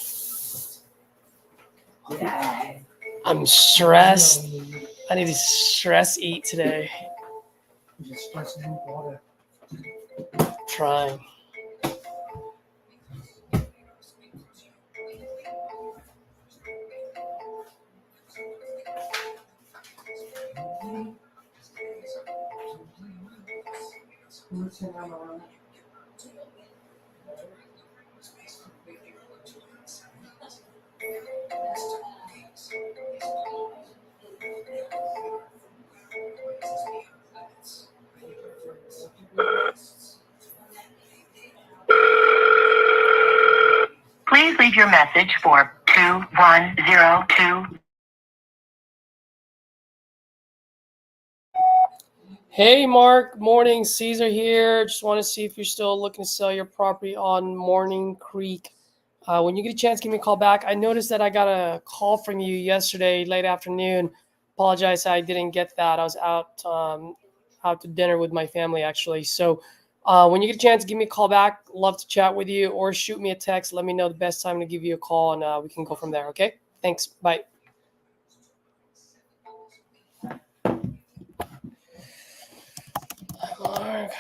S3: Yeah.
S1: I'm stressed. I need to stress eat today.
S3: Just stress and drink water.
S1: Trying.
S2: Please leave your message for 2102.
S1: Hey, Mark. Morning. Caesar here. Just want to see if you're still looking to sell your property on Morning Creek. When you get a chance, give me a call back. I noticed that I got a call from you yesterday, late afternoon. Apologize, I didn't get that. I was out to dinner with my family, actually. So when you get a chance, give me a call back. Love to chat with you, or shoot me a text. Let me know the best time to give you a call, and we can go from there, okay? Thanks. Bye. Mark.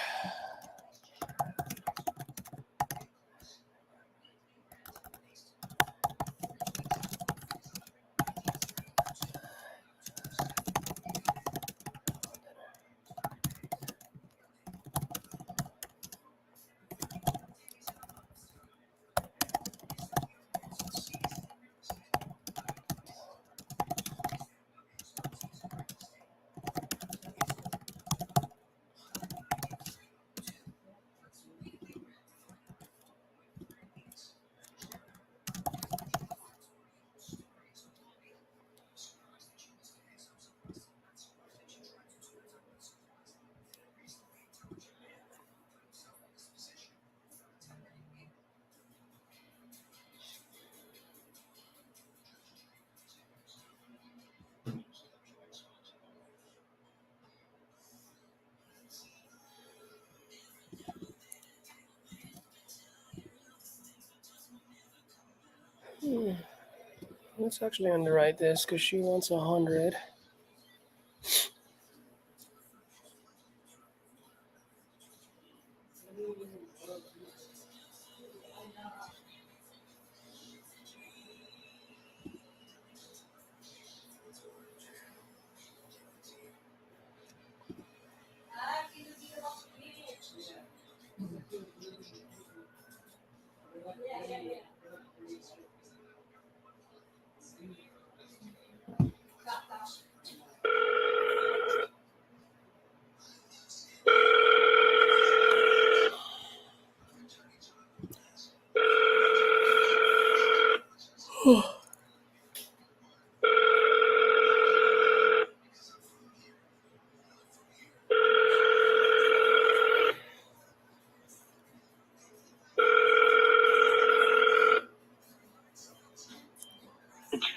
S1: Let's actually underwrite this because she wants 100.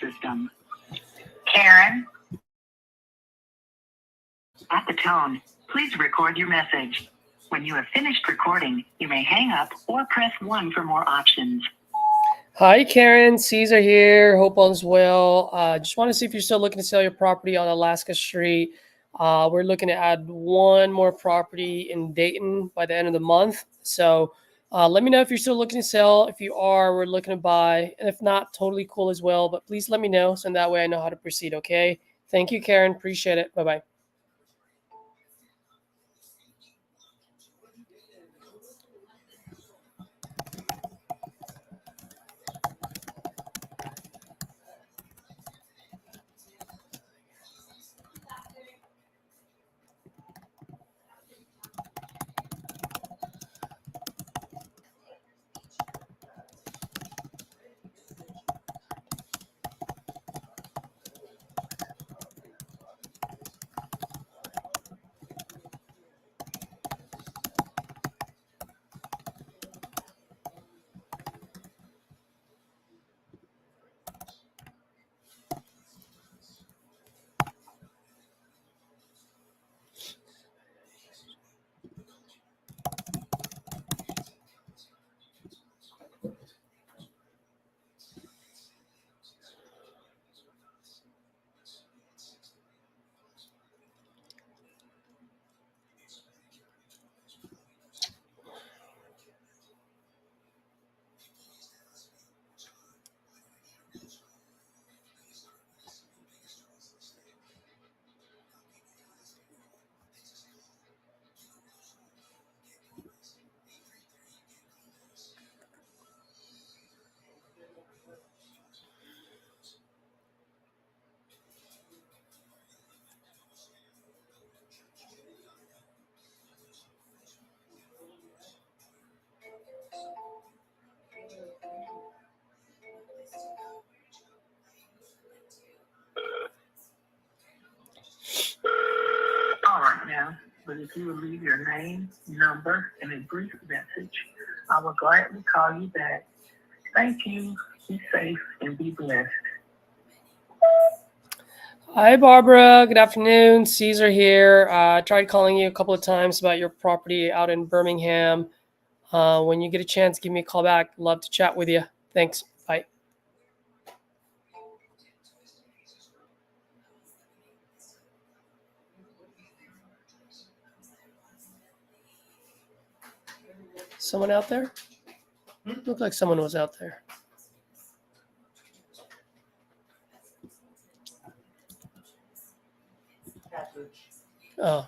S2: System. Karen, at the tone, please record your message. When you have finished recording, you may hang up or press 1 for more options.
S1: Hi, Karen. Caesar here. Hope all is well. Just want to see if you're still looking to sell your property on Alaska Street. We're looking to add one more property in Dayton by the end of the month. So let me know if you're still looking to sell. If you are, we're looking to buy. And if not, totally cool as well. But please let me know, so that way I know how to proceed, okay? Thank you, Karen. Appreciate it. Bye-bye.
S4: but if you would leave your name, number, and a brief message, I will gladly call you back. Thank you. Be safe and be blessed.
S1: Hi, Barbara. Good afternoon. Caesar here. Tried calling you a couple of times about your property out in Birmingham. When you get a chance, give me a call back. Love to chat with you. Thanks. Bye. Someone out there? Looked like someone was out there. Oh.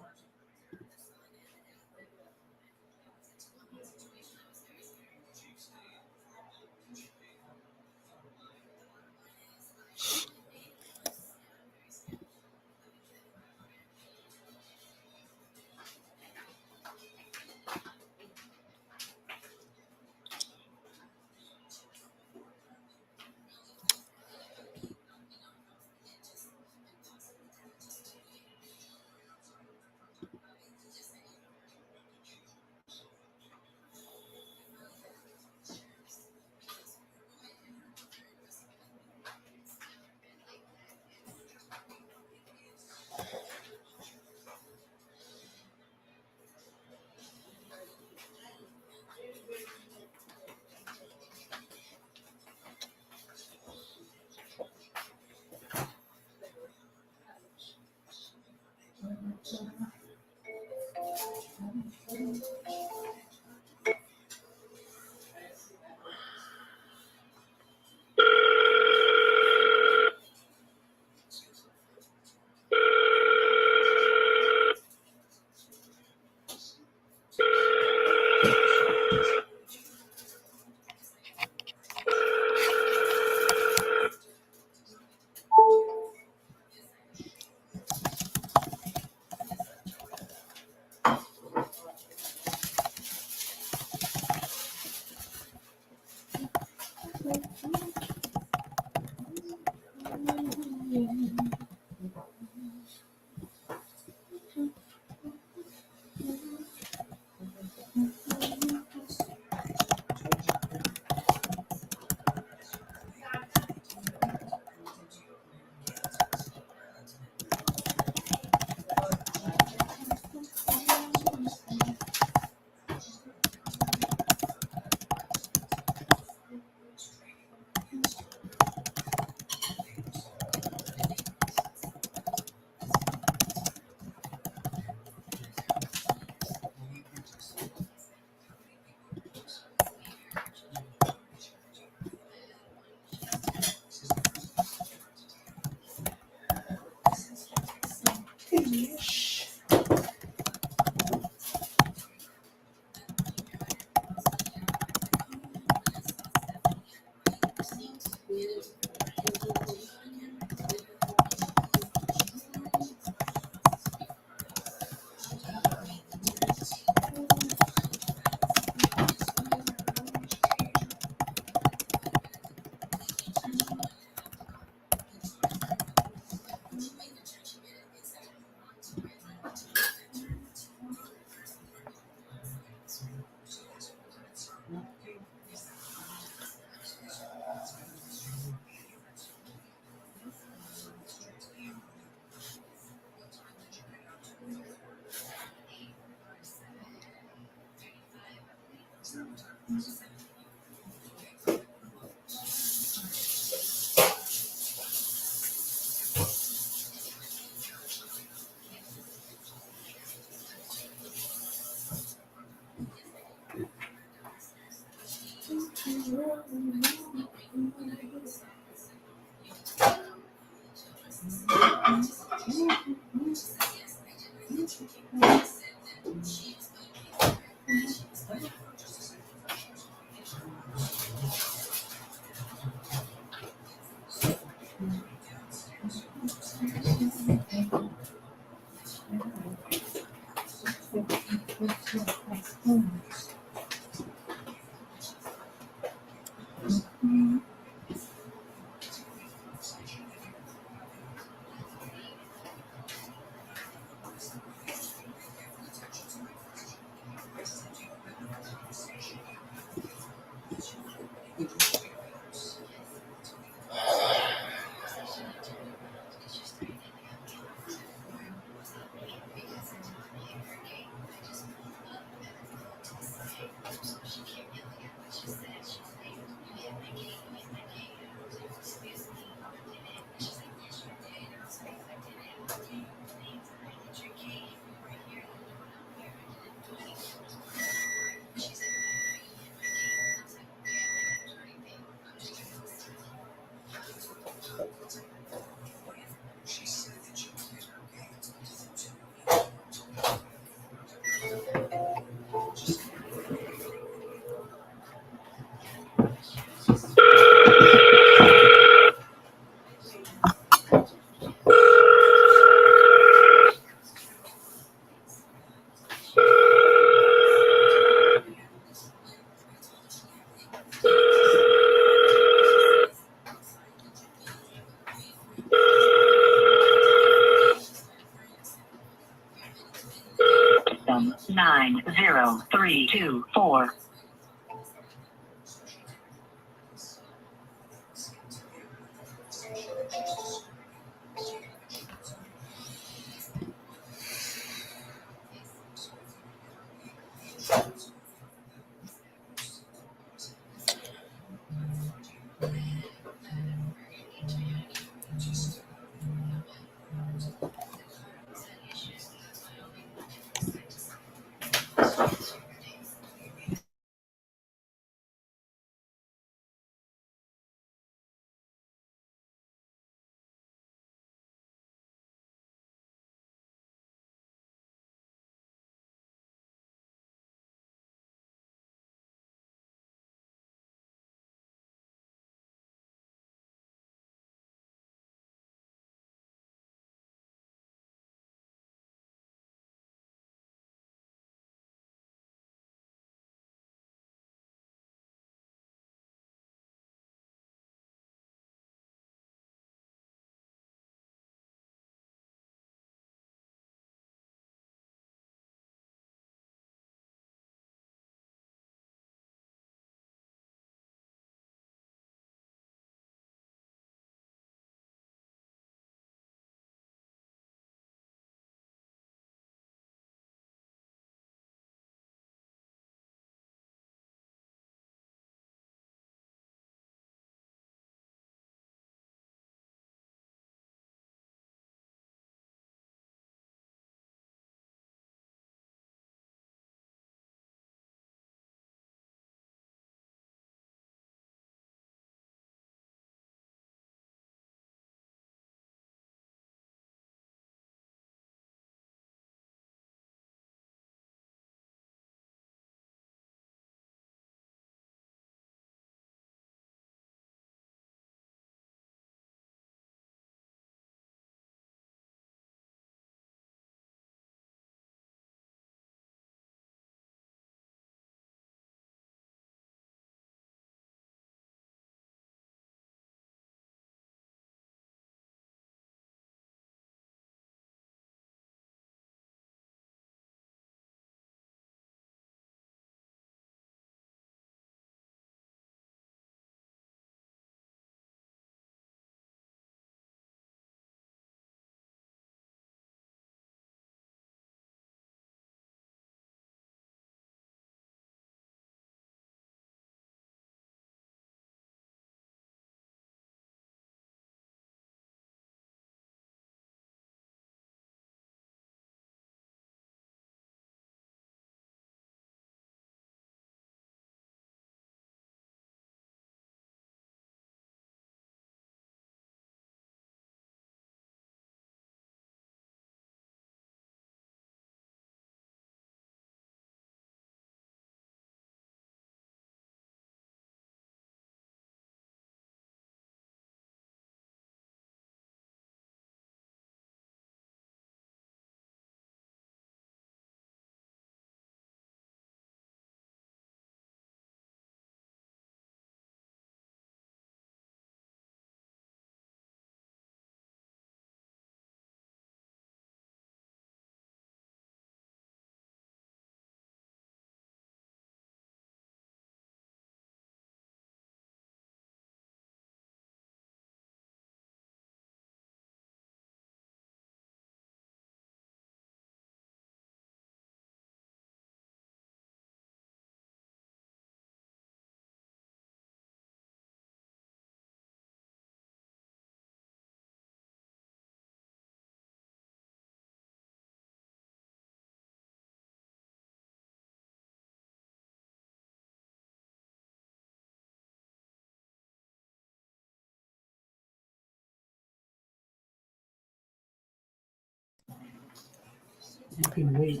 S3: You can wait.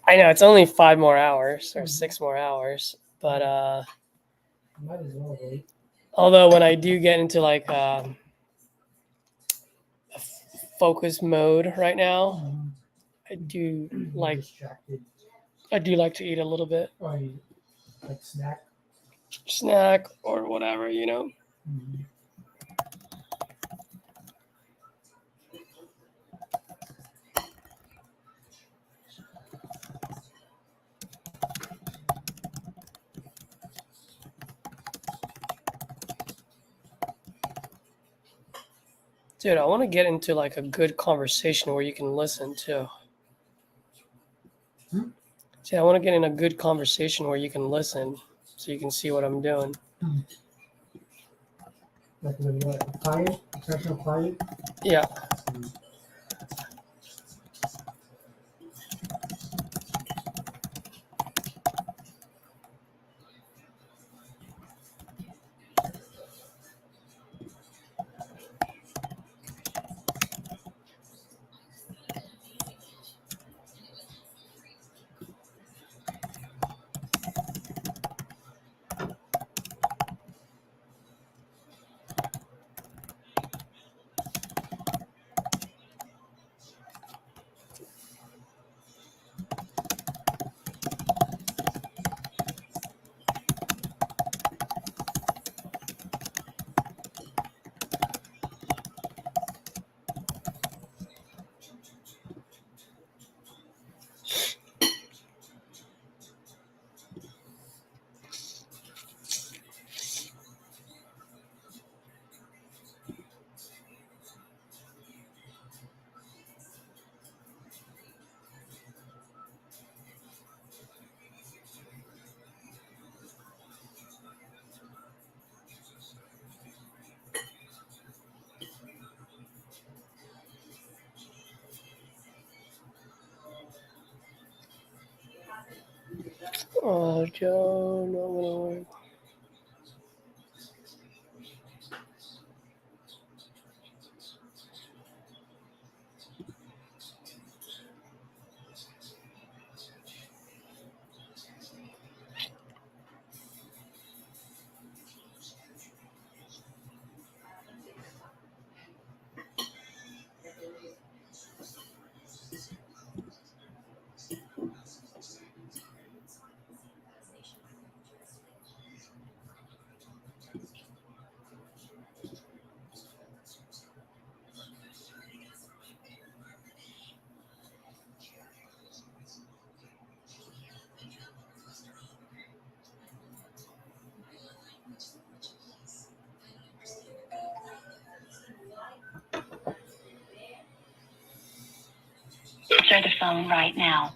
S1: I know it's only 5 more hours or 6 more hours, but
S3: Might as well wait.
S1: although when I do get into like a focus mode right now, I do like
S3: Distracted.
S1: to eat a little bit,
S3: Or you like snack.
S1: snack or whatever, you know.
S3: Mm-hmm.
S1: Dude, I want to get into like a good conversation where you can listen too. See, I want to get in a good conversation where you can listen, so you can see what I'm doing.
S3: Like when you're like a client, professional client.
S1: Yeah. Oh, Joe, not gonna work.
S2: Answer the phone right now.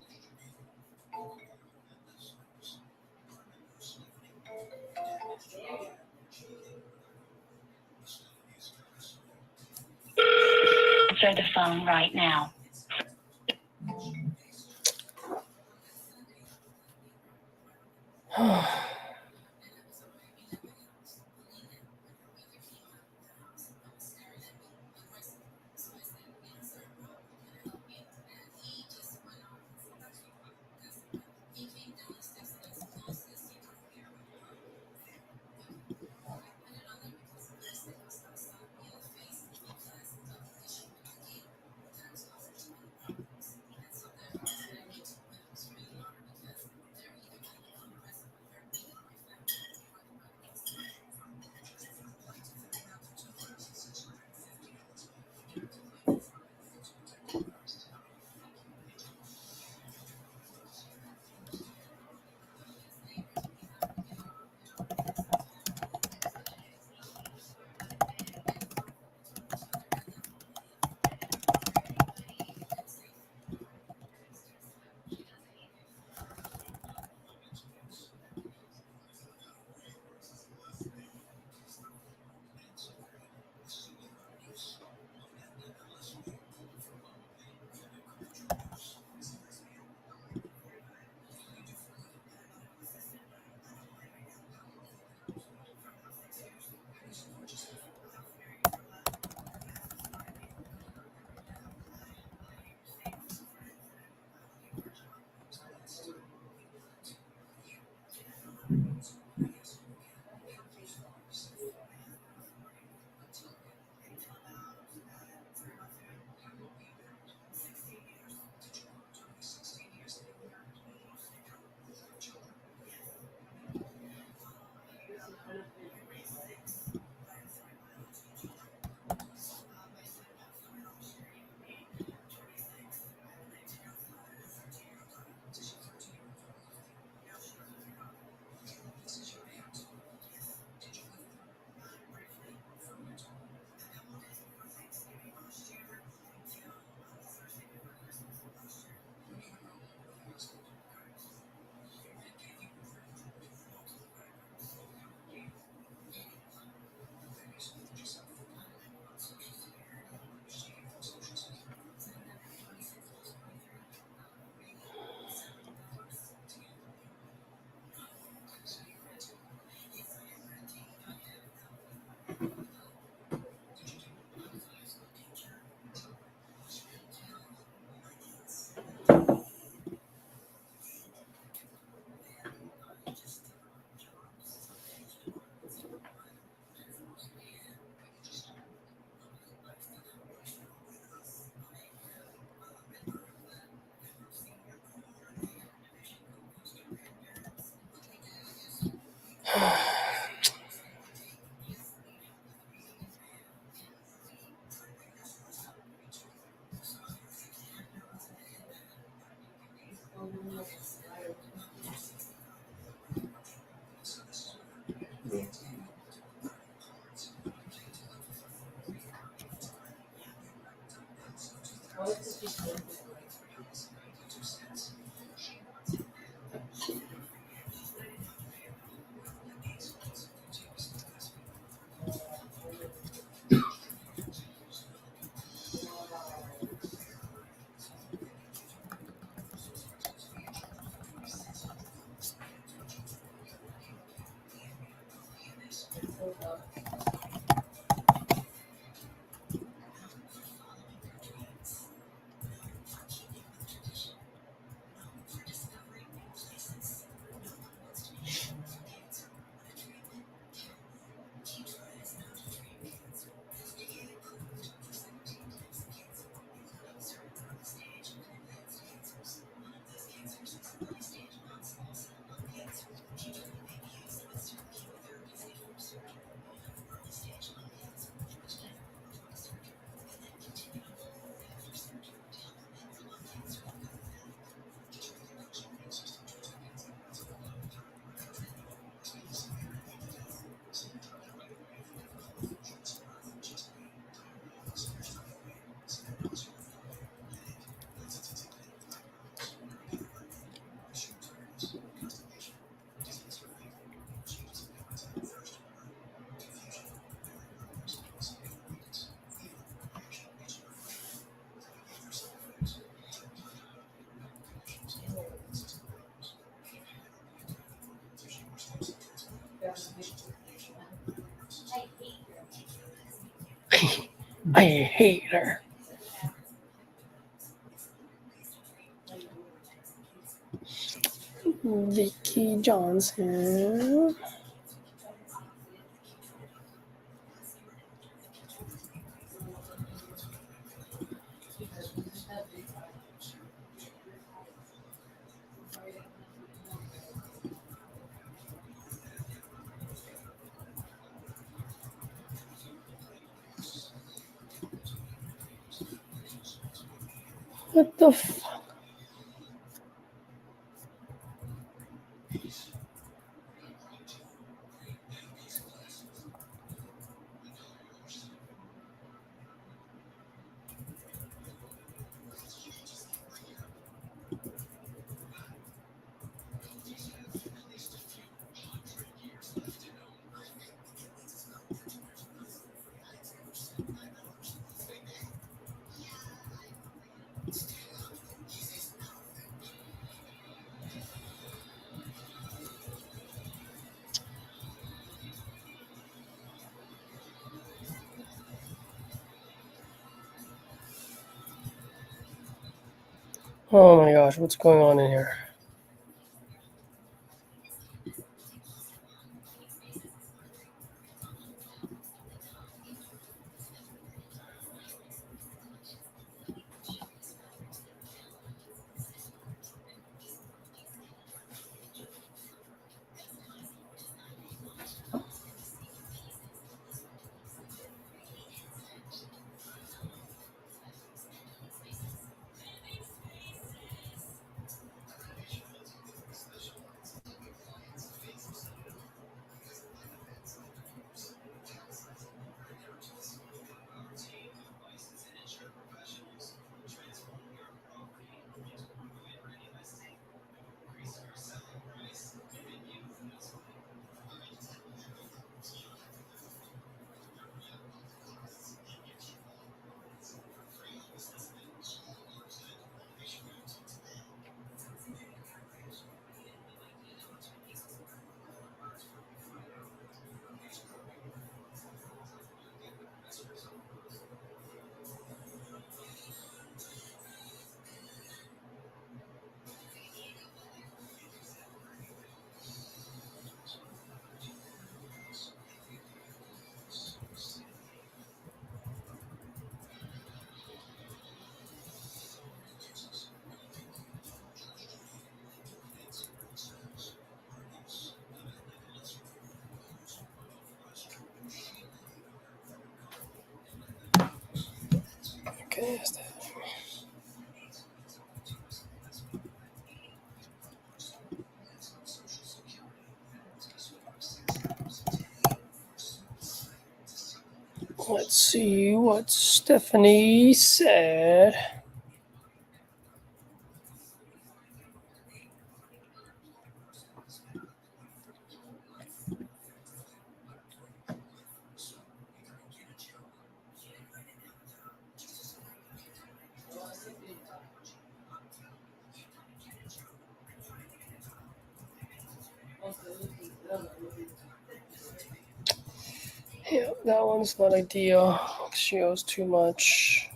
S2: Answer the phone right now.
S1: I hate her. Vicky Johnson. What the fuck? Oh my gosh, what's going on in here? Okay. Let's see what Stephanie said. Yeah, that one's not ideal. She owes too much.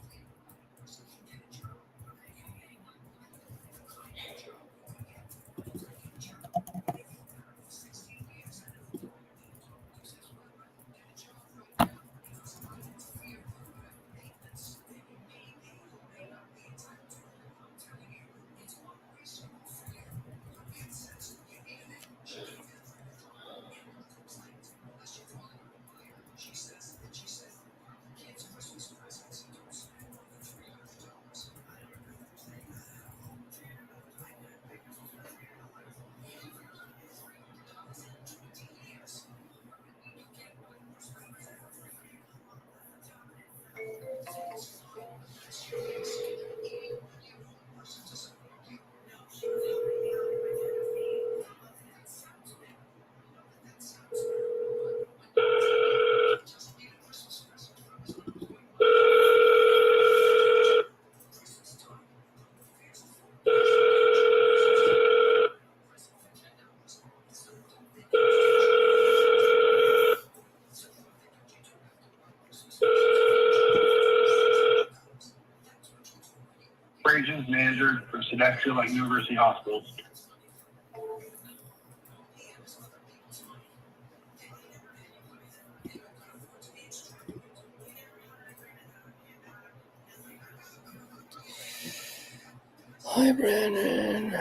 S10: Operations manager for Sedexia, like University Hospitals.
S1: Hi, Brandon.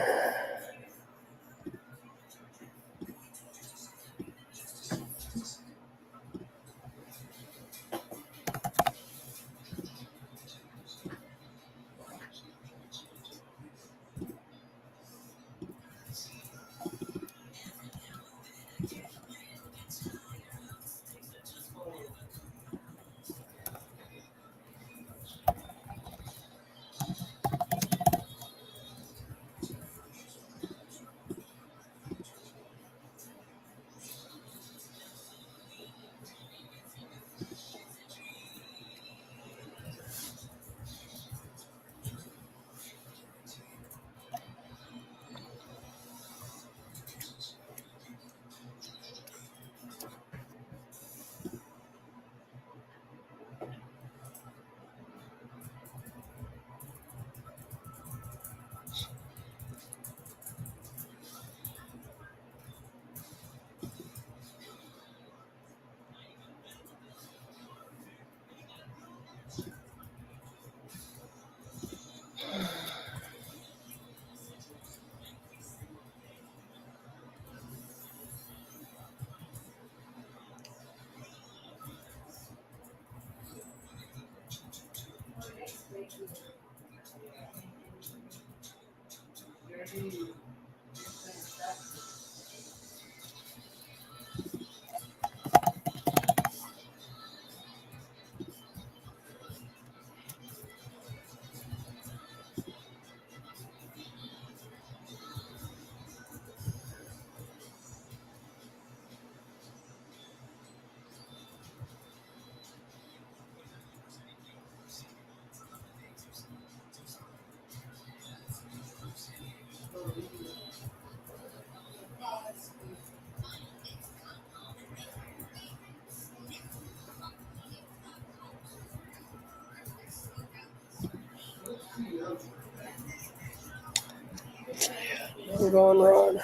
S1: We're going wrong.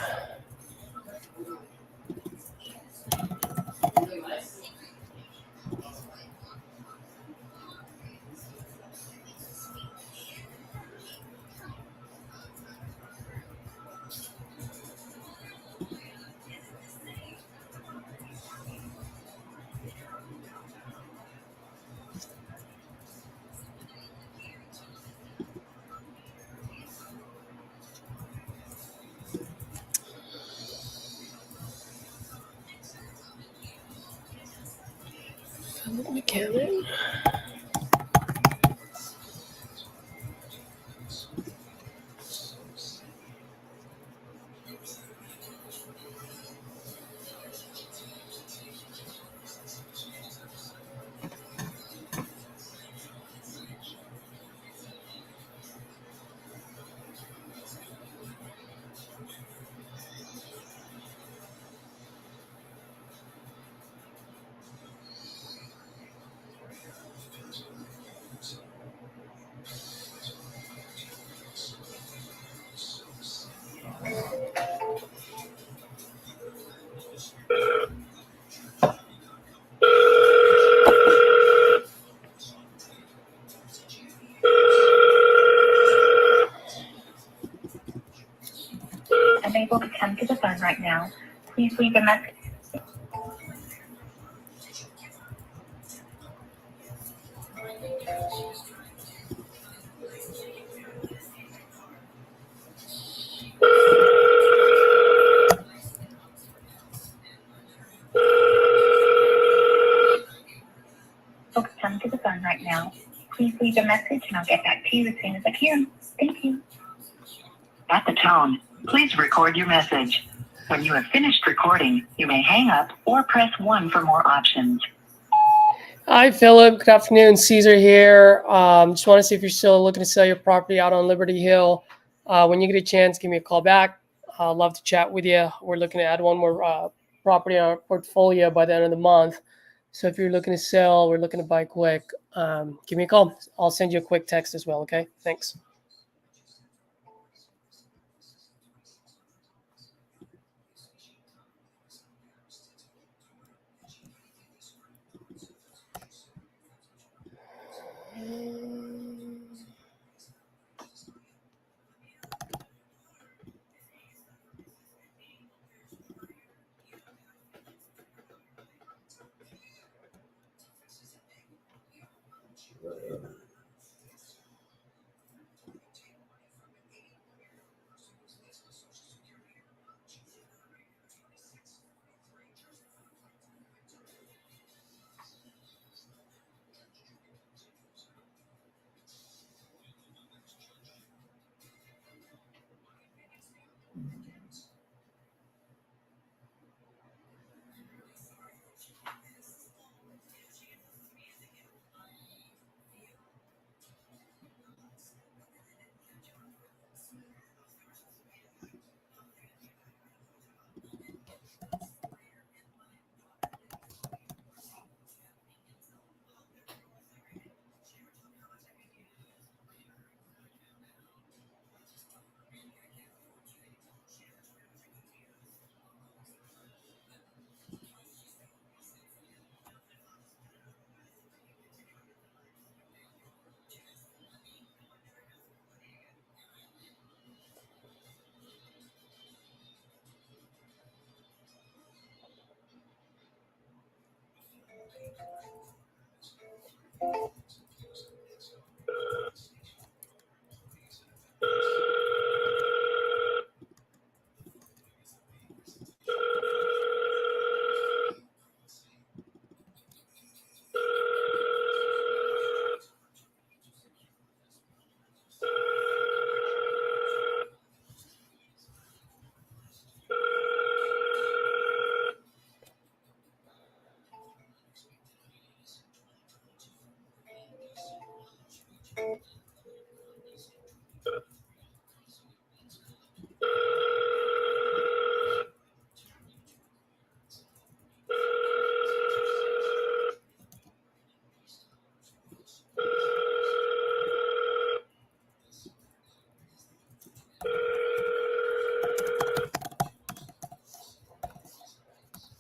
S1: Philip McCammon.
S2: Unable to come to the phone right now. Please leave a message. Folks, come to the phone right now. Please leave a message and I'll get back to you as soon as I can. Thank you. At the tone, please record your message. When you have finished recording, you may hang up or press 1 for more options.
S1: Hi, Philip. Good afternoon. Caesar here. Just want to see if you're still looking to sell your property out on Liberty Hill. When you get a chance, give me a call back. I'd love to chat with you. We're looking to add one more property in our portfolio by the end of the month. So if you're looking to sell, we're looking to buy quick, give me a call. I'll send you a quick text as well, okay? Thanks.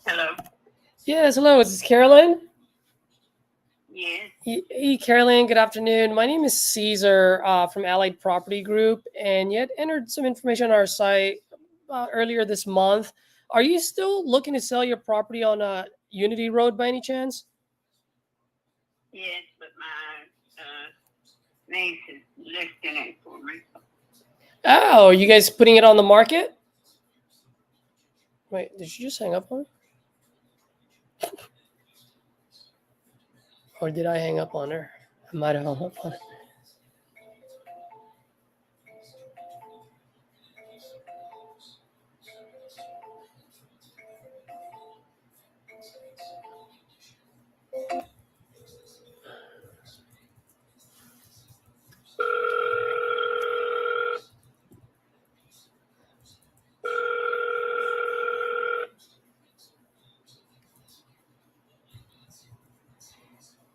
S2: Hello.
S1: Yes, hello. Is this Carolyn?
S2: Yes.
S1: Hey, Carolyn. Good afternoon. My name is Caesar from Allied Property Group, and you had entered some information on our site earlier this month. Are you still looking to sell your property on Unity Road by any chance?
S2: Yes, but my niece is listing it for me.
S1: Oh, are you guys putting it on the market? Wait, did you just hang up on me? Or did I hang up on her? I might have hung up on her.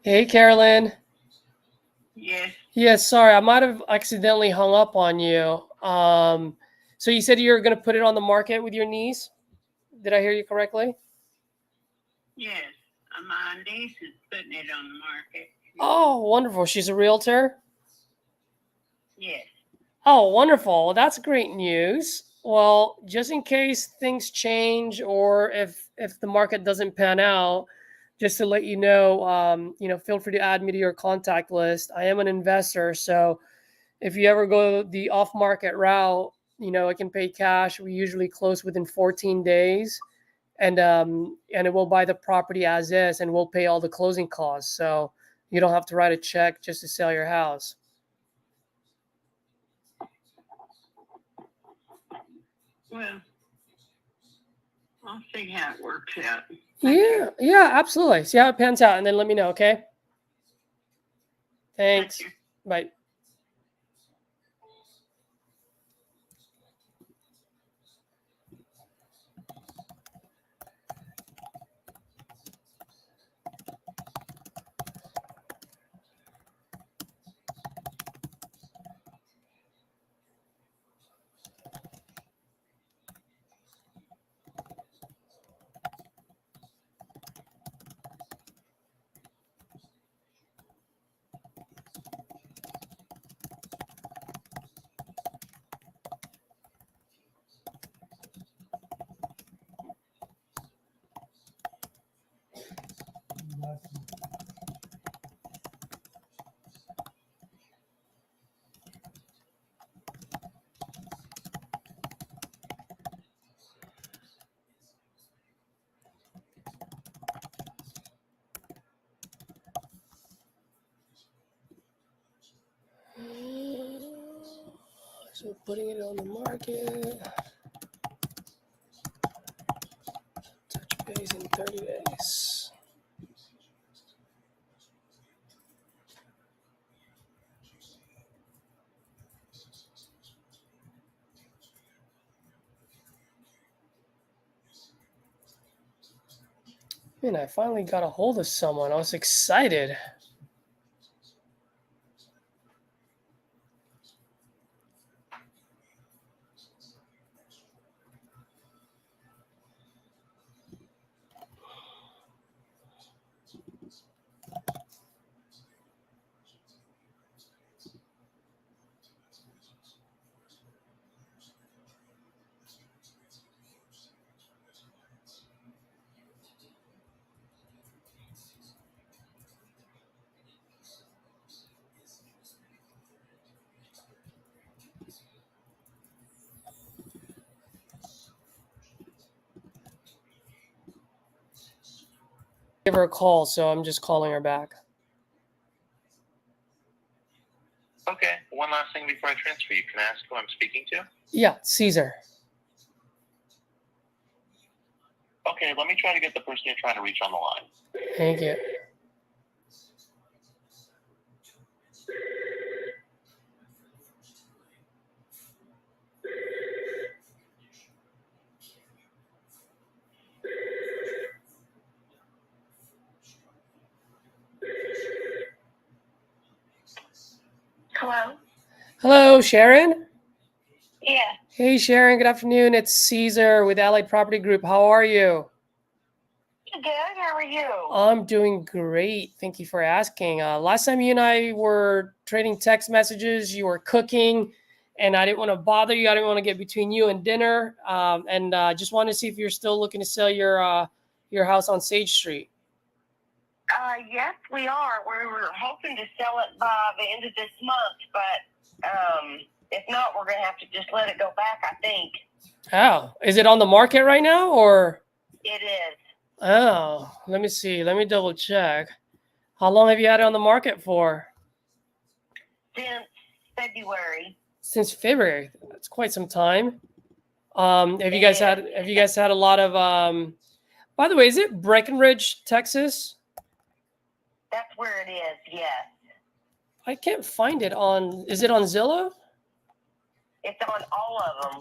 S1: Hey, Carolyn.
S4: Yes.
S1: Yes, sorry, I might have accidentally hung up on you. So you said you're going to put it on the market with your niece? Did I hear you correctly?
S4: Yes. My niece is putting it on the market.
S1: Oh, wonderful. She's a realtor?
S4: Yes.
S1: Oh, wonderful. Well, that's great news. Well, just in case things change or if the market doesn't pan out, just to let you know, feel free to add me to your contact list. I am an investor, so if you ever go the off-market route, I can pay cash. We usually close within 14 days, and it will buy the property as is, and we'll pay all the closing costs. So you don't have to write a check just to sell your house.
S4: Well, I'll see how it works out.
S1: Yeah, absolutely. See how it pans out, and then let me know, okay? Thanks. Bye. So putting it on the market. Touch base in 30 days. Man, I finally got a hold of someone. I was excited. Give her a call, so I'm just calling her back.
S11: Okay, one last thing before I transfer you. Can I ask who I'm speaking to?
S1: Yeah, Caesar.
S11: Okay, let me try to get the person you're trying to reach on the line.
S1: Thank you.
S5: Hello?
S1: Hello, Sharon?
S5: Yeah.
S1: Hey, Sharon. Good afternoon. It's Caesar with Allied Property Group. How are you?
S5: Good. How are you?
S1: I'm doing great. Thank you for asking. Last time you and I were trading text messages, you were cooking, and I didn't want to bother you. I didn't want to get between you and dinner. And just wanted to see if you're still looking to sell your house on Sage Street.
S5: Yes, we are. We were hoping to sell it by the end of this month, but if not, we're going to have to just let it go back, I think.
S1: Oh, is it on the market right now, or?
S5: It is.
S1: Oh, let me see. Let me double check. How long have you had it on the market for?
S2: Since February.
S1: Since February. That's quite some time. Have you guys had a lot of by the way, is it Breckenridge, Texas?
S2: That's where it is, yes.
S1: I can't find it on, is it on Zillow?
S2: It's on all of them.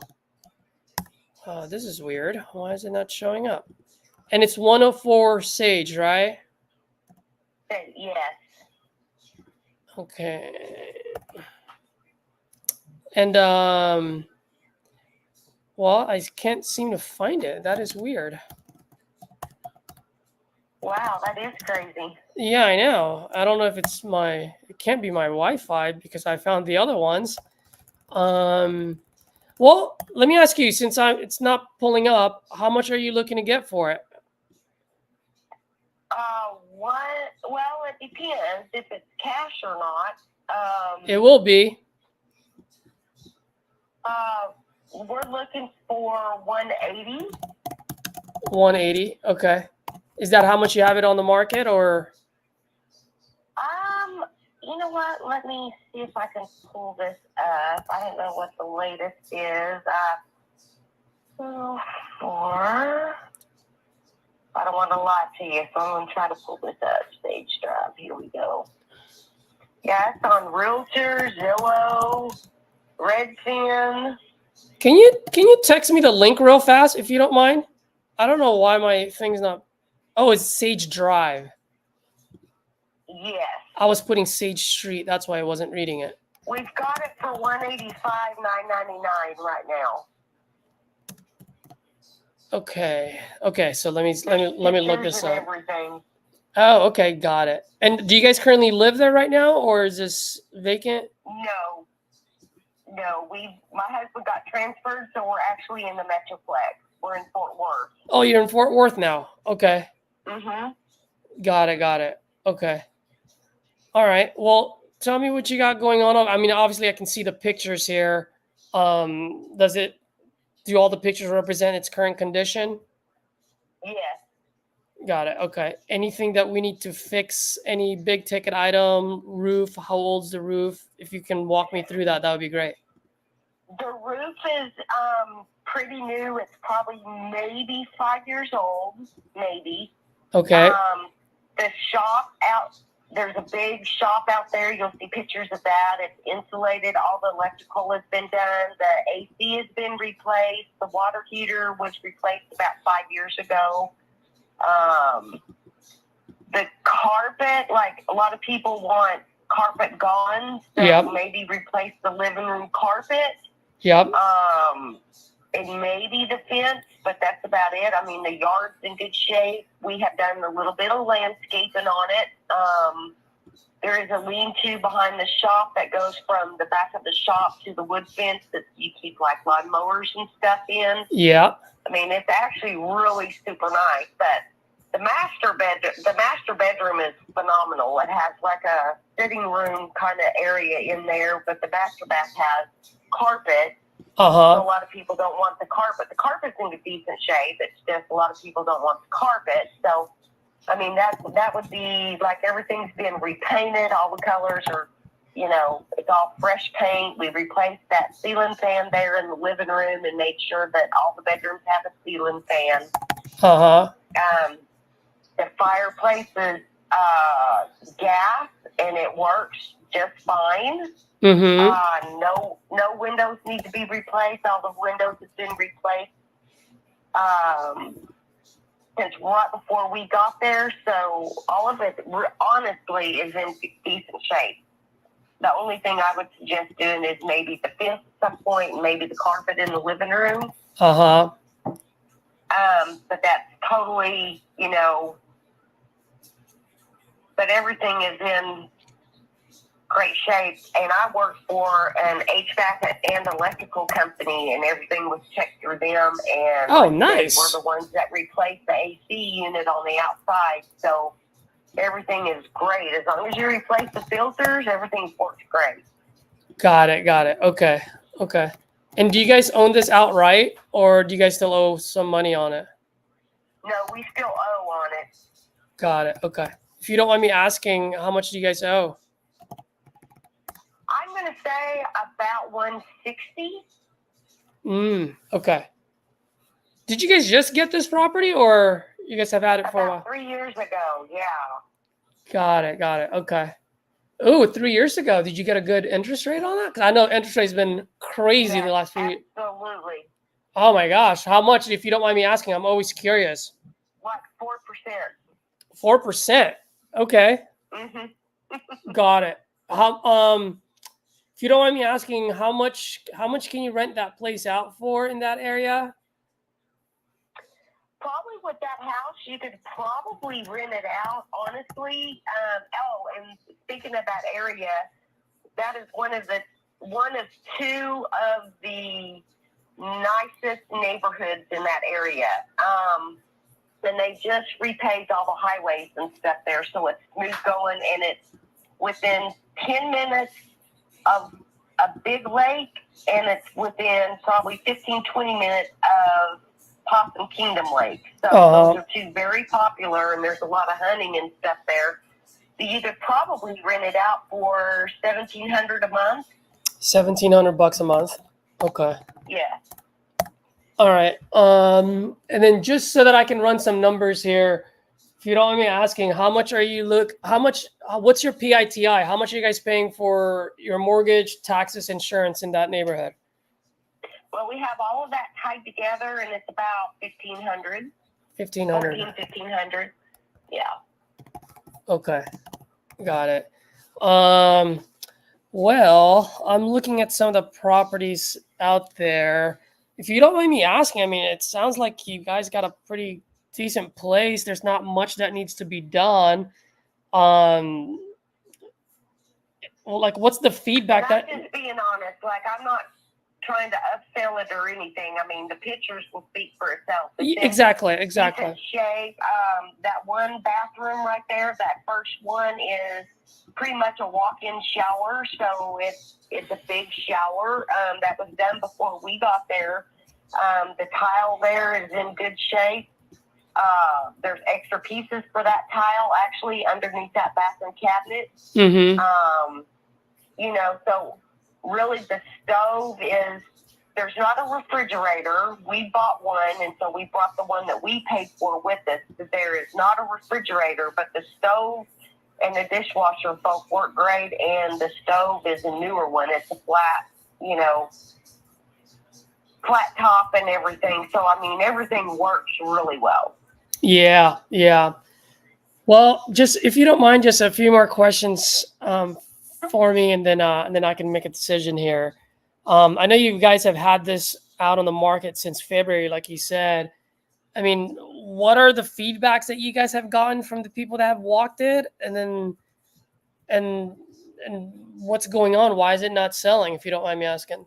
S1: Oh, this is weird. Why is it not showing up? And it's 104 Sage, right?
S2: Yes.
S1: Okay. And well, I can't seem to find it. That is weird.
S2: Wow, that is crazy.
S1: Yeah, I know. I don't know if it's it can't be my Wi-Fi because I found the other ones. Well, let me ask you, since it's not pulling up, how much are you looking to get for it?
S2: What? Well, it depends if it's cash or not.
S1: It will be.
S2: We're looking for 180.
S1: 180. Okay. Is that how much you have it on the market, or?
S2: You know what? Let me see if I can pull this up. I don't know what the latest is. I don't want to lie to you, so I'm going to try to pull this up. Stage Drive. Here we go. Yeah, it's on Realtor, Zillow, Redfin.
S1: Can you text me the link real fast if you don't mind? I don't know why my thing's not. Oh, it's Sage Drive.
S2: Yes.
S1: I was putting Sage Street. That's why I wasn't reading it.
S2: We've got it for $185,999 right now.
S1: Okay. So let me look this up.
S2: Everything.
S1: Oh, okay, got it. And do you guys currently live there right now, or is this vacant?
S2: No. My husband got transferred, so we're actually in the Metroplex. We're in Fort Worth.
S1: Oh, you're in Fort Worth now. Okay.
S2: Mhm.
S1: Got it. Okay. All right. Well, tell me what you got going on. I mean, obviously, I can see the pictures here. Do all the pictures represent its current condition?
S2: Yes.
S1: Got it. Okay. Anything that we need to fix? Any big ticket item? Roof? How old's the roof? If you can walk me through that, that would be great.
S2: The roof is pretty new. It's probably maybe 5 years old, maybe.
S1: Okay.
S2: The shop there's a big shop out there. You'll see pictures of that. It's insulated. All the electrical has been done. The AC has been replaced. The water heater was replaced about 5 years ago. The carpet, like a lot of people want carpet gone, so maybe replace the living room carpet.
S1: Yep.
S2: And maybe the fence, but that's about it. I mean, the yard's in good shape. We have done a little bit of landscaping on it. There is a lean-to behind the shop that goes from the back of the shop to the wood fence that you keep like lawnmowers and stuff in.
S1: Yeah.
S2: I mean, it's actually really super nice, but the master bedroom is phenomenal. It has like a sitting room kind of area in there, but the master bath has carpet. So a lot of people don't want the carpet. The carpet's in decent shape. It's just a lot of people don't want the carpet. So, I mean, that would be like everything's been repainted. All the colors are, it's all fresh paint. We replaced that ceiling fan there in the living room and made sure that all the bedrooms have a ceiling fan. The fireplace is gas, and it works just fine. No windows need to be replaced. All the windows have been replaced since right before we got there. So all of it, honestly, is in decent shape. The only thing I would suggest doing is maybe the fence at some point, and maybe the carpet in the living room. But that's totally, but everything is in great shape. And I work for an HVAC and electrical company, and everything was checked through them. And
S1: nice.
S2: We're the ones that replaced the AC unit on the outside. So everything is great. As long as you replace the filters, everything works great. Got it.
S1: Okay. And do you guys own this outright, or do you guys still owe some money on it?
S2: No, we still owe on it.
S1: Got it. Okay. If you don't mind me asking, how much do you guys owe?
S2: I'm going to say about 160.
S1: Okay. Did you guys just get this property, or you guys have had it for a while?
S2: About 3 years ago, yeah.
S1: Got it. Okay. Oh, 3 years ago. Did you get a good interest rate on that? Because I know interest rate's been crazy the last few years.
S2: Absolutely.
S1: Oh my gosh. How much, if you don't mind me asking? I'm always curious.
S2: Like 4%.
S1: 4%. Okay.
S2: Mm-hmm.
S1: Got it. If you don't mind me asking, how much can you rent that place out for in that area?
S2: Probably with that house, you could probably rent it out, honestly. And speaking of that area, that is one of two of the nicest neighborhoods in that area. And they just repaved all the highways and stuff there, so it's smooth going, and it's within 10 minutes of a big lake, and it's within probably 15, 20 minutes of Possum Kingdom Lake. So those are two very popular, and there's a lot of hunting and stuff there. So you could probably rent it out for $1,700 a month.
S1: $1,700 a month. Okay.
S2: Yeah.
S1: All right. And then just so that I can run some numbers here, if you don't mind me asking, what's your PITI? How much are you guys paying for your mortgage, taxes, insurance in that neighborhood?
S2: Well, we have all of that tied together, and it's about $1,500. $1,500. Yeah.
S1: Okay. Got it. Well, I'm looking at some of the properties out there. If you don't mind me asking, I mean, it sounds like you guys got a pretty decent place. There's not much that needs to be done. Well, like, what's the feedback
S2: I'm just being honest. Like, I'm not trying to upsell it or anything. I mean, the pictures will speak for itself.
S1: Exactly.
S2: Decent shape. That one bathroom right there, that first one is pretty much a walk-in shower, so it's a big shower. That was done before we got there. The tile there is in good shape. There's extra pieces for that tile actually underneath that bathroom cabinet.
S1: Mm-hmm.
S2: So really the stove there's not a refrigerator. We bought one, and so we brought the one that we paid for with us. There is not a refrigerator, but the stove and the dishwasher both work great, and the stove is a newer one. It's a flat top and everything. So, I mean, everything works really well.
S1: Yeah. Well, just if you don't mind, just a few more questions for me, and then I can make a decision here. I know you guys have had this out on the market since February, like you said. I mean, what are the feedbacks that you guys have gotten from the people that have walked it, and what's going on? Why is it not selling, if you don't mind me asking?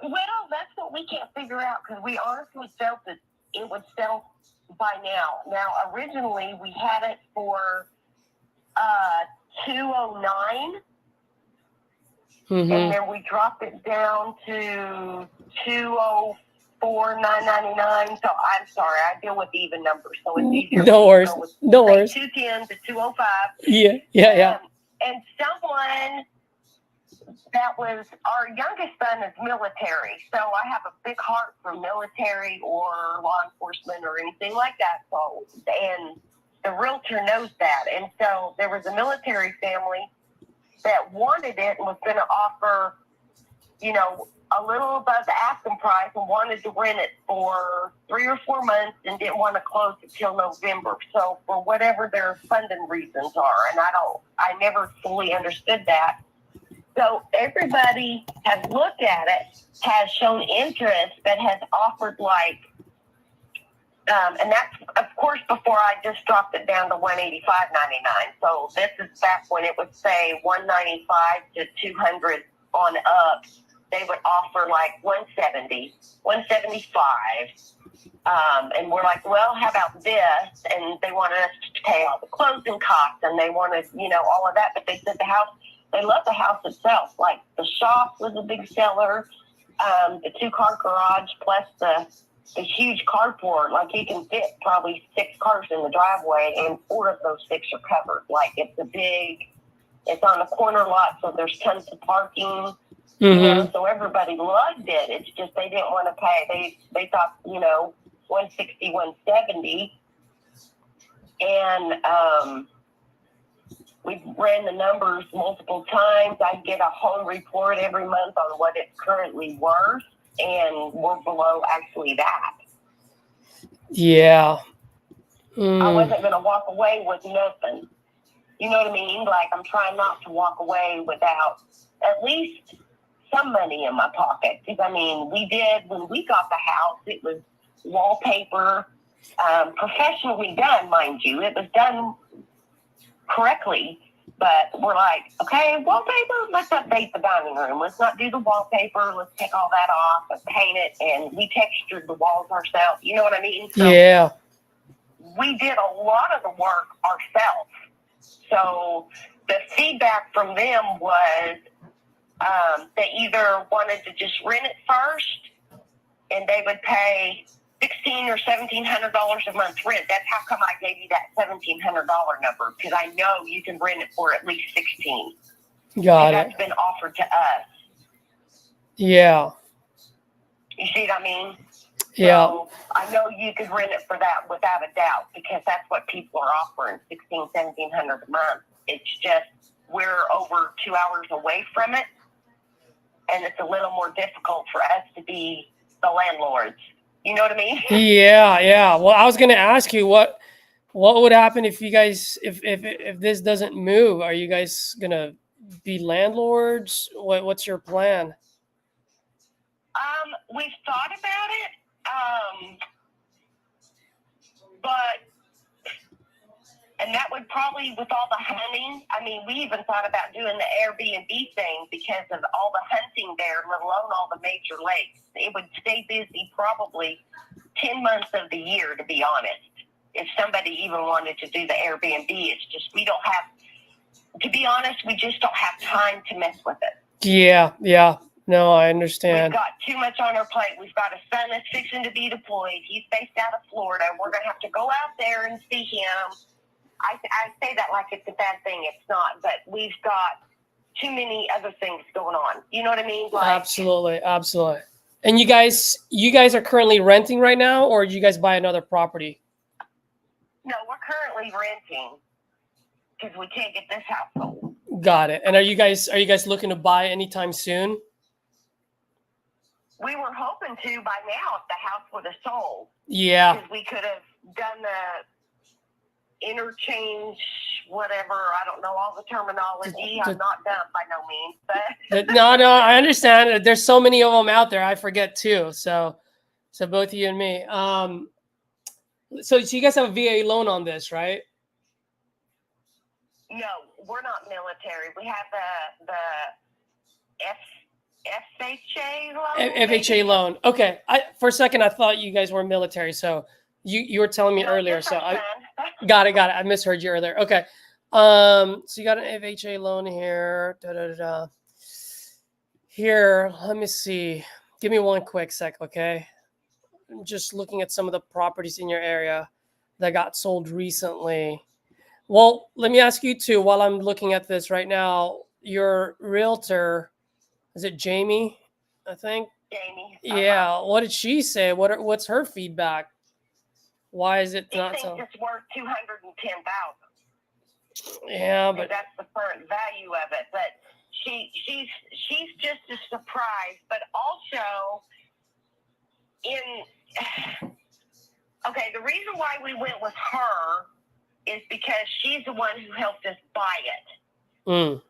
S2: Well, that's what we can't figure out, because we honestly felt that it would sell by now. Now, originally we had it for $209.
S1: Mm-hmm.
S2: And then we dropped it down to $204,999. So I'm sorry, I deal with even numbers, so it's easier.
S1: No worries. No worries.
S2: 210 to 205.
S1: Yeah.
S2: And someone that was, our youngest son is military, so I have a big heart for military or law enforcement or anything like that. So, and the realtor knows that. And so there was a military family that wanted it and was going to offer, a little above the asking price, and wanted to rent it for 3 or 4 months and didn't want to close it till November. So for whatever their funding reasons are, and I never fully understood that. So everybody has looked at it, has shown interest, but has offered and that's, of course, before I just dropped it down to $185.99. So this is back when it would say $195 to $200 on up. They would offer $170, $175. And we're like, well, how about this? And they wanted us to pay all the closing costs, and they wanted, all of that. But they said they love the house itself. Like, the shop was a big seller, the 2-car garage plus the a huge carport. Like you can fit probably 6 cars in the driveway, and 4 of those 6 are covered. Like it's on a corner lot, so there's tons of parking. You know, so everybody loved it. It's just they didn't want to pay. They thought, you know, $160, $170, and we ran the numbers multiple times. I get a home report every month on what it's currently worth, and we're below actually that.
S1: Yeah.
S2: I wasn't going to walk away with nothing. You know what I mean? Like, I'm trying not to walk away without at least some money in my pocket. Because, I mean, we did, when we got the house, it was wallpaper, professionally done, mind you. It was done correctly. But we're like, okay, wallpaper, let's update the dining room. Let's not do the wallpaper. Let's take all that off and paint it. And we textured the walls ourselves. You know what I mean? So
S1: Yeah.
S2: we did a lot of the work ourselves. So the feedback from them was they either wanted to just rent it first, and they would pay $1,600 or $1,700 a month rent. That's how come I gave you that $1,700 number, because I know you can rent it for at least $16,000.
S1: Got it.
S2: That's been offered to us.
S1: Yeah.
S2: You see what I mean?
S1: Yeah.
S2: So I know you could rent it for that without a doubt, because that's what people are offering, $1,600, $1,700 a month. It's just we're over 2 hours away from it, and it's a little more difficult for us to be the landlords. You know what I mean?
S1: Yeah, yeah. Well, I was going to ask you what would happen if you guys if this doesn't move? Are you guys going to be landlords? What's your plan?
S2: We've thought about it, but and that would probably, with all the hunting, I mean, we even thought about doing the Airbnb thing because of all the hunting there, let alone all the major lakes. It would stay busy probably 10 months of the year, to be honest. If somebody even wanted to do the Airbnb, it's just we don't have, to be honest, we just don't have time to mess with it.
S1: Yeah, yeah. No, I understand.
S2: We've got too much on our plate. We've got a son that's fixing to be deployed. He's based out of Florida. We're going to have to go out there and see him. I say that like it's a bad thing. It's not, but we've got too many other things going on. You know what I mean? Like,
S1: Absolutely, absolutely. And you guys are currently renting right now, or did you guys buy another property?
S2: No, we're currently renting because we can't get this house sold.
S1: Got it. And are you guys looking to buy anytime soon?
S2: We were hoping to by now if the house would have sold.
S1: Yeah.
S2: Because we could have done the interchange, whatever. I don't know all the terminology. I'm not dumb by no means, but
S1: No, I understand. There's so many of them out there. I forget too. So both you and me. So you guys have a VA loan on this, right?
S2: no, we're not military. We have the FHA loan.
S1: FHA loan. Okay. For a second I thought you guys were military. So you were telling me earlier. So I got it. I misheard you earlier. Okay. So you got an FHA loan here. Here, let me see. Give me one quick sec, okay? I'm just looking at some of the properties in your area that got sold recently. Well, let me ask you too, while I'm looking at this right now, your realtor, is it Jamie, I think?
S2: Jamie.
S1: Yeah. What did she say? What's her feedback? Why is it not so?
S2: It's worth $210,000.
S1: Yeah, but
S2: that's the current value of it. But she's just as surprised. But also, the reason why we went with her is because she's the one who helped us buy it.
S1: Mm.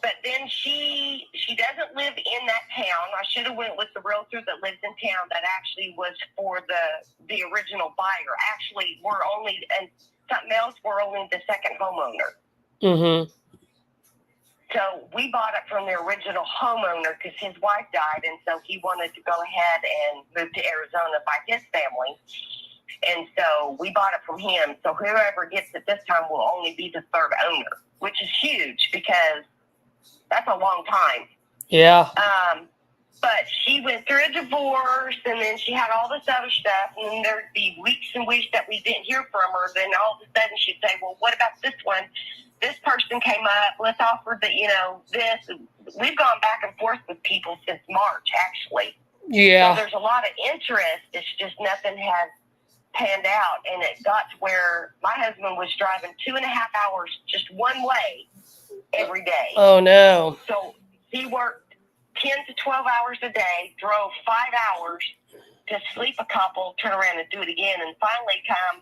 S2: But then she doesn't live in that town. I should have went with the realtor that lives in town that actually was for the original buyer. Actually, we're only the second homeowner.
S1: Mm-hmm.
S2: So we bought it from the original homeowner because his wife died, and so he wanted to go ahead and move to Arizona by his family. And so we bought it from him. So whoever gets it this time will only be the third owner, which is huge because that's a long time.
S1: Yeah.
S5: But she went through a divorce, and then she had all this other stuff, and then there'd be weeks and weeks that we didn't hear from her. Then all of a sudden she'd say, well, what about this one? This person came up. Let's offer the, this. We've gone back and forth with people since March, actually.
S1: Yeah.
S5: So there's a lot of interest. It's just nothing has panned out. And it got to where my husband was driving 2.5 hours just one way every day.
S1: Oh, no.
S5: So he worked 10 to 12 hours a day, drove 5 hours to sleep a couple, turn around and do it again. And finally, come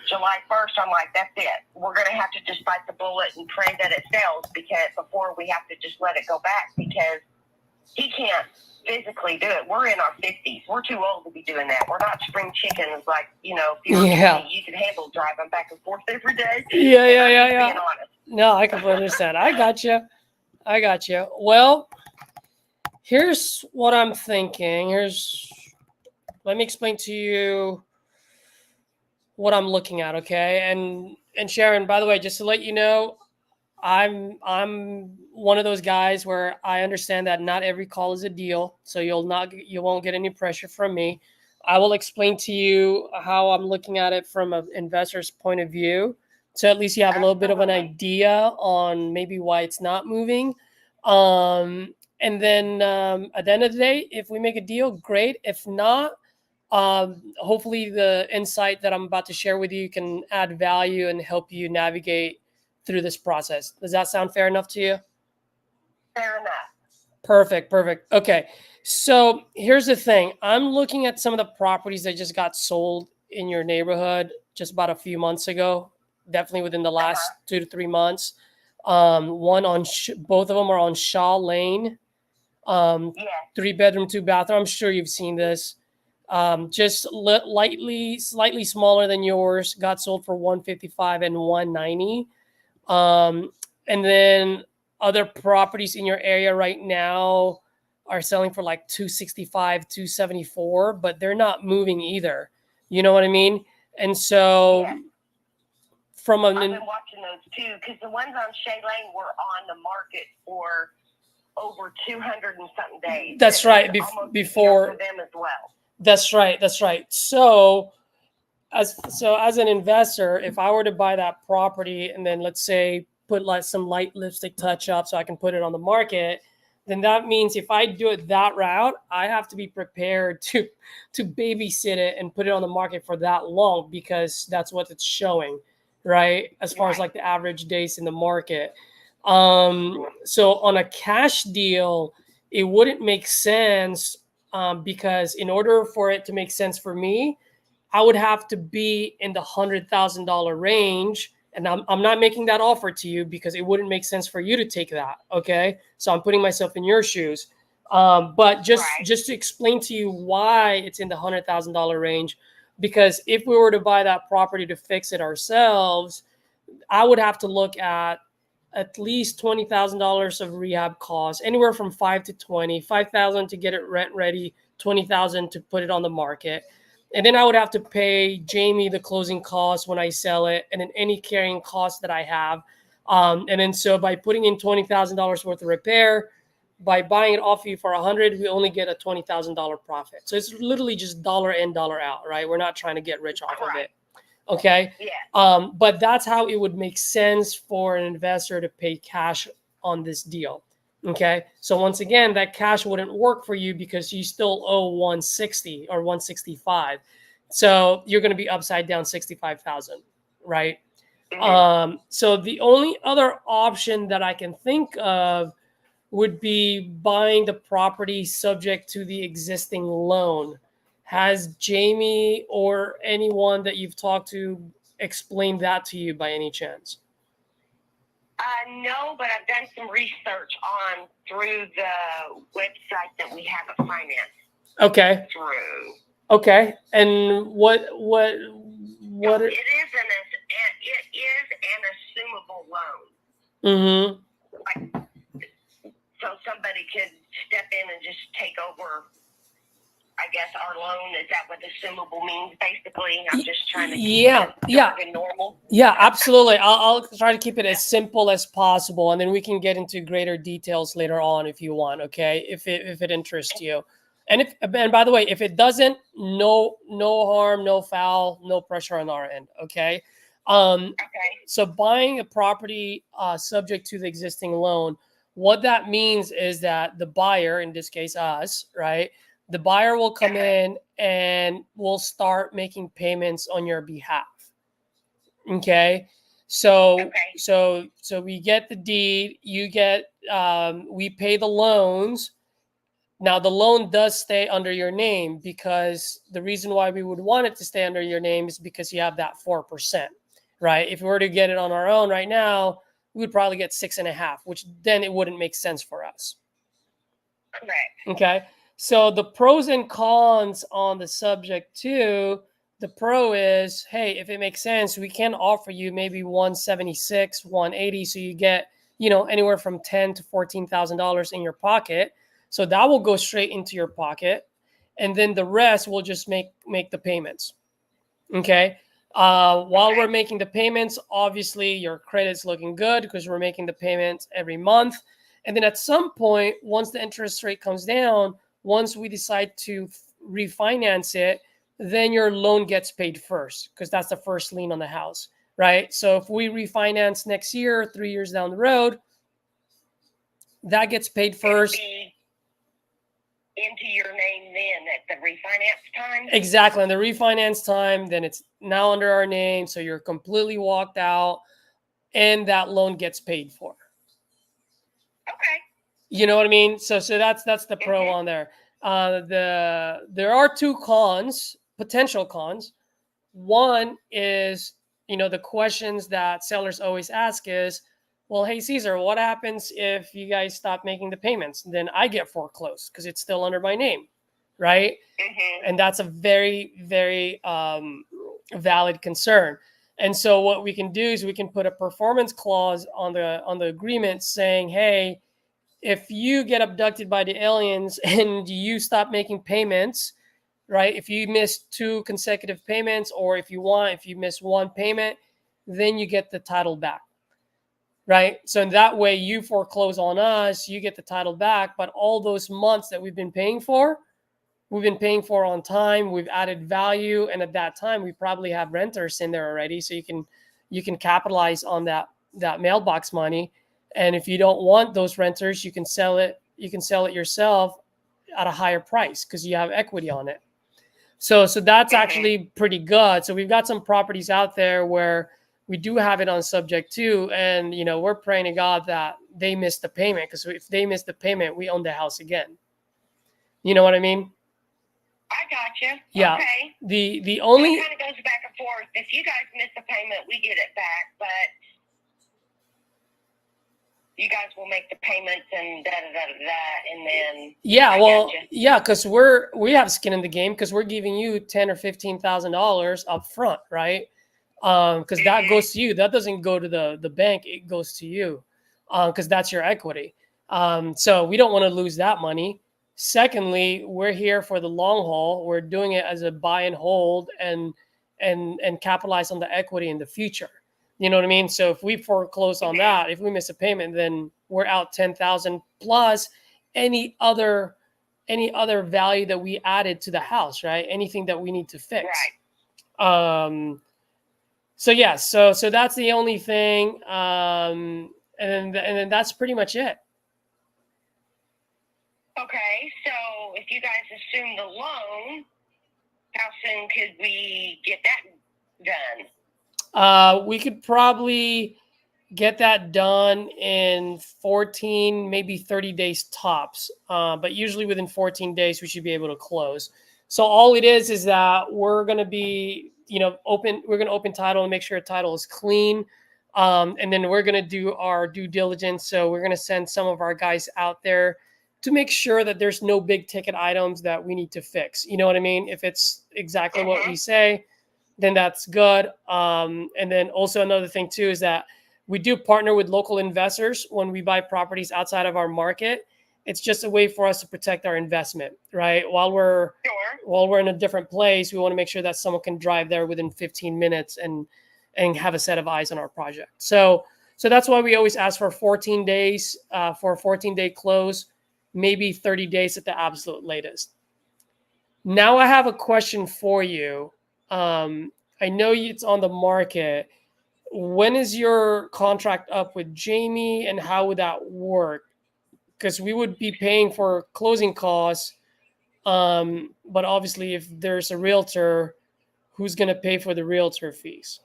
S5: July 1st, I'm like, that's it. We're going to have to just bite the bullet and pray that it sells before we have to just let it go back, because he can't physically do it. We're in our 50s. We're too old to be doing that. We're not spring chickens like, if you're you can handle driving back and forth every day.
S1: Yeah.
S5: Being honest.
S1: No, I completely understand. I got you. Well, here's what I'm thinking. Let me explain to you what I'm looking at, okay? And Sharon, by the way, just to let you know, I'm one of those guys where I understand that not every call is a deal, so you won't get any pressure from me. I will explain to you how I'm looking at it from an investor's point of view, so at least you have a little bit of an idea on maybe why it's not moving. And then at the end of the day, if we make a deal, great. If not, hopefully the insight that I'm about to share with you can add value and help you navigate through this process. Does that sound fair enough to you?
S5: Fair enough.
S1: Perfect. Okay. So here's the thing. I'm looking at some of the properties that just got sold in your neighborhood just about a few months ago, definitely within the last 2 to 3 months. One on both of them are on Shaw Lane. 3-bedroom, 2-bathroom. I'm sure you've seen this. Just slightly smaller than yours, got sold for $155 and $190. And then other properties in your area right now are selling for like $265, $274, but they're not moving either. You know what I mean? And so I've been
S5: watching those too, because the ones on Shea Lane were on the market for over 200 and something days.
S1: That's right. Before
S5: for them as well.
S1: That's right. So as an investor, if I were to buy that property and then let's say put like some light lipstick touch up so I can put it on the market, then that means if I do it that route, I have to be prepared to babysit it and put it on the market for that long, because that's what it's showing, right? As far as like the average days in the market. So on a cash deal, it wouldn't make sense, because in order for it to make sense for me, I would have to be in the $100,000 range. And I'm not making that offer to you because it wouldn't make sense for you to take that. Okay. So I'm putting myself in your shoes. But just to explain to you why it's in the $100,000 range, because if we were to buy that property to fix it ourselves, I would have to look at least $20,000 of rehab costs, anywhere from 5 to 20, 5,000 to get it rent ready, 20,000 to put it on the market. And then I would have to pay Jamie the closing costs when I sell it, and then any carrying costs that I have. And then so by putting in $20,000 worth of repair, by buying it off you for $100,000, we only get a $20,000 profit. So it's literally just dollar in, dollar out, right? We're not trying to get rich off of it. Okay.
S5: Yeah.
S1: But that's how it would make sense for an investor to pay cash on this deal. Okay. So once again, that cash wouldn't work for you because you still owe 160 or 165. So you're going to be upside down 65,000, right?
S5: Mm-hmm.
S1: So the only other option that I can think of would be buying the property subject to the existing loan. Has Jamie or anyone that you've talked to explained that to you by any chance?
S5: No, but I've done some research through the website that we have a finance.
S1: Okay.
S5: Through.
S1: Okay. And what?
S5: So it is an assumable loan.
S1: Mm-hmm.
S5: So somebody could step in and just take over, I guess, our loan. Is that what assumable means, basically? I'm just trying to keep it normal.
S1: Yeah, absolutely. I'll try to keep it as simple as possible, and then we can get into greater details later on if you want. Okay, if it interests you, and by the way, if it doesn't, no harm, no foul, no pressure on our end. Okay. So buying a property subject to the existing loan, what that means is that the buyer, in this case us, right? The buyer will come in and will start making payments on your behalf. Okay. So we get the deed, you get we pay the loans. Now the loan does stay under your name, because the reason why we would want it to stay under your name is because you have that 4%, right? If we were to get it on our own right now, we would probably get 6.5%, which then it wouldn't make sense for us.
S5: Correct.
S1: Okay. So the pros and cons on the subject too. The pro is, hey, if it makes sense, we can offer you maybe 176, 180, so you get, anywhere from $10,000 to $14,000 in your pocket. So that will go straight into your pocket, and then the rest will just make the payments. Okay. While we're making the payments, obviously your credit's looking good because we're making the payments every month. And then at some point, once the interest rate comes down, once we decide to refinance it, then your loan gets paid first, because that's the first lien on the house, right? So if we refinance next year, 3 years down the road, that gets paid first.
S5: Into your name then at the refinance time?
S1: Exactly. On the refinance time, then it's now under our name. So you're completely walked out, and that loan gets paid for.
S5: Okay.
S1: You know what I mean? So that's the pro on there. There are two cons, potential cons. One is, the questions that sellers always ask is, well, hey, Caesar, what happens if you guys stop making the payments? Then I get foreclosed because it's still under my name, right?
S5: Mm-hmm.
S1: And that's a very, very valid concern. And so what we can do is we can put a performance clause on the agreement saying, hey, if you get abducted by the aliens and you stop making payments, right? If you miss 2 consecutive payments, or if you miss 1 payment, then you get the title back, right? So in that way, you foreclose on us, you get the title back, but all those months that we've been paying for on time, we've added value, and at that time, we probably have renters in there already, so you can capitalize on that mailbox money. And if you don't want those renters, you can sell it yourself at a higher price because you have equity on it. So that's actually pretty good. So we've got some properties out there where we do have it on subject to, and we're praying to God that they miss the payment, because if they miss the payment, we own the house again. You know what I mean?
S5: I gotcha.
S1: Yeah.
S5: Okay.
S1: The only
S5: It kind of goes back and forth. If you guys miss the payment, we get it back, but you guys will make the payments and and then
S1: because we have skin in the game, because we're giving you $10,000 or $15,000 up front, right? Because that goes to you. That doesn't go to the bank. It goes to you, because that's your equity. So we don't want to lose that money. Secondly, we're here for the long haul. We're doing it as a buy and hold and capitalize on the equity in the future. You know what I mean? So if we foreclose on that, if we miss a payment, then we're out $10,000 plus any other value that we added to the house, right? Anything that we need to fix.
S5: Right.
S1: So that's the only thing. And then that's pretty much it.
S5: Okay, so if you guys assume the loan, how soon could we get that done?
S1: We could probably get that done in 14, maybe 30 days tops. But usually within 14 days, we should be able to close. So all it is that we're going to be, open. We're going to open title and make sure title is clean. And then we're going to do our due diligence. So we're going to send some of our guys out there to make sure that there's no big ticket items that we need to fix. You know what I mean? If it's exactly what we say, then that's good. And then also another thing too is that we do partner with local investors when we buy properties outside of our market. It's just a way for us to protect our investment, right? While we're in a different place, we want to make sure that someone can drive there within 15 minutes and and have a set of eyes on our project. So that's why we always ask for 14 days for a 14-day close, maybe 30 days at the absolute latest. Now I have a question for you. I know it's on the market. When is your contract up with Jamie, and how would that work? Because we would be paying for closing costs, but obviously if there's a realtor, who's going to pay for the realtor fees?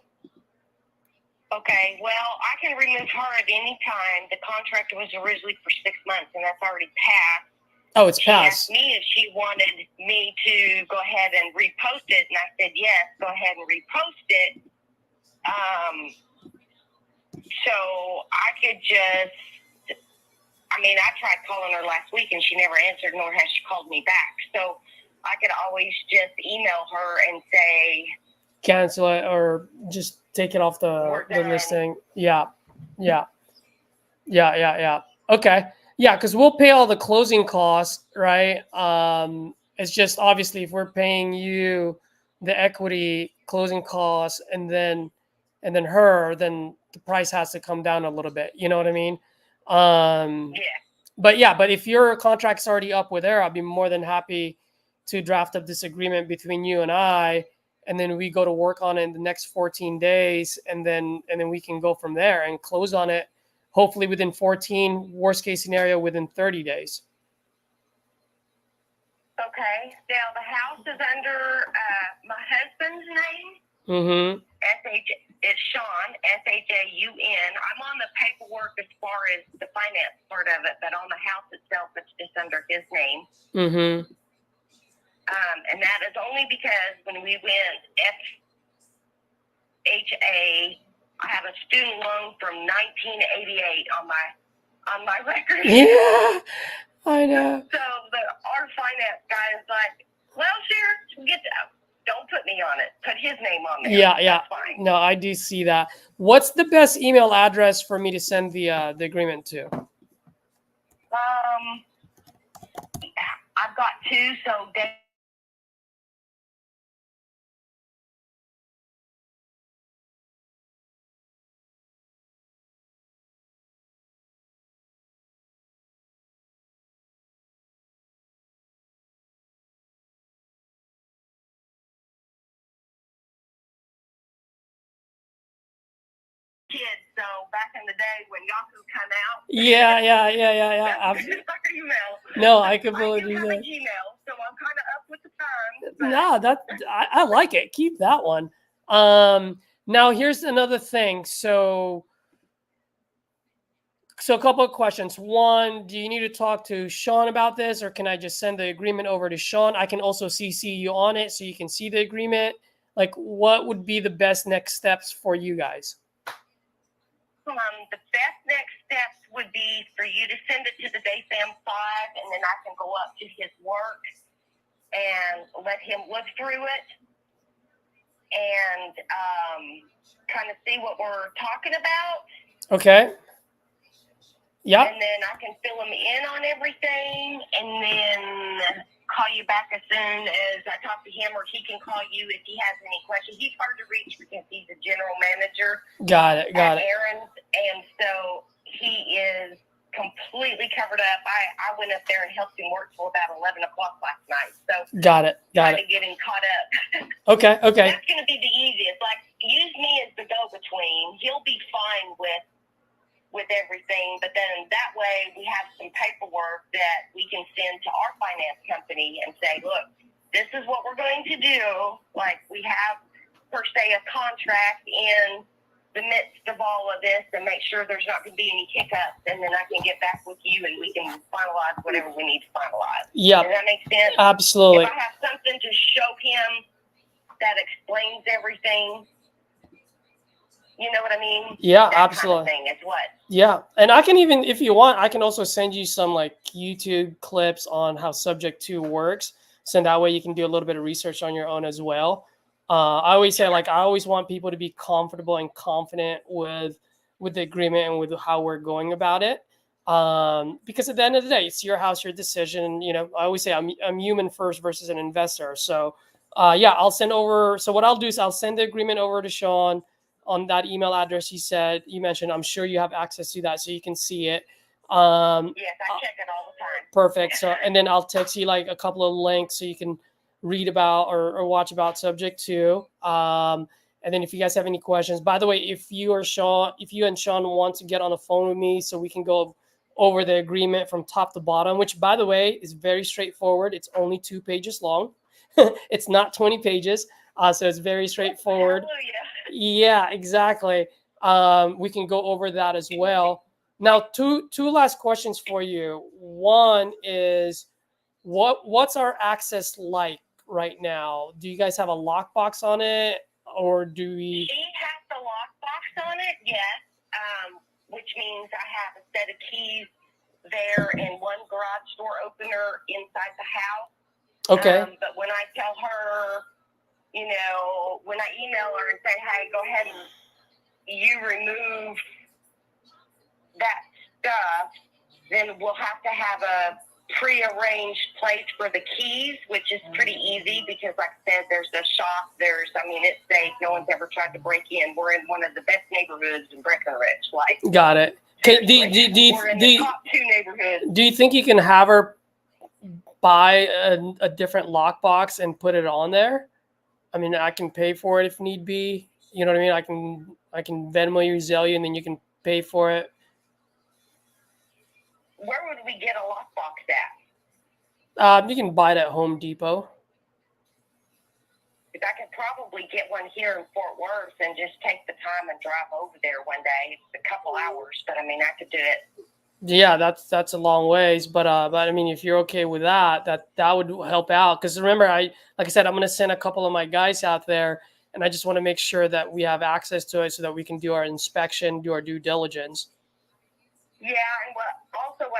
S5: Okay, well, I can remove her at any time. The contract was originally for 6 months, and that's already passed.
S1: Oh, it's
S5: She
S1: passed.
S5: asked me if she wanted me to go ahead and repost it, and I said yes, go ahead and repost it. So I could just, I tried calling her last week, and she never answered, nor has she called me back. So I could always just email her and say,
S1: Cancel it or just take it off the listing. Yeah. Okay. Yeah, because we'll pay all the closing costs, right? It's just obviously if we're paying you the equity closing costs and then her, then the price has to come down a little bit. You know what I mean?
S5: yeah.
S1: But if your contract's already up with her, I'd be more than happy to draft up this agreement between you and I, and then we go to work on it in the next 14 days, and then we can go from there and close on it, hopefully within 14, worst case scenario within 30 days.
S5: Okay. Now the house is under my husband's name.
S1: Mm-hmm.
S5: It's Sean, Shaun. I'm on the paperwork as far as the finance part of it, but on the house itself, it's just under his name.
S1: Mm-hmm.
S5: And that is only because when we went FHA, I have a student loan from 1988 on my record.
S1: Yeah, I know.
S5: So our finance guy is like, well, sure, don't put me on it. Put his name on there.
S1: Yeah.
S5: That's fine.
S1: No, I do see that. What's the best email address for me to send the agreement to?
S5: I've got two, so kids. So back in the day when Yahoo come out.
S1: Yeah.
S5: That's our email.
S1: No, I completely
S5: do have a
S1: do.
S5: Gmail, so I'm kind of up with the times. but-
S1: No, I like it. Keep that one. Now here's another thing. So a couple of questions. One, do you need to talk to Sean about this, or can I just send the agreement over to Sean? I can also CC you on it so you can see the agreement. Like, what would be the best next steps for you guys?
S5: The best next steps would be for you to send it to the DayFam 5, and then I can go up to his work and let him look through it and kind of see what we're talking about.
S1: Okay. Yeah.
S5: And then I can fill him in on everything, and then call you back as soon as I talk to him, or he can call you if he has any questions. He's hard to reach because he's a general manager.
S1: Got it.
S5: Aaron's, and so he is completely covered up. I went up there and helped him work till about 11 o'clock last night. So
S1: Got it.
S5: trying to get him caught up.
S1: Okay.
S5: That's going to be the easiest. Like, use me as the go-between. He'll be fine with everything, but then that way we have some paperwork that we can send to our finance company and say, look, this is what we're going to do. Like, we have, per se, a contract in the midst of all of this and make sure there's not going to be any hiccups, and then I can get back with you and we can finalize whatever we need to finalize.
S1: Yeah.
S5: Does that make sense?
S1: Absolutely.
S5: If I have something to show him that explains everything, you know what I mean?
S1: Yeah,
S5: that
S1: absolutely.
S5: Kind of thing is what.
S1: Yeah. And I can even, if you want, I can also send you some like YouTube clips on how subject to works. So that way you can do a little bit of research on your own as well. I always say, like, I always want people to be comfortable and confident with the agreement and with how we're going about it. Because at the end of the day, it's your house, your decision. You know, I always say I'm human first versus an investor. So yeah, I'll send over. So what I'll do is I'll send the agreement over to Sean. on that email address you mentioned. I'm sure you have access to that, so you can see it.
S5: Yes, I check it all the time.
S1: Perfect. So, and then I'll text you like a couple of links so you can read about or watch about subject to. And then if you guys have any questions, by the way, if you and Sean want to get on the phone with me so we can go over the agreement from top to bottom, which by the way is very straightforward. It's only 2 pages long. It's not 20 pages. So it's very straightforward.
S5: Hallelujah.
S1: Yeah, exactly. We can go over that as well. Now, two last questions for you. One is, what's our access like right now? Do you guys have a lockbox on it, or do we?
S5: She has the lockbox on it, yes. Which means I have a set of keys there and one garage door opener inside the house.
S1: Okay.
S5: But when I tell her, when I email her and say, hey, go ahead and you remove that stuff, then we'll have to have a pre-arranged place for the keys, which is pretty easy because, like I said, there's a shop. It's safe. No one's ever tried to break in. We're in one of the best neighborhoods in Breckenridge.
S1: Got it.
S5: We're in the top 2 neighborhoods.
S1: Do you think you can have her buy a different lockbox and put it on there? I mean, I can pay for it if need be. You know what I mean? I can Venmo you, Zelle you, and then you can pay for it.
S5: Where would we get a lockbox at?
S1: You can buy it at Home Depot.
S5: Because I could probably get one here in Fort Worth and just take the time and drive over there one day. It's a couple hours, but I mean, I could do it.
S1: Yeah, that's a long ways, but I mean, if you're okay with that would help out. Because remember, like I said, I'm gonna send a couple of my guys out there, and I just want to make sure that we have access to it so that we can do our inspection, do our due diligence.
S5: Yeah, and what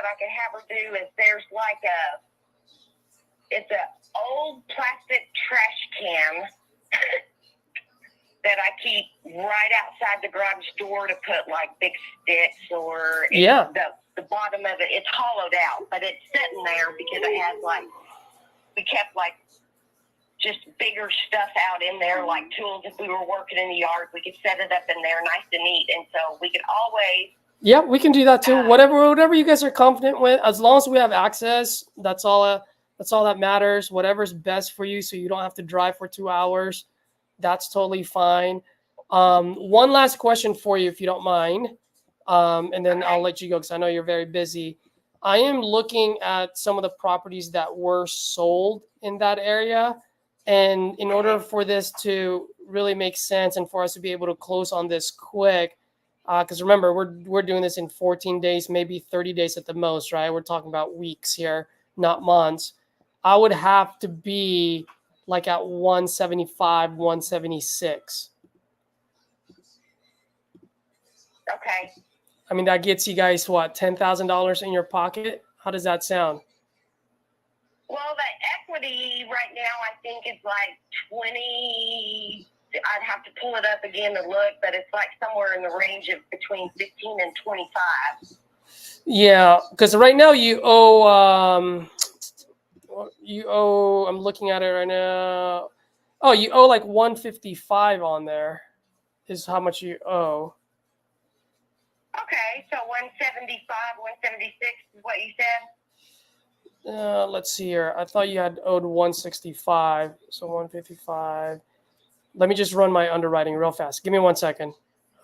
S5: I can have her do is there's it's an old plastic trash can that I keep right outside the garage door to put like big sticks or the bottom of it. It's hollowed out, but it's sitting there because it has we kept just bigger stuff out in there, like tools. If we were working in the yard, we could set it up in there nice and neat, and so we could always.
S1: Yeah, we can do that too. Whatever you guys are confident with, as long as we have access, that's all that matters. Whatever's best for you, so you don't have to drive for 2 hours. That's totally fine. One last question for you, if you don't mind, and then I'll let you go because I know you're very busy. I am looking at some of the properties that were sold in that area, and in order for this to really make sense and for us to be able to close on this quick. Because remember, we're doing this in 14 days, maybe 30 days at the most, right? We're talking about weeks here, not months. I would have to be like at 175, 176.
S5: Okay.
S1: I mean, that gets you guys, what, $10,000 in your pocket? How does that sound?
S5: Well, the equity right now, I think is 20... I'd have to pull it up again to look, but it's somewhere in the range of between 15 and 25.
S1: Yeah, because right now you owe, I'm looking at it right now. Oh, you owe 155 on there is how much you owe.
S5: Okay, so 175, 176 is what you said?
S1: Let's see here. I thought you had owed 165, so 155. Let me just run my underwriting real fast. Give me 1 second.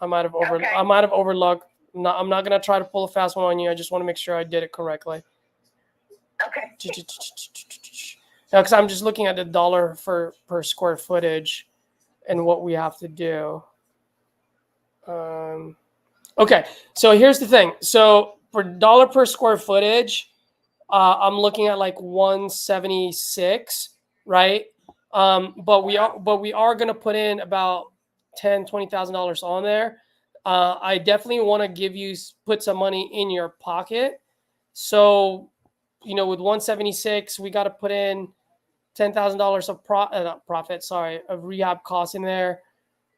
S1: I might have overlooked. I'm not gonna try to pull a fast one on you. I just want to make sure I did it correctly.
S5: Okay.
S1: Now, because I'm just looking at the dollar per square footage and what we have to do. Okay, so here's the thing. So for dollar per square footage, I'm looking at 176, right? But we are going to put in about $20,000 on there. I definitely want to put some money in your pocket. So, with 176, we got to put in $10,000 of rehab costs in there.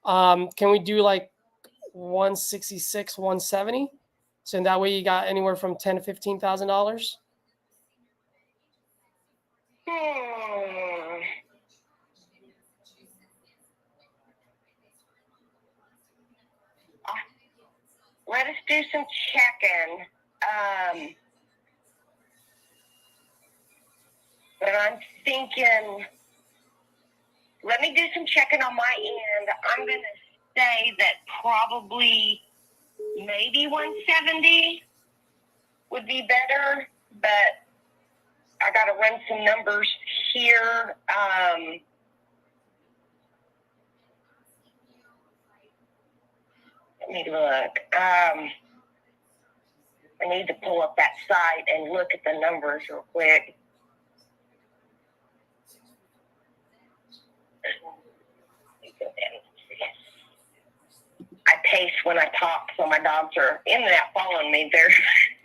S1: Can we do 166, 170? So in that way you got anywhere from $10,000 to $15,000.
S5: let us do some checking. But I'm thinking, let me do some checking on my end. I'm going to say that probably maybe 170 would be better, but I got to run some numbers here. Let me look. I need to pull up that site and look at the numbers real quick. I pace when I talk, so my dogs are in and out following me there.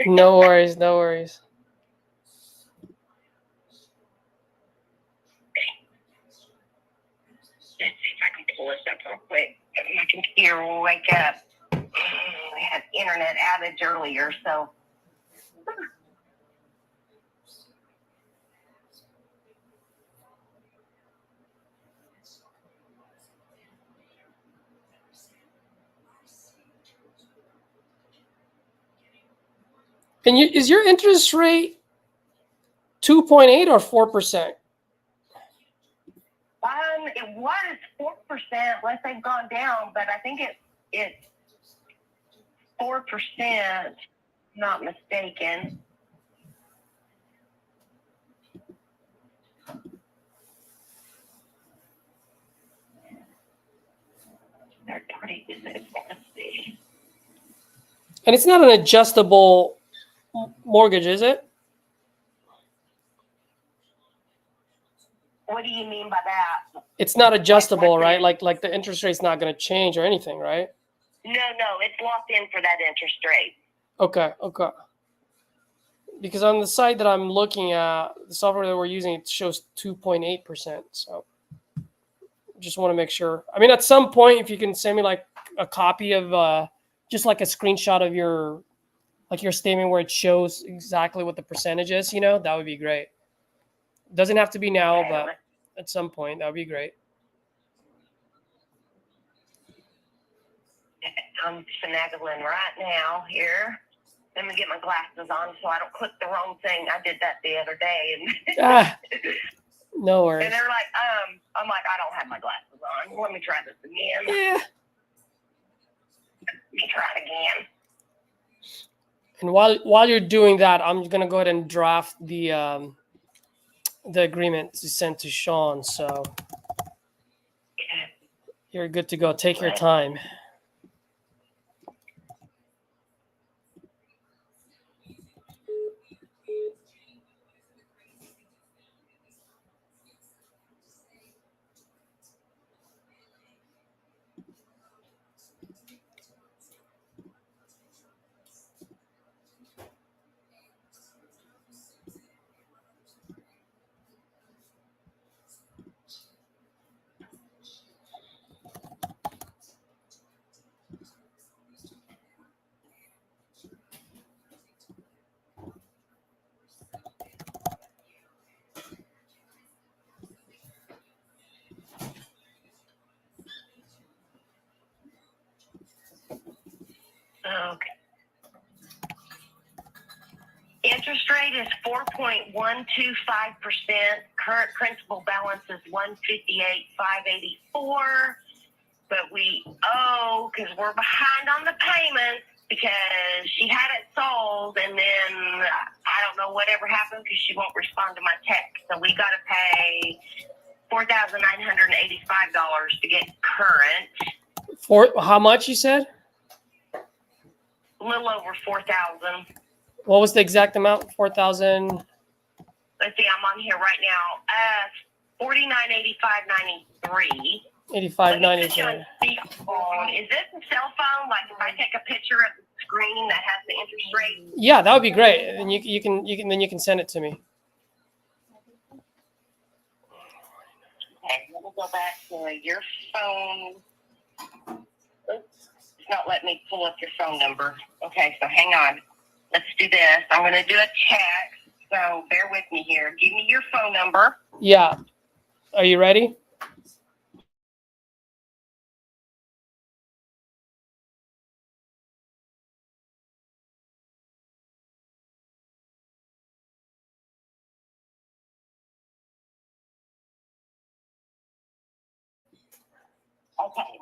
S1: No worries, no worries.
S5: Let's see if I can pull this up real quick. My computer will wake up. We had internet outage earlier, so.
S1: And is your interest rate 2.8 or 4%?
S5: It was 4%, unless they've gone down, but I think it's 4%, not mistaken. Third party, let's see.
S1: And it's not an adjustable mortgage, is it?
S5: What do you mean by that?
S1: It's not adjustable, right? Like the interest rate's not going to change or anything, right?
S5: No, it's locked in for that interest rate.
S1: Okay. Because on the site that I'm looking at, the software that we're using, it shows 2.8%. So just want to make sure. I mean, at some point, if you can send me like a copy of just like a screenshot of your statement where it shows exactly what the percentage is, that would be great. Doesn't have to be now, but at some point, that would be great.
S5: I'm finagling right now here. Let me get my glasses on so I don't click the wrong thing. I did that the other day.
S1: No worries.
S5: And they're like, I'm like, I don't have my glasses on. Let me try this again.
S1: Yeah.
S5: Let me try it again.
S1: And while you're doing that, I'm going to go ahead and draft the agreement to send to Sean. So you're good to go. Take your time.
S5: Okay. Interest rate is 4.125%. Current principal balance is $158,584. But we owe, because we're behind on the payments, because she had it sold, and then I don't know whatever happened because she won't respond to my text. So we got to pay $4,985 to get current.
S1: For how much you said?
S5: A little over $4,000.
S1: What was the exact amount? 4,000.
S5: Let's see, I'm on here right now. $49.85.93.
S1: 85.93.
S5: Is this a cell phone? Like if I take a picture of the screen that has the interest rate?
S1: Yeah, that would be great. And you can send it to me.
S5: Okay, let me go back to your phone. Oops, it's not letting me pull up your phone number. Okay, so hang on. Let's do this. I'm going to do a text, so bear with me here. Give me your phone number.
S1: Yeah. Are you ready?
S5: Okay.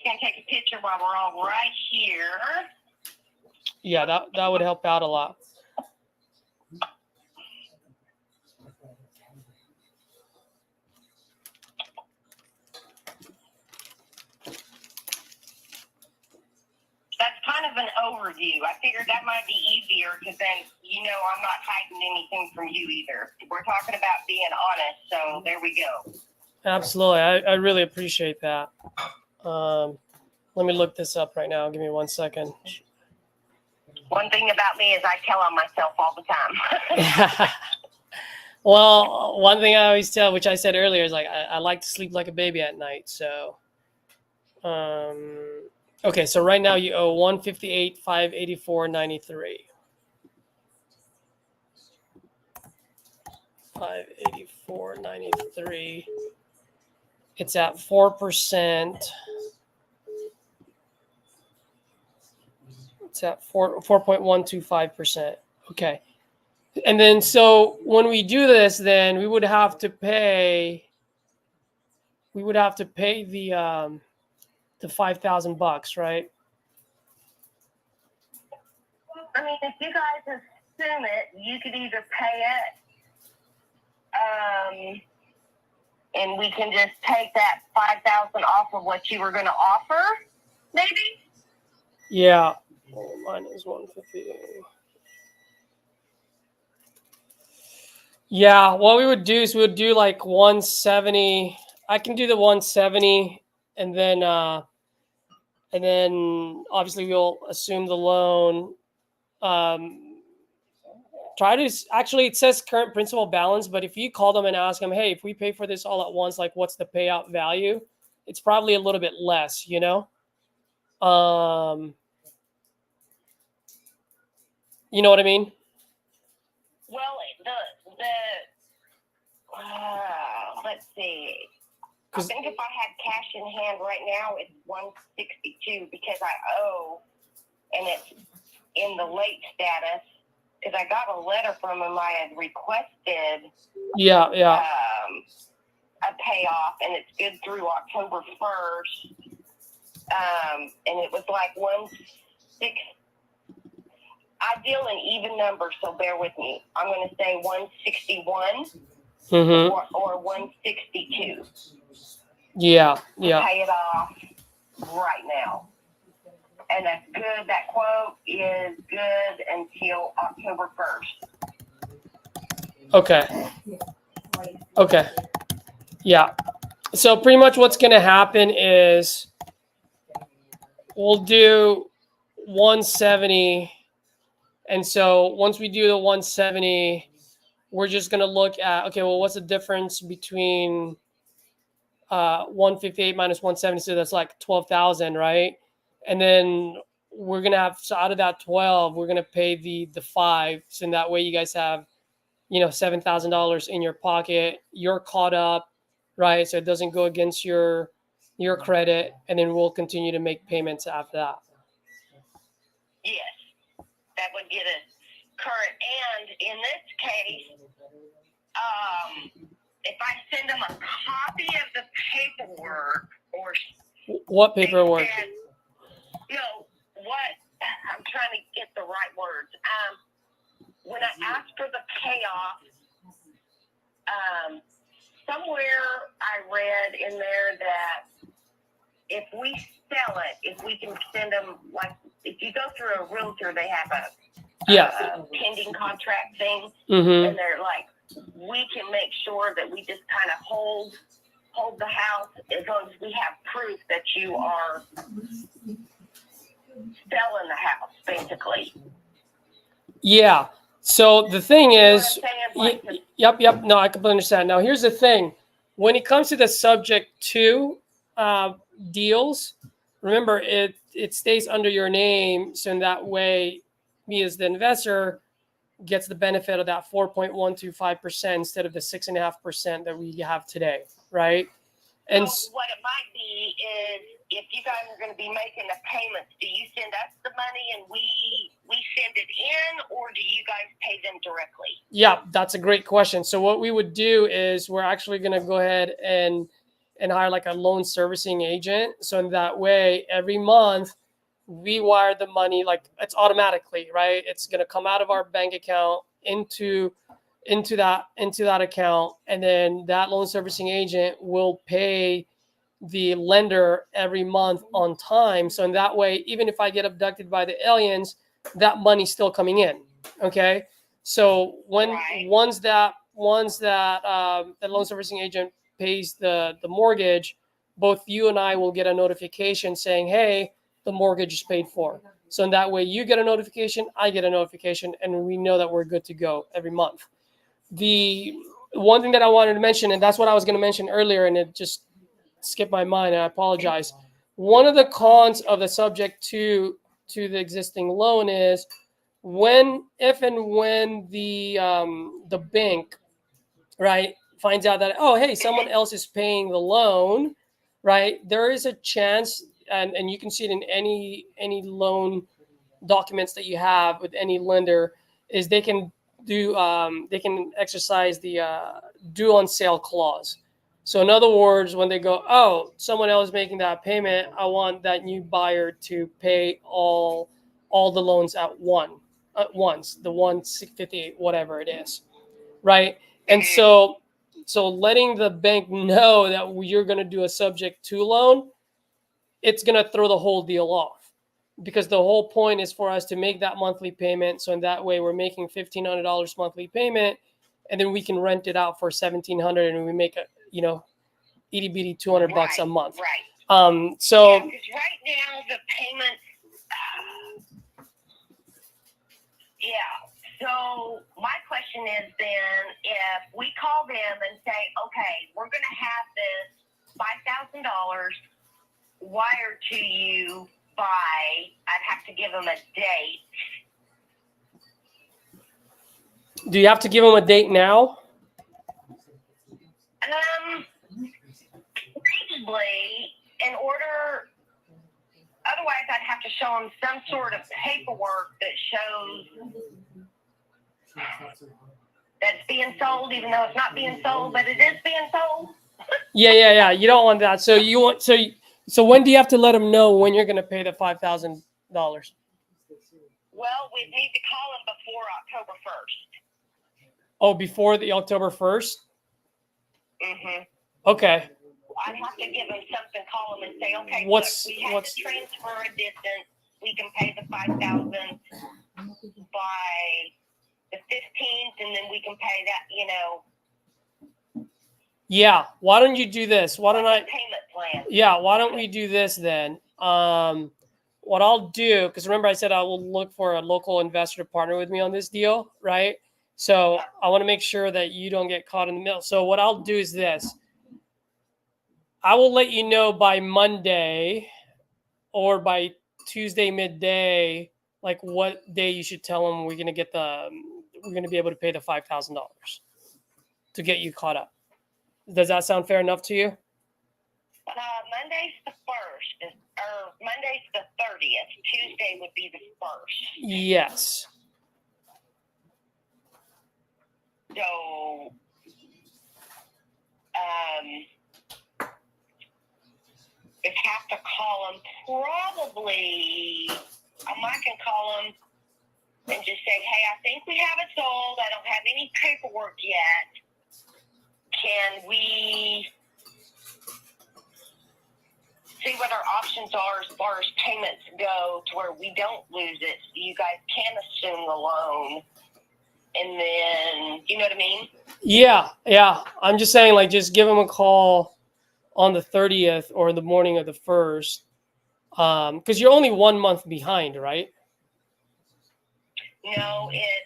S5: Can I take a picture while we're all right here?
S1: Yeah, that would help out a lot.
S5: That's kind of an overview. I figured that might be easier because then, I'm not hiding anything from you either. We're talking about being honest, so there we go.
S1: Absolutely. I really appreciate that. Let me look this up right now. Give me 1 second.
S5: One thing about me is I tell on myself all the time.
S1: Well, one thing I always tell, which I said earlier, is like I like to sleep like a baby at night. So, okay. So right now you owe $158,584.93. 584.93. It's at 4%. It's at 4.125%. Okay. And then so when we do this, then we would have to pay the $5,000, right?
S5: I mean, if you guys assume it, you could either pay it, and we can just take that $5,000 off of what you were going to offer, maybe.
S1: Yeah. Oh, mine is 150. Yeah, what we would do is we would do like 170. I can do the 170, and then obviously we'll assume the loan. Try to actually, it says current principal balance, but if you call them and ask them, hey, if we pay for this all at once, like what's the payout value? It's probably a little bit less, You know what I mean?
S5: Well, let's see. I think if I had cash in hand right now, it's 162 because I owe, and it's in the late status because I got a letter from him. I had requested
S1: Yeah.
S5: a payoff, and it's good through October 1st. And it was like 160. I deal in even numbers, so bear with me. I'm going to say 161 or 162.
S1: Yeah.
S5: Pay it off right now. And that's good. That quote is good until October 1st.
S1: Okay. Yeah. So pretty much what's going to happen is we'll do 170. And so once we do the 170, we're just going to look at, okay, well, what's the difference between 158 minus 170? So that's like 12,000, right? And then we're going to have, so out of that 12, we're going to pay the 5. So in that way you guys have, $7,000 in your pocket. You're caught up, right? So it doesn't go against your credit. And then we'll continue to make payments after that.
S5: Yes. That would get us current. And in this case, if I send them a copy of the paperwork or
S1: what paperwork?
S5: I'm trying to get the right words. When I asked for the payoff, somewhere I read in there that if we sell it, if we can send them, like, if you go through a realtor, they have a pending contract thing, and they're like, we can make sure that we just kind of hold the house as long as we have proof that you are selling the house, basically.
S1: Yeah. So the thing is, yep. No, I completely understand. Now, here's the thing. When it comes to the subject to deals, remember, it stays under your name. So in that way, me as the investor gets the benefit of that 4.125% instead of the 6.5% that we have today, right? And
S5: so what it might be is, if you guys are going to be making the payments, do you send us the money and we send it in, or do you guys pay them directly?
S1: Yeah, that's a great question. So what we would do is we're actually going to go ahead and and hire like a loan servicing agent. So in that way, every month we wire the money, like it's automatically, right? It's going to come out of our bank account into that account, and then that loan servicing agent will pay the lender every month on time. So in that way, even if I get abducted by the aliens, that money's still coming in. Okay. So once that the loan servicing agent pays the mortgage, both you and I will get a notification saying, hey, the mortgage is paid for. So in that way, you get a notification, I get a notification, and we know that we're good to go every month. The one thing that I wanted to mention, and that's what I was going to mention earlier, and it just skipped my mind, and I apologize. One of the cons of the subject to the existing loan is if and when the bank, right, finds out that, oh, hey, someone else is paying the loan, right, there is a chance, and you can see it in any loan documents that you have with any lender, is they can exercise the due on sale clause. So in other words, when they go, oh, someone else is making that payment, I want that new buyer to pay all the loans at once, the 158, whatever it is, right? And so letting the bank know that you're going to do a subject to loan, it's going to throw the whole deal off, because the whole point is for us to make that monthly payment. So in that way, we're making $1,500 monthly payment, and then we can rent it out for $1,700, and we make a itty bitty $200 a month.
S5: Right.
S1: So
S5: because right now the payments. So my question is then, if we call them and say, okay, we're going to have this $5,000 wired to you by, I'd have to give them a date.
S1: do you have to give them a date now?
S5: Probably in order, otherwise I'd have to show them some sort of paperwork that shows that it's being sold, even though it's not being sold, but it is being sold.
S1: Yeah. You don't want that. So so when do you have to let them know when you're going to pay the $5,000?
S5: Well, we need to call them before October 1st.
S1: Oh, before the October 1st?
S5: Mm-hmm.
S1: Okay.
S5: I'd have to give them something, call them and say, okay,
S1: Look,
S5: we have to transfer a distance. We can pay the $5,000 by the 15th, and then we can pay that,
S1: Yeah. Why don't you do this? Why don't I?
S5: Payment plan.
S1: Yeah. Why don't we do this then? What I'll do, because remember I said I will look for a local investor to partner with me on this deal, right? So I want to make sure that you don't get caught in the middle. So what I'll do is this. I will let you know by Monday or by Tuesday midday, like what day you should tell them we're going to be able to pay the $5,000 to get you caught up. Does that sound fair enough to you?
S5: Monday's the 1st, or Monday's the 30th. Tuesday would be the 1st.
S1: Yes.
S5: So, if have to call them, probably, I can call them and just say, hey, I think we have it sold. I don't have any paperwork yet. Can we see what our options are as far as payments go to where we don't lose it, so you guys can assume the loan? And then, you know what I mean?
S1: Yeah. I'm just saying, like, just give them a call on the 30th or the morning of the 1st, because you're only 1 month behind, right?
S5: No, it's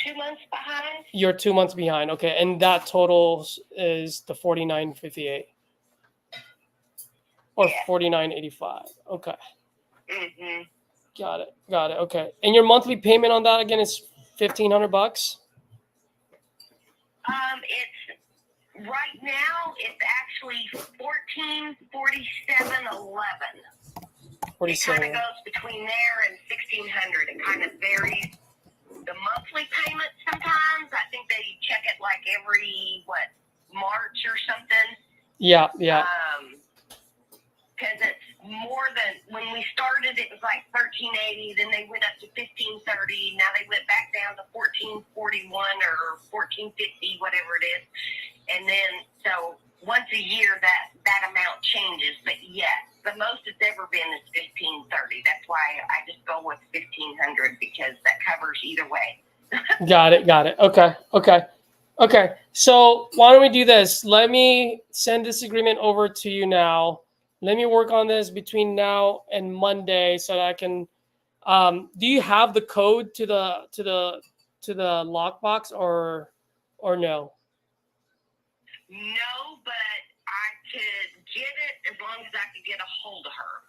S5: 2 months behind.
S1: You're 2 months behind. Okay. And that total is the $49.58 or $49.85. Okay.
S5: Mm-hmm.
S1: Got it. Okay. And your monthly payment on that again is $1,500?
S5: It's right now. It's actually $1,447.11. It kind of goes between there and $1,600. It kind of varies the monthly payment sometimes. I think they check it like every, March or something.
S1: Yeah.
S5: Because it's more than, when we started, it was like $13.80. Then they went up to $15.30. Now they went back down to $14.41 or $14.50, whatever it is. And then, so once a year, that amount changes. But yes, the most it's ever been is $15.30. That's why I just go with $1,500 because that covers either way.
S1: Got it. Okay. So why don't we do this? Let me send this agreement over to you now. Let me work on this between now and Monday so that I can. Do you have the code to the lockbox or no?
S5: No, but I could get it as long as I could get a hold of her.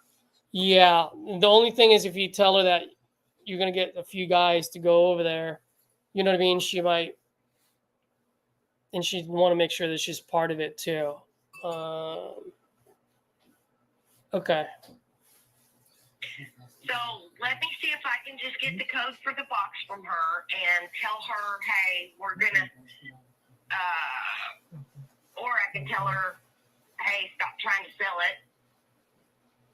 S1: Yeah. The only thing is if you tell her that you're gonna get a few guys to go over there, you know what I mean? She might, and she'd want to make sure that she's part of it too. Okay.
S5: So let me see if I can just get the code for the box from her and tell her, hey, we're gonna, or I can tell her, hey, stop trying to sell it.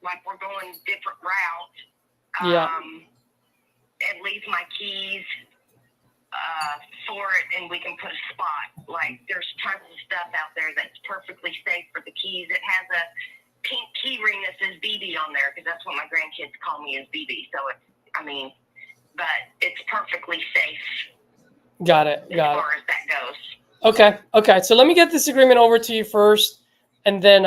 S5: Like we're going a different route. And leave my keys for it, and we can put a spot. Like there's tons of stuff out there that's perfectly safe for the keys. It has a pink key ring that says BB on there because that's what my grandkids call me as BB. So but it's perfectly safe.
S1: Got it.
S5: As far as that goes.
S1: Okay. So let me get this agreement over to you first, and then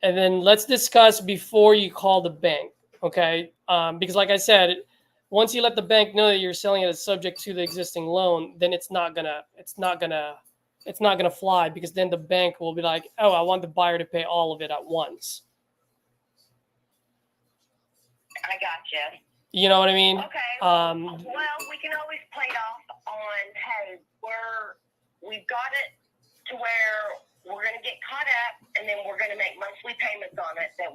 S1: let's discuss before you call the bank. Okay. Because like I said, once you let the bank know that you're selling it as subject to the existing loan, then it's not gonna fly, because then the bank will be like, oh, I want the buyer to pay all of it at once.
S5: I gotcha.
S1: You know what I mean?
S5: Okay. Well, we can always play it off on, hey, we've got it to where we're going to get caught up, and then we're going to make monthly payments on it that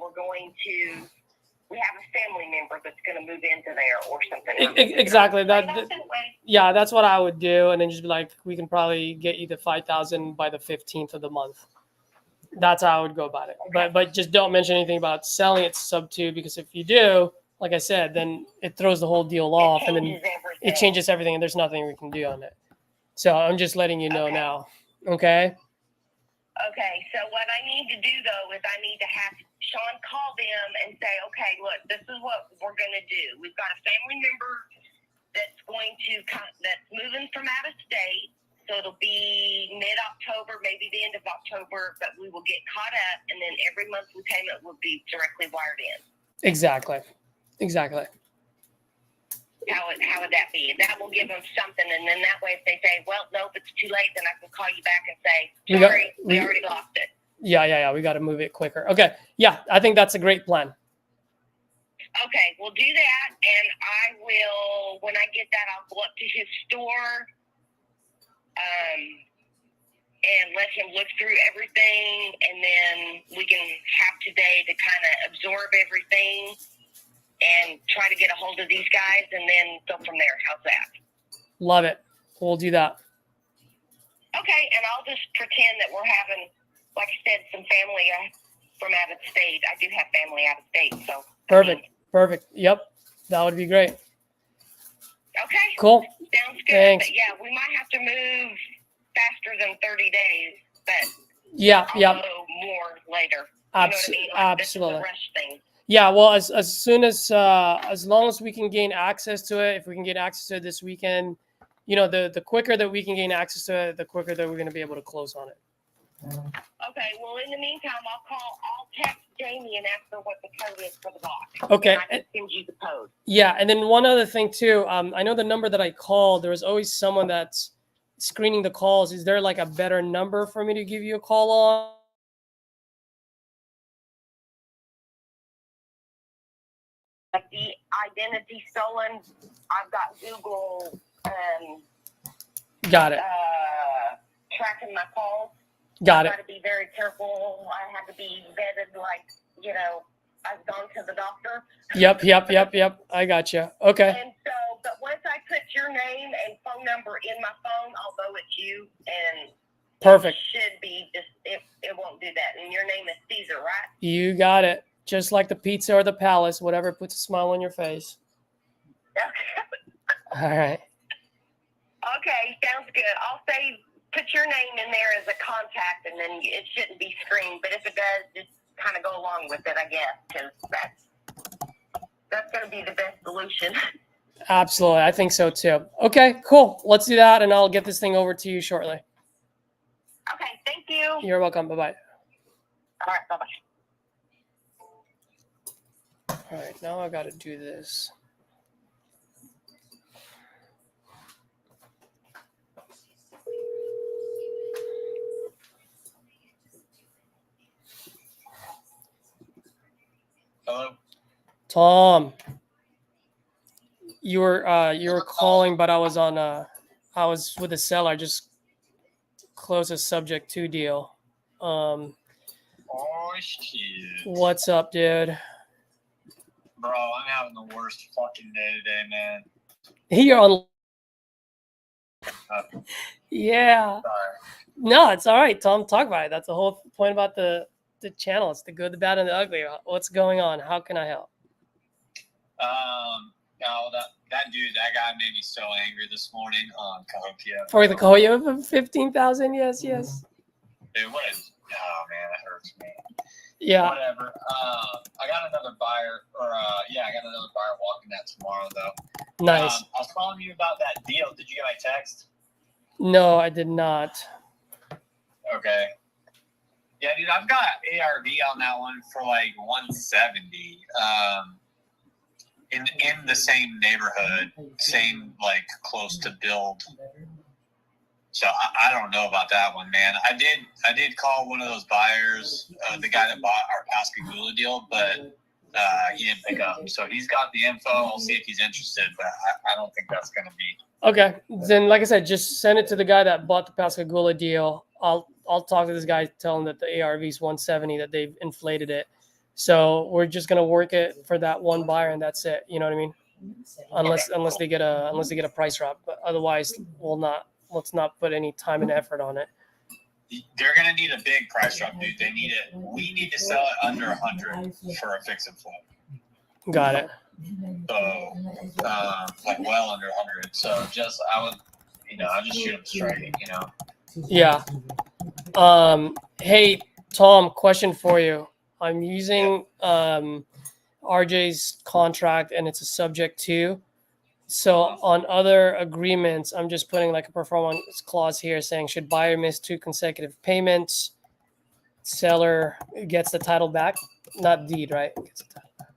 S5: we have a family member that's going to move into there or something.
S1: Exactly. That's what I would do, and then just be like, we can probably get you the $5,000 by the 15th of the month. That's how I would go about it. Okay. But just don't mention anything about selling it sub to, because if you do, like I said, then it throws the whole deal off, and then it changes everything, and there's nothing we can do on it. So I'm just letting you know now. Okay.
S5: Okay, so what I need to do, though, is I need to have Sean call them and say, okay, look, this is what we're going to do. We've got a family member that's moving from out of state, so it'll be mid-October, maybe the end of October, but we will get caught up, and then every monthly payment will be directly wired in.
S1: Exactly.
S5: How would that be? That will give them something, and then that way, if they say, well, nope, it's too late, then I can call you back and say, sorry, we already lost it.
S1: Yeah. We got to move it quicker. Okay. Yeah, I think that's a great plan.
S5: Okay, we'll do that, and I will, when I get that, I'll go up to his store and let him look through everything, and then we can have today to kind of absorb everything and try to get a hold of these guys, and then go from there. How's that?
S1: Love it. We'll do that.
S5: Okay, and I'll just pretend that we're having, like I said, some family from out of state. I do have family out of state, so.
S1: Perfect. Yep, that would be great.
S5: Okay.
S1: Cool.
S5: Sounds good.
S1: Thanks.
S5: But yeah, we might have to move faster than 30 days, but I'll know more later. You know what I mean? Like,
S1: Absolutely.
S5: This is a rush thing.
S1: Yeah, well, as soon as long as we can gain access to it, if we can get access to it this weekend, the quicker that we can gain access to it, the quicker that we're going to be able to close on it.
S5: Okay. Well, in the meantime, I'll text Jamie and ask her what the code is for the box.
S1: Okay.
S5: And I can send you the code.
S1: Yeah, and then one other thing too. I know the number that I called. There was always someone that's screening the calls. Is there like a better number for me to give you a call on?
S5: Like the identity stolen, I've got Google
S1: Got it.
S5: Tracking my calls.
S1: Got it.
S5: I got to be very careful. I have to be vetted, like, I've gone to the doctor.
S1: Yep. I got you. Okay.
S5: And so, but once I put your name and phone number in my phone, although it's you, and
S1: Perfect.
S5: it should be just, it won't do that. And your name is Caesar, right?
S1: You got it. Just like the pizza or the palace, whatever puts a smile on your face.
S5: Okay.
S1: All right.
S5: Okay, sounds good. I'll say put your name in there as a contact, and then it shouldn't be screened. But if it does, just kind of go along with it, I guess, because that's going to be the best solution.
S1: Absolutely. I think so too. Okay, cool. Let's do that, and I'll get this thing over to you shortly.
S5: Okay, thank you.
S1: You're welcome. Bye-bye.
S5: All right, bye-bye.
S1: All right, now I got to do this.
S8: Hello.
S1: Tom, you were calling, but I was with the seller. I just closed a subject to deal.
S8: Oh shit.
S1: What's up, dude?
S8: Bro, I'm having the worst fucking day today, man.
S1: You're on. Yeah.
S8: Sorry.
S1: No, it's all right, Tom. Talk about it. That's the whole point about the channel. It's the good, the bad, and the ugly. What's going on? How can I help?
S8: No, that guy made me so angry this morning on Cahokia.
S1: For the Cahokia of 15,000? Yes, yes.
S8: Dude, what is? Oh man, that hurts me.
S1: Yeah.
S8: Whatever. I got another buyer, I got another buyer walking that tomorrow though.
S1: Nice.
S8: I was calling you about that deal. Did you get my text?
S1: No, I did not.
S8: Okay. Yeah, dude, I've got ARV on that one for like 170. In the same neighborhood, same like close to build. So I don't know about that one, man. I did call one of those buyers, the guy that bought our Pascagoula deal, but he didn't pick up. So he's got the info. I'll see if he's interested, but I don't think that's gonna be.
S1: Okay, then like I said, just send it to the guy that bought the Pascagoula deal. I'll talk to this guy, tell him that the ARV is 170, that they've inflated it. So we're just gonna work it for that one buyer, and that's it. You know what I mean? Unless they get a price drop, but otherwise let's not put any time and effort on it.
S8: They're gonna need a big price drop, dude. They need it. We need to sell it under 100 for a fix and flip.
S1: Got it.
S8: So like well under 100. So I just shoot them straight, you know.
S1: Yeah. Hey Tom, question for you. I'm using RJ's contract, and it's a subject to. So on other agreements, I'm just putting like a performance clause here saying, should buyer miss 2 consecutive payments, seller gets the title back, not deed, right? Gets the title back.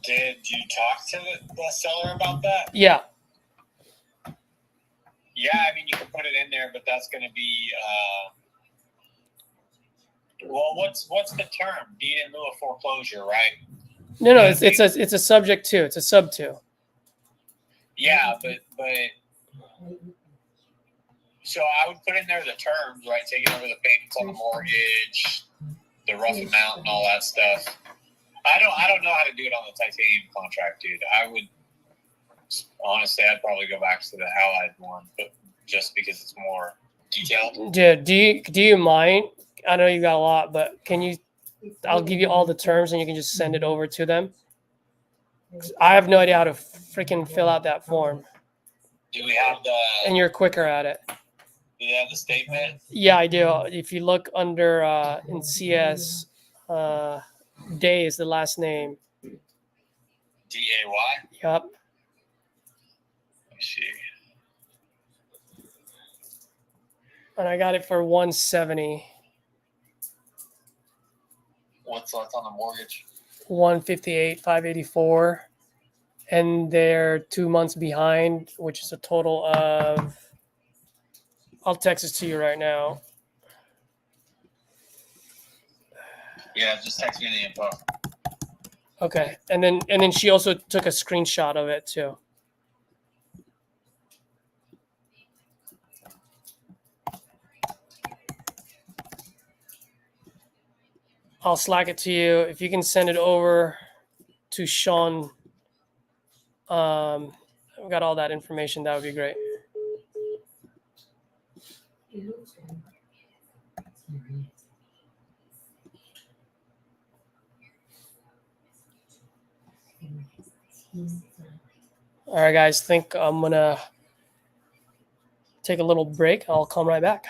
S8: Did you talk to the seller about that?
S1: Yeah.
S8: Yeah, I mean, you can put it in there, but that's going to be, well, what's the term? Deed in lieu of foreclosure, right?
S1: No, it's a subject to. It's a sub to.
S8: Yeah, but so I would put in there the terms, right? Taking over the payments on the mortgage, the rough amount, and all that stuff. I don't know how to do it on the titanium contract, dude. I would honestly, I'd probably go back to the Allied one, but just because it's more detailed.
S1: Dude, do you mind? I know you got a lot, but can you? I'll give you all the terms, and you can just send it over to them. I have no idea how to freaking fill out that form.
S8: Do we have the?
S1: And you're quicker at it.
S8: Do you have the statement?
S1: Yeah, I do. If you look under in CS, Day is the last name.
S8: DAY.
S1: Yep.
S8: Let me see.
S1: And I got it for 170.
S8: What's left on the mortgage?
S1: 158, 584. And they're 2 months behind, which is a total of, I'll text it to you right now.
S8: Yeah, just text me the info.
S1: Okay. And then she also took a screenshot of it too. I'll Slack it to you. If you can send it over to Sean, we got all that information, that would be great. All right, guys, think I'm gonna take a little break. I'll come right back.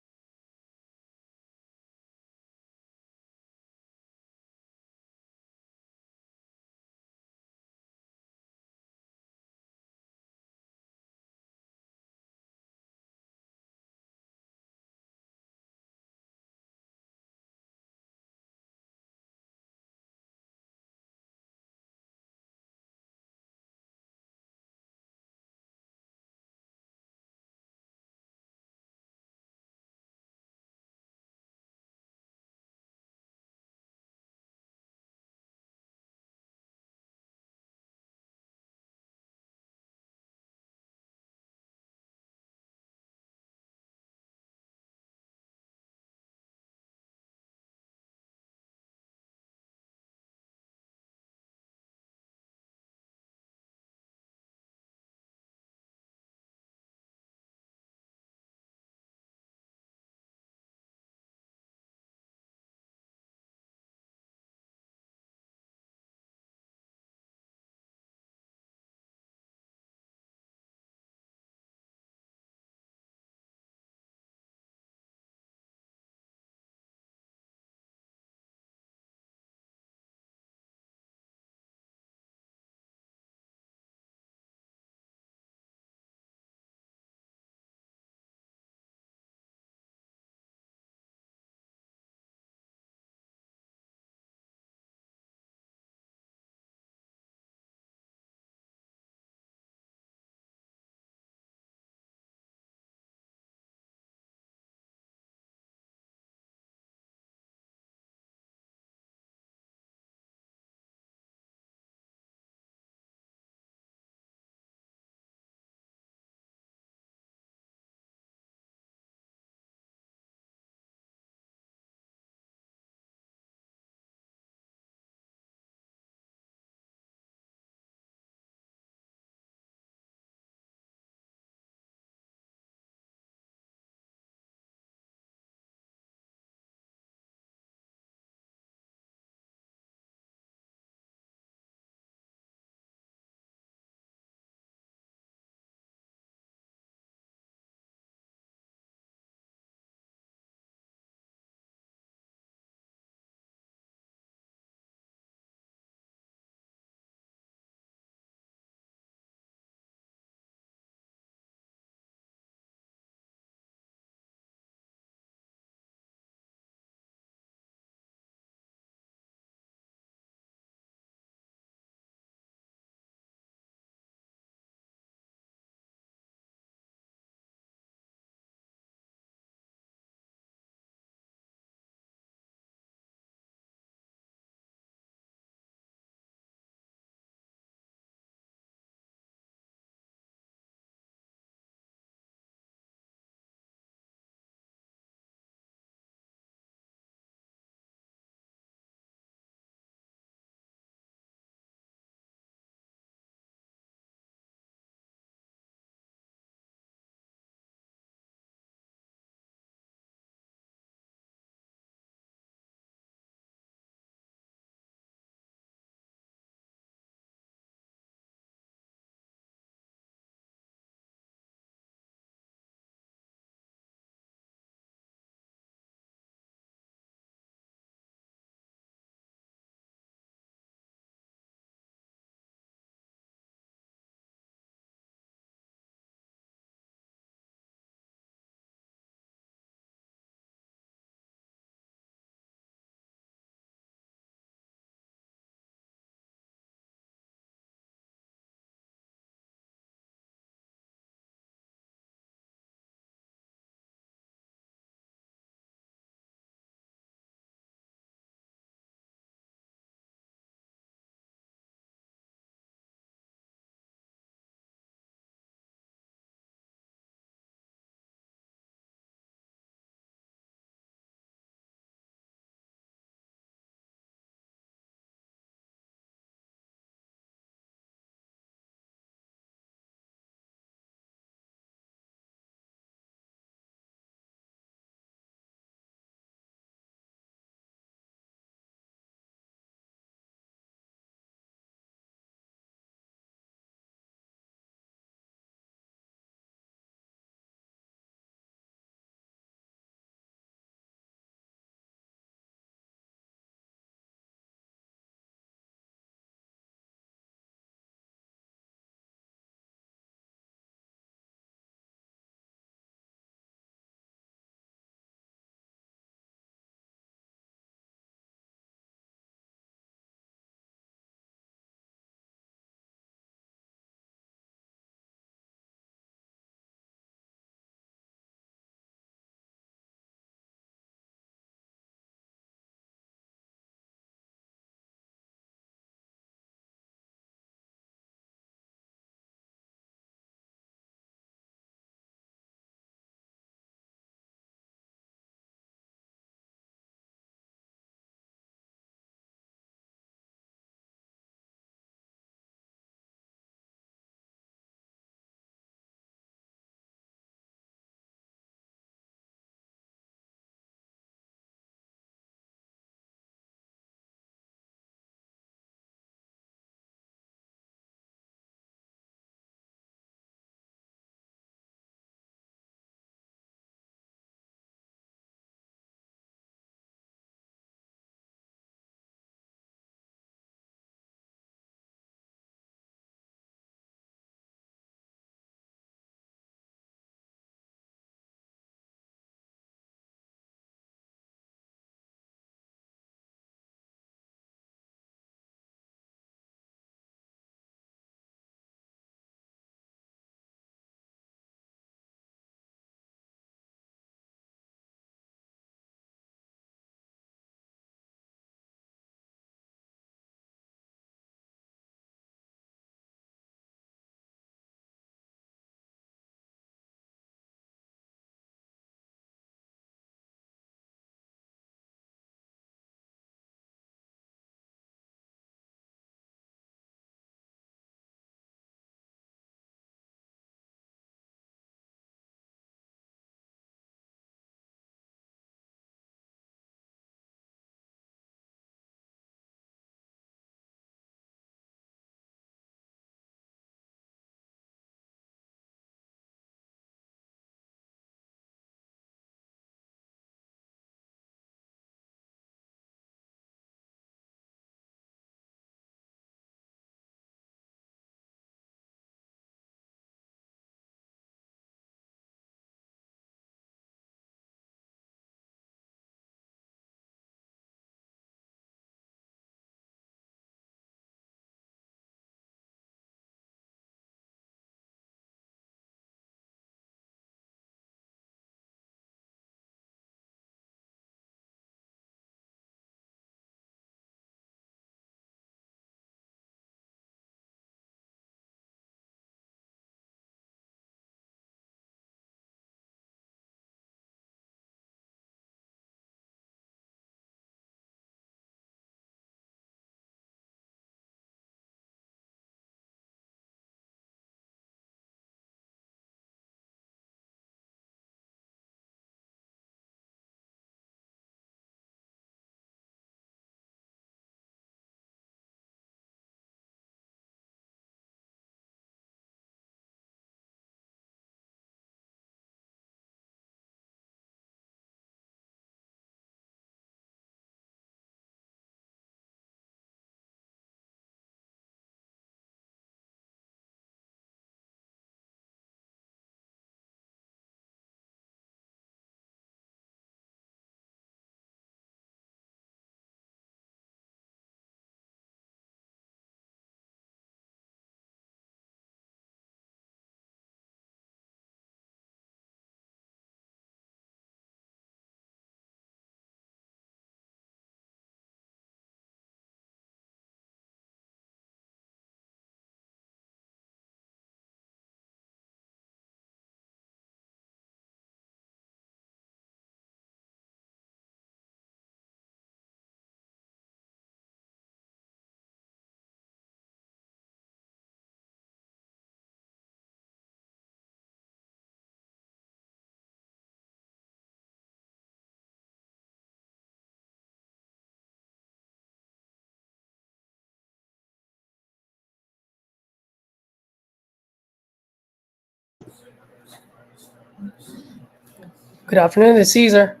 S1: Good afternoon, it's Caesar.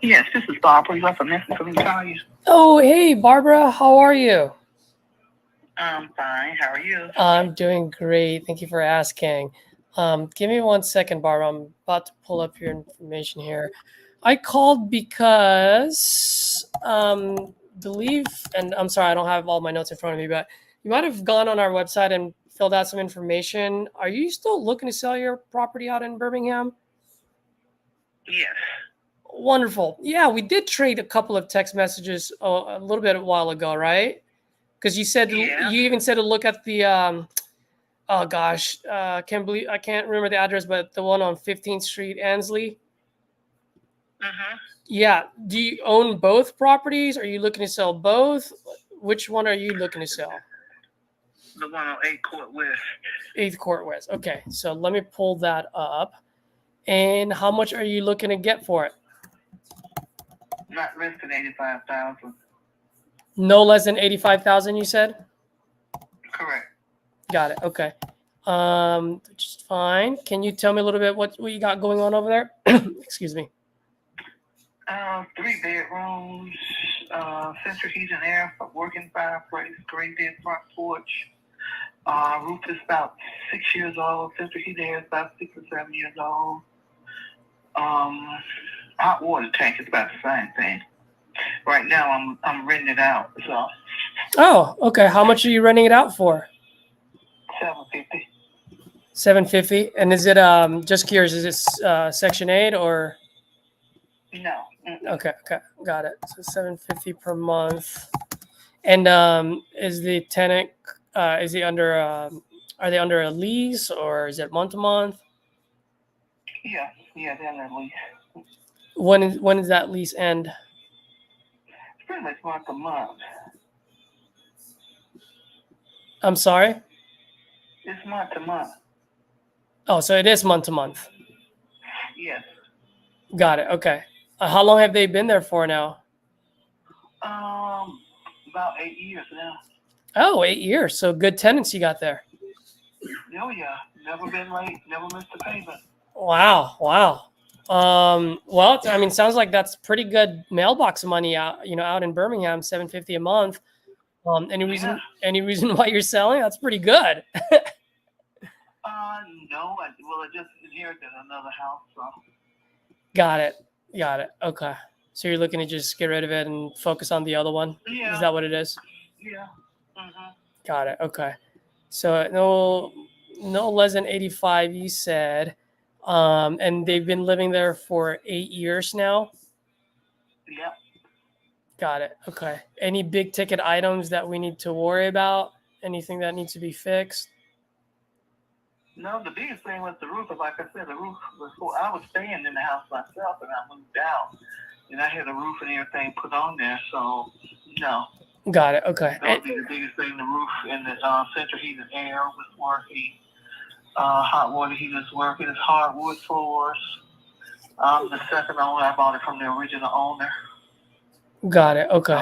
S4: Yes, this is Barbara. You left a message for me to call you.
S1: Oh, hey, Barbara. How are you?
S4: I'm fine. How are you?
S1: I'm doing great. Thank you for asking. Give me 1 second, Barbara. I'm about to pull up your information here. I called because believe, and I'm sorry, I don't have all my notes in front of me, but you might have gone on our website and filled out some information. Are you still looking to sell your property out in Birmingham?
S4: Yes.
S1: Wonderful. Yeah, we did trade a couple of text messages a little bit a while ago, right? Because you said
S4: Yeah.
S1: you even said to look at the oh gosh, I can't remember the address, but the one on 15th Street, Ansley.
S4: Mm-hmm.
S1: Yeah. Do you own both properties? Are you looking to sell both? Which one are you looking to sell?
S4: The one on 8 Court West.
S1: 8th Court West. Okay, so let me pull that up. And how much are you looking to get for it?
S4: Not less than 85,000.
S1: No less than 85,000, you said?
S4: Correct.
S1: Got it. Okay. Which is fine. Can you tell me a little bit what you got going on over there? Excuse me.
S4: 3 bedrooms, central heat and air, working fireplace, great big front porch. Roof is about 6 years old. Central heat and air is about 6 or 7 years old. Hot water tank is about the same thing. Right now, I'm renting it out. So.
S1: Oh, okay. How much are you renting it out for?
S4: $750.
S1: $750. And is it just curious? Is it Section 8 or?
S4: No.
S1: Okay, got it. So $750 per month. And is the tenant is he under are they under a lease or is it month to month?
S4: Yeah, they're under lease.
S1: When does that lease end?
S4: It's pretty much month to month.
S1: I'm sorry?
S4: It's month to month.
S1: Oh, so it is month to month.
S4: Yes.
S1: Got it. Okay. How long have they been there for now?
S4: About 8 years now.
S1: Oh, 8 years. So good tenants you got there.
S4: Oh yeah, never been late, never missed a payment.
S1: Wow. Well, I mean, sounds like that's pretty good mailbox money out in Birmingham, $750 a month. Any reason why you're selling? That's pretty good.
S4: No, I just inherited another house, so.
S1: Got it. Okay. So you're looking to just get rid of it and focus on the other one?
S4: Yeah.
S1: Is that what it is?
S4: Yeah. Mm-hmm.
S1: Got it. Okay. So no less than 85, you said. And they've been living there for 8 years now?
S4: Yep.
S1: Got it. Okay. Any big ticket items that we need to worry about? Anything that needs to be fixed?
S4: No, the biggest thing was the roof. Like I said, the roof was I was staying in the house myself, and I moved out, and I had the roof and everything put on there. So no.
S1: Got it. Okay.
S4: That would be the biggest thing. The roof and the central heat and air was working. Hot water heater is working. It's hardwood floors. The second owner, I bought it from the original owner.
S1: Got it. Okay.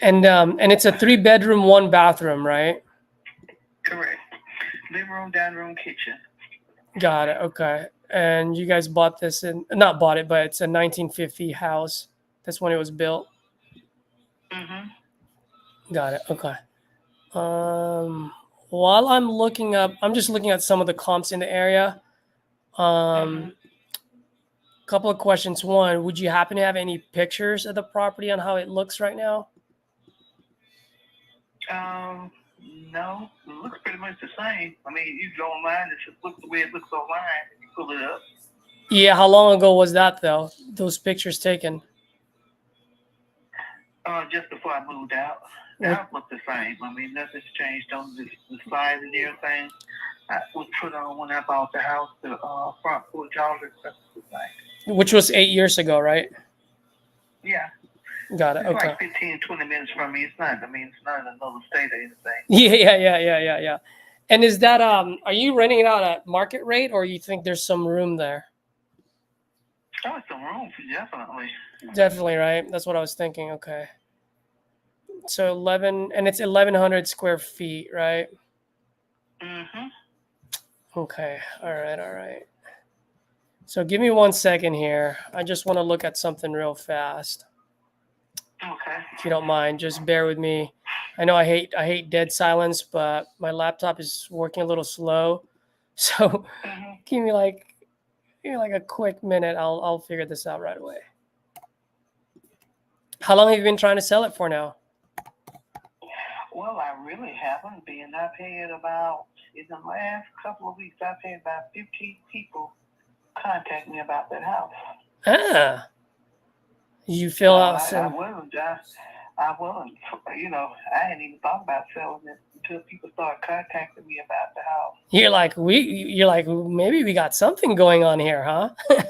S1: And it's a 3-bedroom, 1-bathroom, right?
S4: Correct. Living room, dining room, kitchen.
S1: Got it. Okay. And you guys bought this not bought it, but it's a 1950 house. That's when it was built.
S4: Mm-hmm.
S1: Got it. Okay. While I'm just looking at some of the comps in the area. Couple of questions. One, would you happen to have any pictures of the property on how it looks right now?
S4: No, it looks pretty much the same. I mean, you go online, it just looks the way it looks online. You pull it up.
S1: Yeah, how long ago was that though? Those pictures taken?
S4: Just before I moved out. The house looked the same. I mean, nothing's changed on the size and everything. I was put on when I bought the house. The front porch, all this stuff was the same.
S1: Which was 8 years ago, right?
S4: Yeah.
S1: Got it.
S4: It's
S1: Okay.
S4: like 15, 20 minutes from me. It's not in another state or anything.
S1: Yeah. And is that are you renting it out at market rate, or you think there's some room there?
S4: Oh, it's some room, definitely.
S1: Definitely, right? That's what I was thinking. Okay. So 11, and it's 1,100 square feet, right?
S4: Mm-hmm.
S1: Okay. All right. So give me 1 second here. I just want to look at something real fast.
S4: Okay.
S1: If you don't mind, just bear with me. I know I hate dead silence, but my laptop is working a little slow. So give me like a quick minute. I'll figure this out right away. How long have you been trying to sell it for now?
S4: Well, I really haven't been. I've had about, in the last couple of weeks, I've had about 15 people contact me about that house.
S1: Ah. You fill out
S4: I
S1: some.
S4: wasn't, you know, I hadn't even thought about selling it until people started contacting me about the house.
S1: You're like maybe we got something going on here, huh?
S4: Yeah.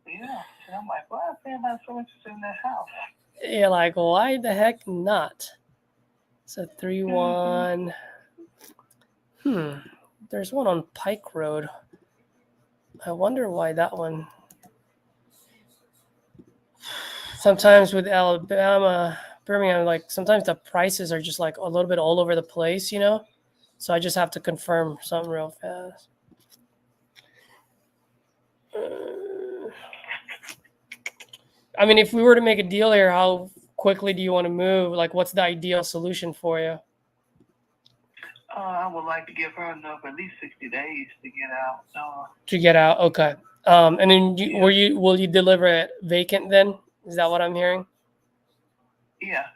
S4: And I'm like, well, I am so interested in that house.
S1: You're like, why the heck not? So 3-1. There's one on Pike Road. I wonder why that one. Sometimes with Alabama, Birmingham, like sometimes the prices are just like a little bit all over the place, you know? So I just have to confirm something real fast. I mean, if we were to make a deal here, how quickly do you want to move? Like, what's the ideal solution for you?
S4: I would like to give her enough, at least 60 days to get out.
S1: To get out, okay. And then will you deliver it vacant then? Is that what I'm hearing?
S4: Yeah.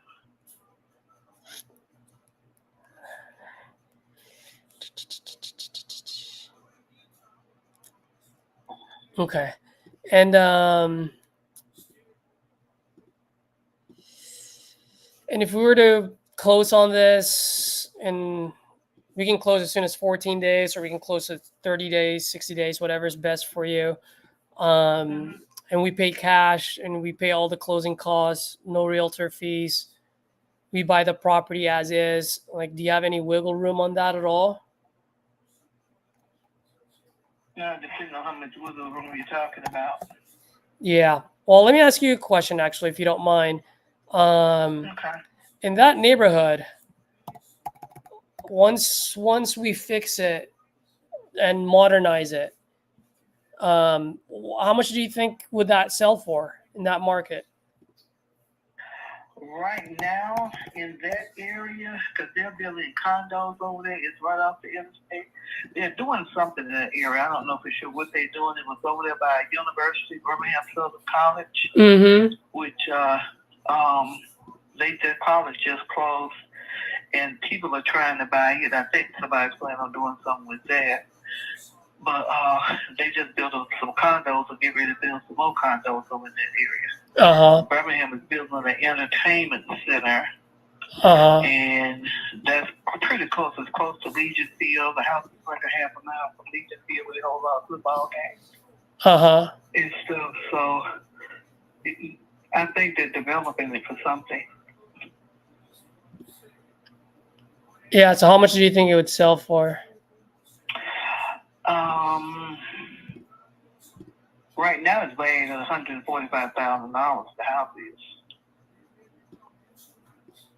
S1: Okay. And if we were to close on this, and we can close as soon as 14 days, or we can close at 30 days, 60 days, whatever is best for you. And we pay cash, and we pay all the closing costs, no realtor fees. We buy the property as is. Like, do you have any wiggle room on that at all?
S4: Yeah, depending on how much wiggle room you're talking about.
S1: Yeah. Well, let me ask you a question, actually, if you don't mind.
S4: Okay.
S1: In that neighborhood, once we fix it and modernize it, how much do you think would that sell for in that market?
S4: Right now, in that area, because they're building condos over there, it's right off the interstate. They're doing something in that area. I don't know for sure what they're doing. It was over there by University, Birmingham Southern College, which their college just closed, and people are trying to buy it. I think somebody's planning on doing something with that. But they just built some condos and get ready to build some more condos over in that area. Birmingham is building an entertainment center, and that's pretty close. It's close to Legion Field. The house is like a half a mile from Legion Field with a whole lot of football games and stuff. So I think they're developing it for something.
S1: Yeah. So how much do you think it would sell for?
S4: Right now it's valued at $145,000. The house is.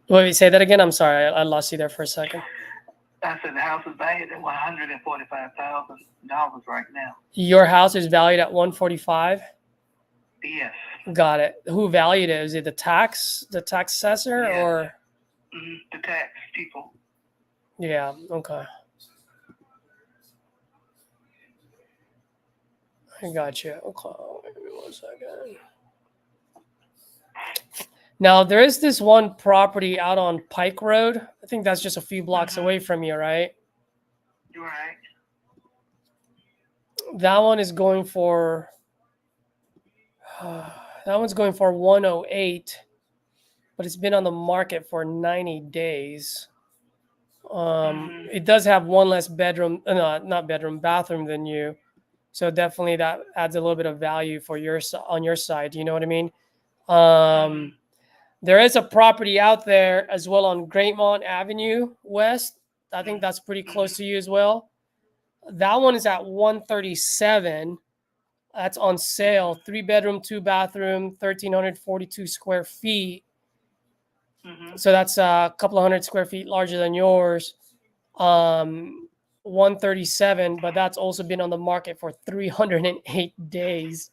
S1: Wait, say that again. I'm sorry, I lost you there for a second.
S4: I said the house is valued at $145,000 right now.
S1: Your house is valued at $145,000?
S4: Yes.
S1: Got it. Who valued it? Is it the tax assessor, or?
S4: The tax people.
S1: Yeah. Okay. I got you. Okay. Give me 1 second. Now, there is this one property out on Pike Road. I think that's just a few blocks away from you, right?
S4: You're right.
S1: That one is going for. That one's going for 108, but it's been on the market for 90 days. It does have one less bathroom than you. So definitely that adds a little bit of value for on your side. You know what I mean? There is a property out there as well on Greatmont Avenue West. I think that's pretty close to you as well. That one is at 137. That's on sale. 3-bedroom, 2-bathroom, 1,342 square feet. So that's a couple of hundred square feet larger than yours. 137, but that's also been on the market for 308 days.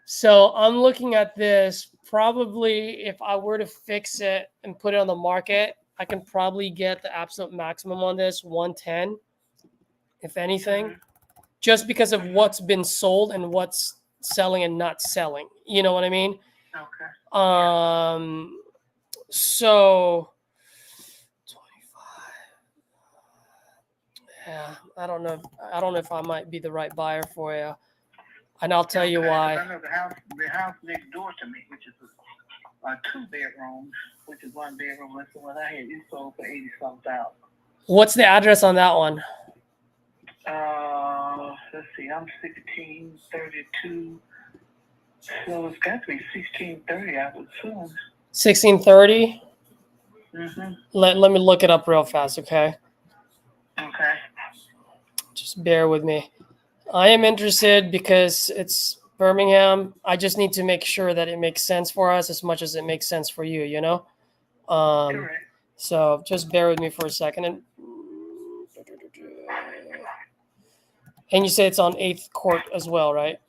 S1: So I'm looking at this. Probably if I were to fix it and put it on the market, I can probably get the absolute maximum on this, 110, if anything, just because of what's been sold and what's selling and not selling. You know what I mean?
S4: Okay.
S1: So 25. Yeah, I don't know if I might be the right buyer for you. And I'll tell you
S4: Okay, 'cause
S1: why.
S4: I know the house next door to me, which is a 2-bedroom, which is 1 bedroom. That's the one I had. It sold for 80-something thousand.
S1: What's the address on that one?
S4: Let's see. I'm 1632, so it's got to be 1630. I would assume.
S1: 1630?
S4: Mhm.
S1: Let me look it up real fast, okay?
S4: Okay.
S1: Just bear with me. I am interested because it's Birmingham. I just need to make sure that it makes sense for us as much as it makes sense for you, you know?
S4: Correct.
S1: So just bear with me for a second. And you say it's on 8th Court as well, right?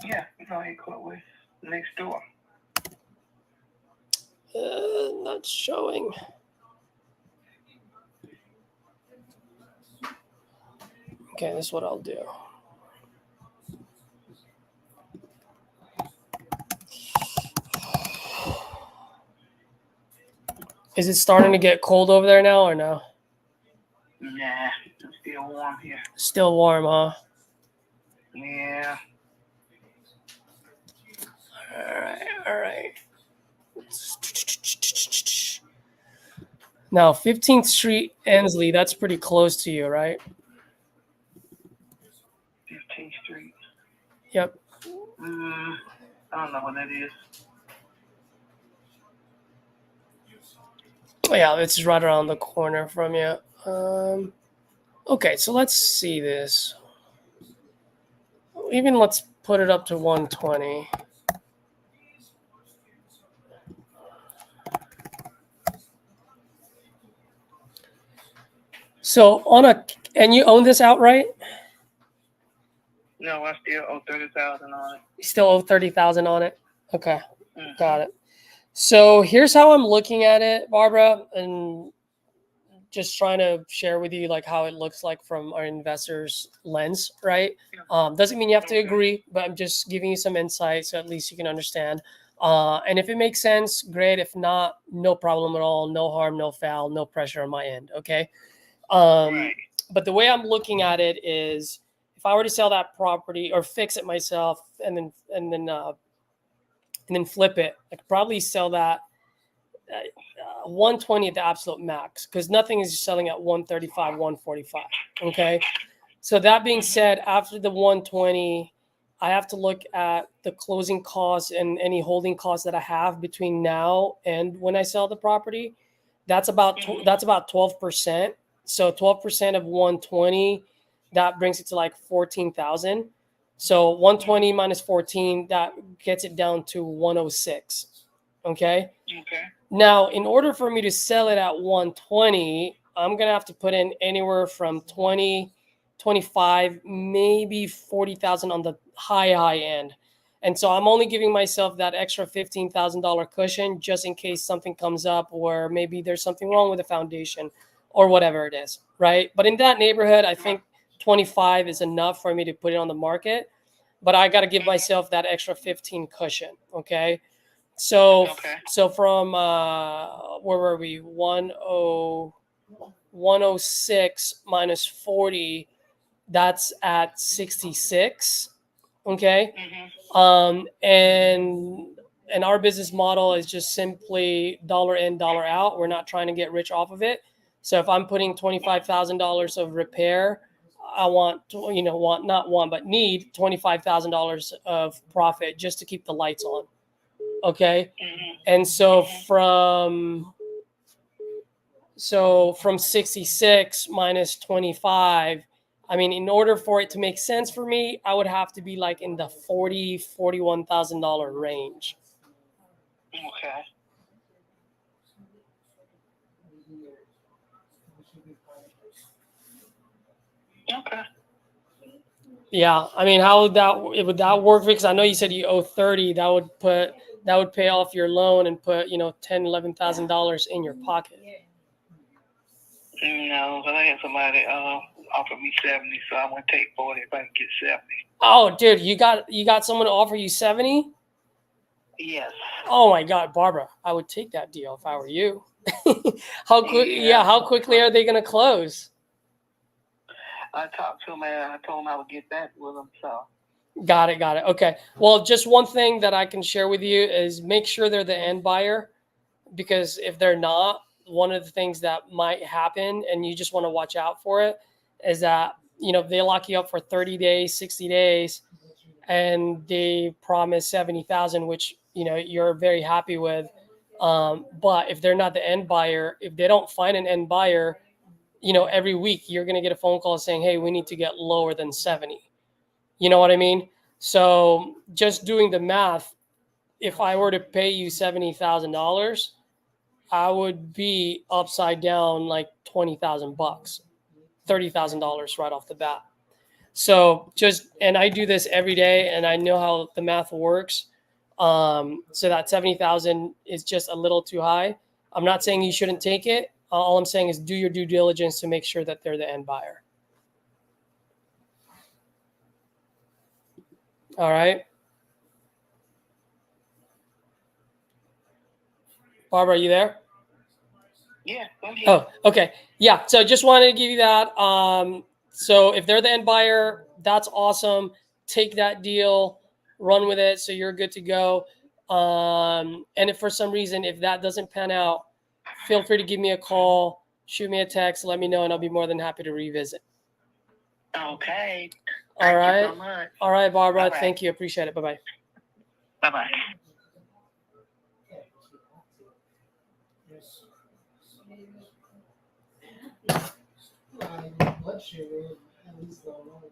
S4: Yeah, it's on 8th Court West, next door.
S1: Not showing. Okay, this is what I'll do. Is it starting to get cold over there now or no?
S4: Nah, it's still warm here.
S1: Still warm, huh?
S4: Yeah.
S1: All right. Now, 15th Street, Ensley, that's pretty close to you, right?
S4: 15th Street.
S1: Yep.
S4: I don't know what that is.
S1: Oh, yeah, it's right around the corner from you. Okay, so let's see this. Even let's put it up to 120. So and you own this outright?
S4: No, I still owe 30,000 on it.
S1: You still owe 30,000 on it? Okay, got it. So here's how I'm looking at it, Barbara, and just trying to share with you like how it looks like from our investors' lens, right? Doesn't mean you have to agree, but I'm just giving you some insight so at least you can understand. And if it makes sense, great. If not, no problem at all. No harm, no foul, no pressure on my end. Okay. But the way I'm looking at it is, if I were to sell that property or fix it myself and then flip it, I could probably sell that 120 at the absolute max, because nothing is selling at 135, 145. Okay. So that being said, after the 120, I have to look at the closing costs and any holding costs that I have between now and when I sell the property. That's about 12%. So 12% of 120, that brings it to like 14,000. So 120 minus 14, that gets it down to 106. Okay.
S4: Okay.
S1: Now, in order for me to sell it at 120, I'm going to have to put in anywhere from 20, 25, maybe 40,000 on the high end. And so I'm only giving myself that extra $15,000 cushion just in case something comes up where maybe there's something wrong with the foundation or whatever it is, right? But in that neighborhood, I think 25 is enough for me to put it on the market. But I got to give myself that extra 15 cushion, okay? So from where were we? 106 minus 40, that's at 66. Okay. And our business model is just simply dollar in, dollar out. We're not trying to get rich off of it. So if I'm putting $25,000 of repair, I need $25,000 of profit just to keep the lights on. Okay. And so from 66 minus 25, I mean, in order for it to make sense for me, I would have to be like in the $41,000 range.
S4: Okay. Okay.
S1: Yeah, I mean, how would that work? Because I know you said you owe 30. That would pay off your loan and put $10,000-$11,000 in your pocket.
S4: No, because I had somebody offer me 70, so I'm gonna take 40 if I can get 70.
S1: Oh, dude, you got someone to offer you 70?
S4: Yes.
S1: Oh my God, Barbara, I would take that deal if I were you. How quickly are they gonna close?
S4: I talked to him and I told him I would get back with him. So.
S1: Got it. Okay. Well, just one thing that I can share with you is make sure they're the end buyer, because if they're not, one of the things that might happen, and you just want to watch out for it, is that they lock you up for 30 days, 60 days, and they promise 70,000, which you're very happy with. But if they're not the end buyer, if they don't find an end buyer, every week you're going to get a phone call saying, hey, we need to get lower than 70. You know what I mean? So just doing the math, if I were to pay you $70,000, I would be upside down like $20,000, $30,000 right off the bat. So and I do this every day, and I know how the math works. So that 70,000 is just a little too high. I'm not saying you shouldn't take it. All I'm saying is do your due diligence to make sure that they're the end buyer. All right. Barbara, are you there?
S4: Yeah. Okay.
S1: Oh, okay. Yeah. So just wanted to give you that. So if they're the end buyer, that's awesome. Take that deal, run with it, so you're good to go. And if for some reason, if that doesn't pan out, feel free to give me a call, shoot me a text, let me know, and I'll be more than happy to revisit.
S4: Okay.
S1: All right.
S4: Thank you so much.
S1: All right, Barbara.
S4: Bye-bye.
S1: Thank you. Appreciate it. Bye-bye.
S4: Bye-bye.
S3: Blood sugar at least low.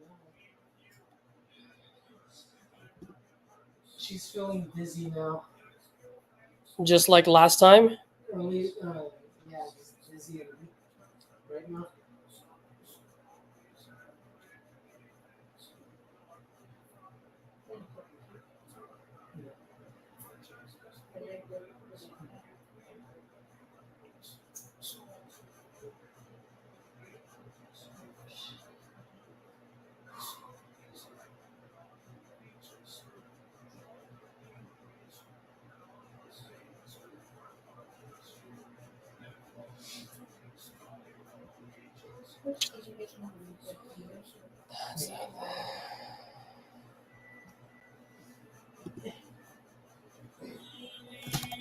S3: She's feeling dizzy now.
S1: Just like last time?
S3: Yeah, just dizzy and weak right now.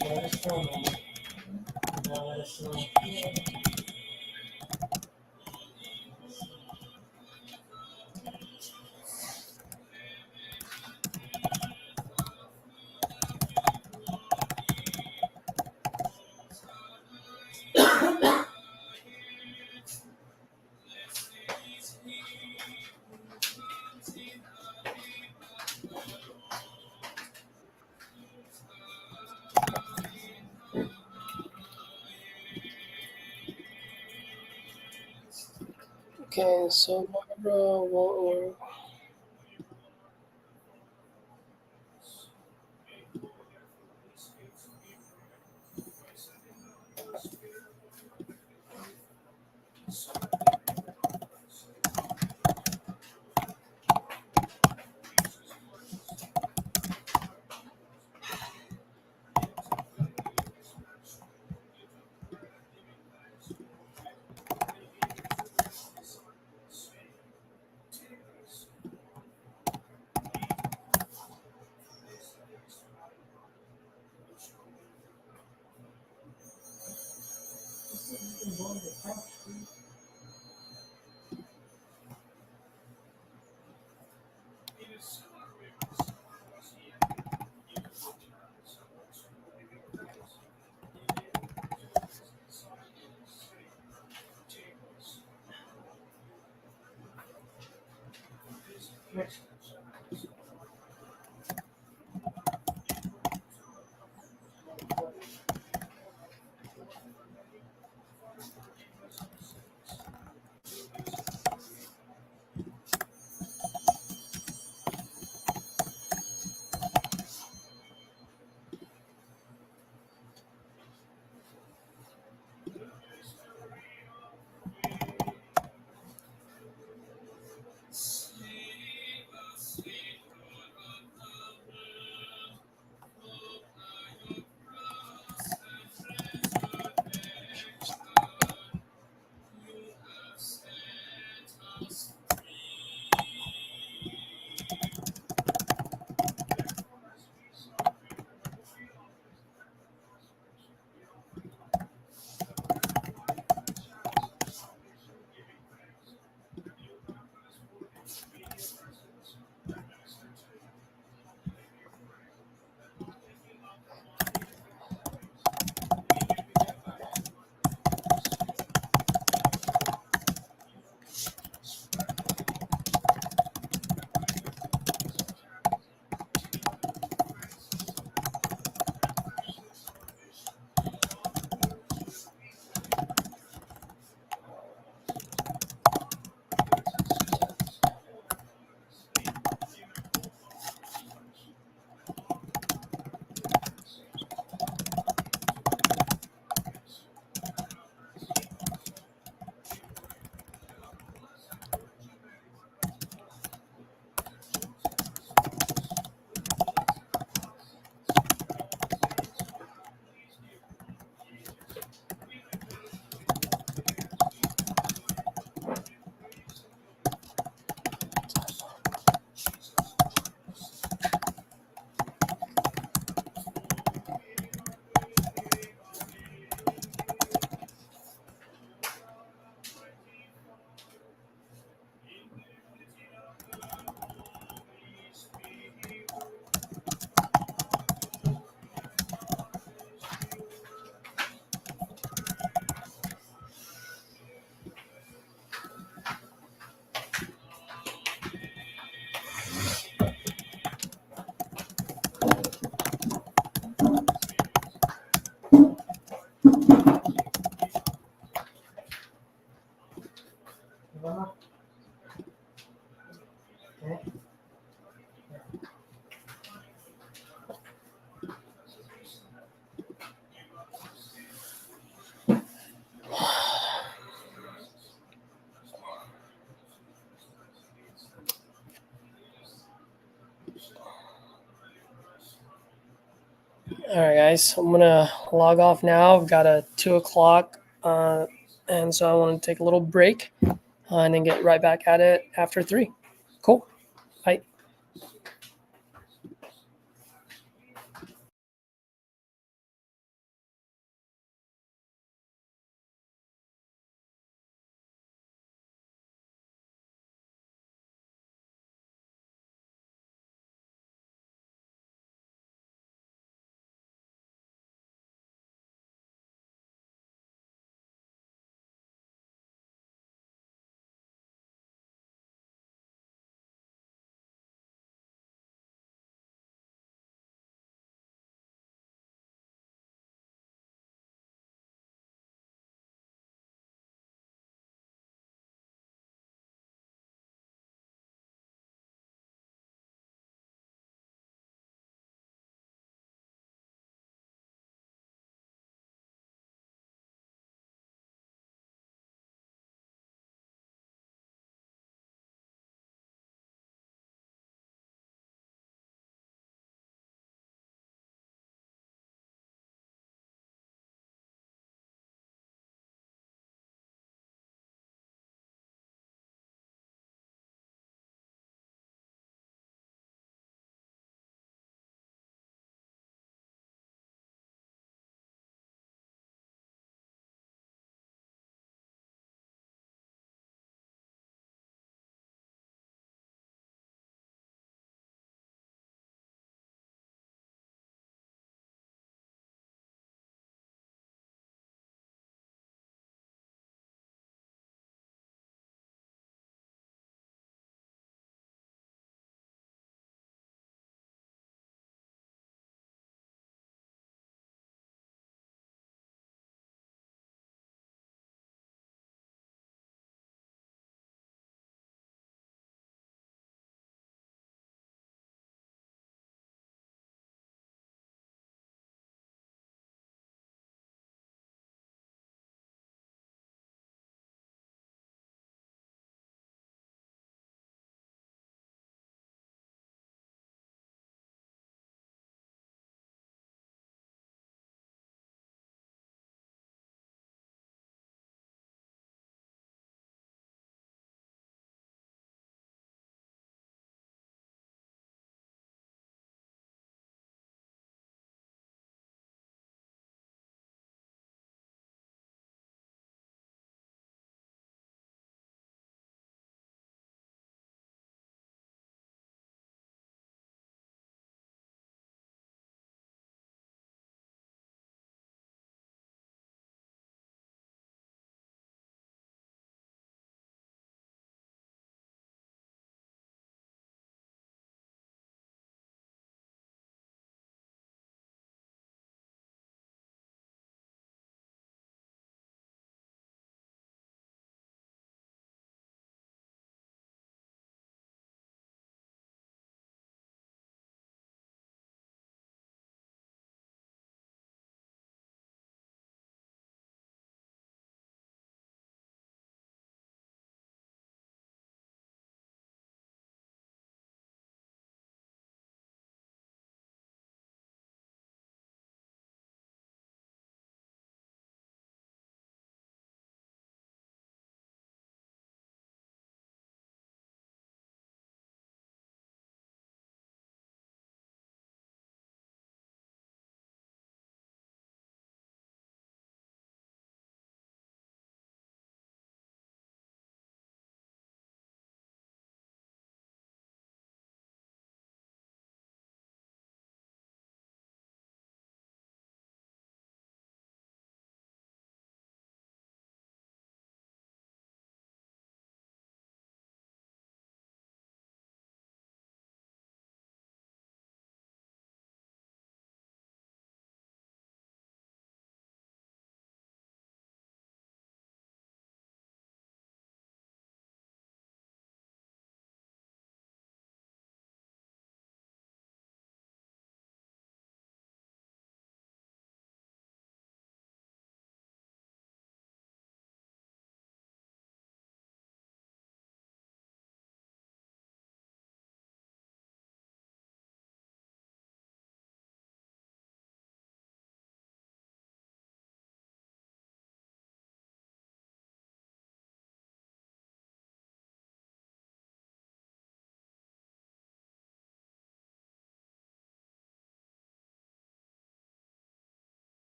S3: Let us know, man. Let us know.
S1: Okay, so Barbara won't work. All right, guys. I'm gonna log off now. I've got a 2:00, and so I want to take a little break and then get right back at it after 3. Cool.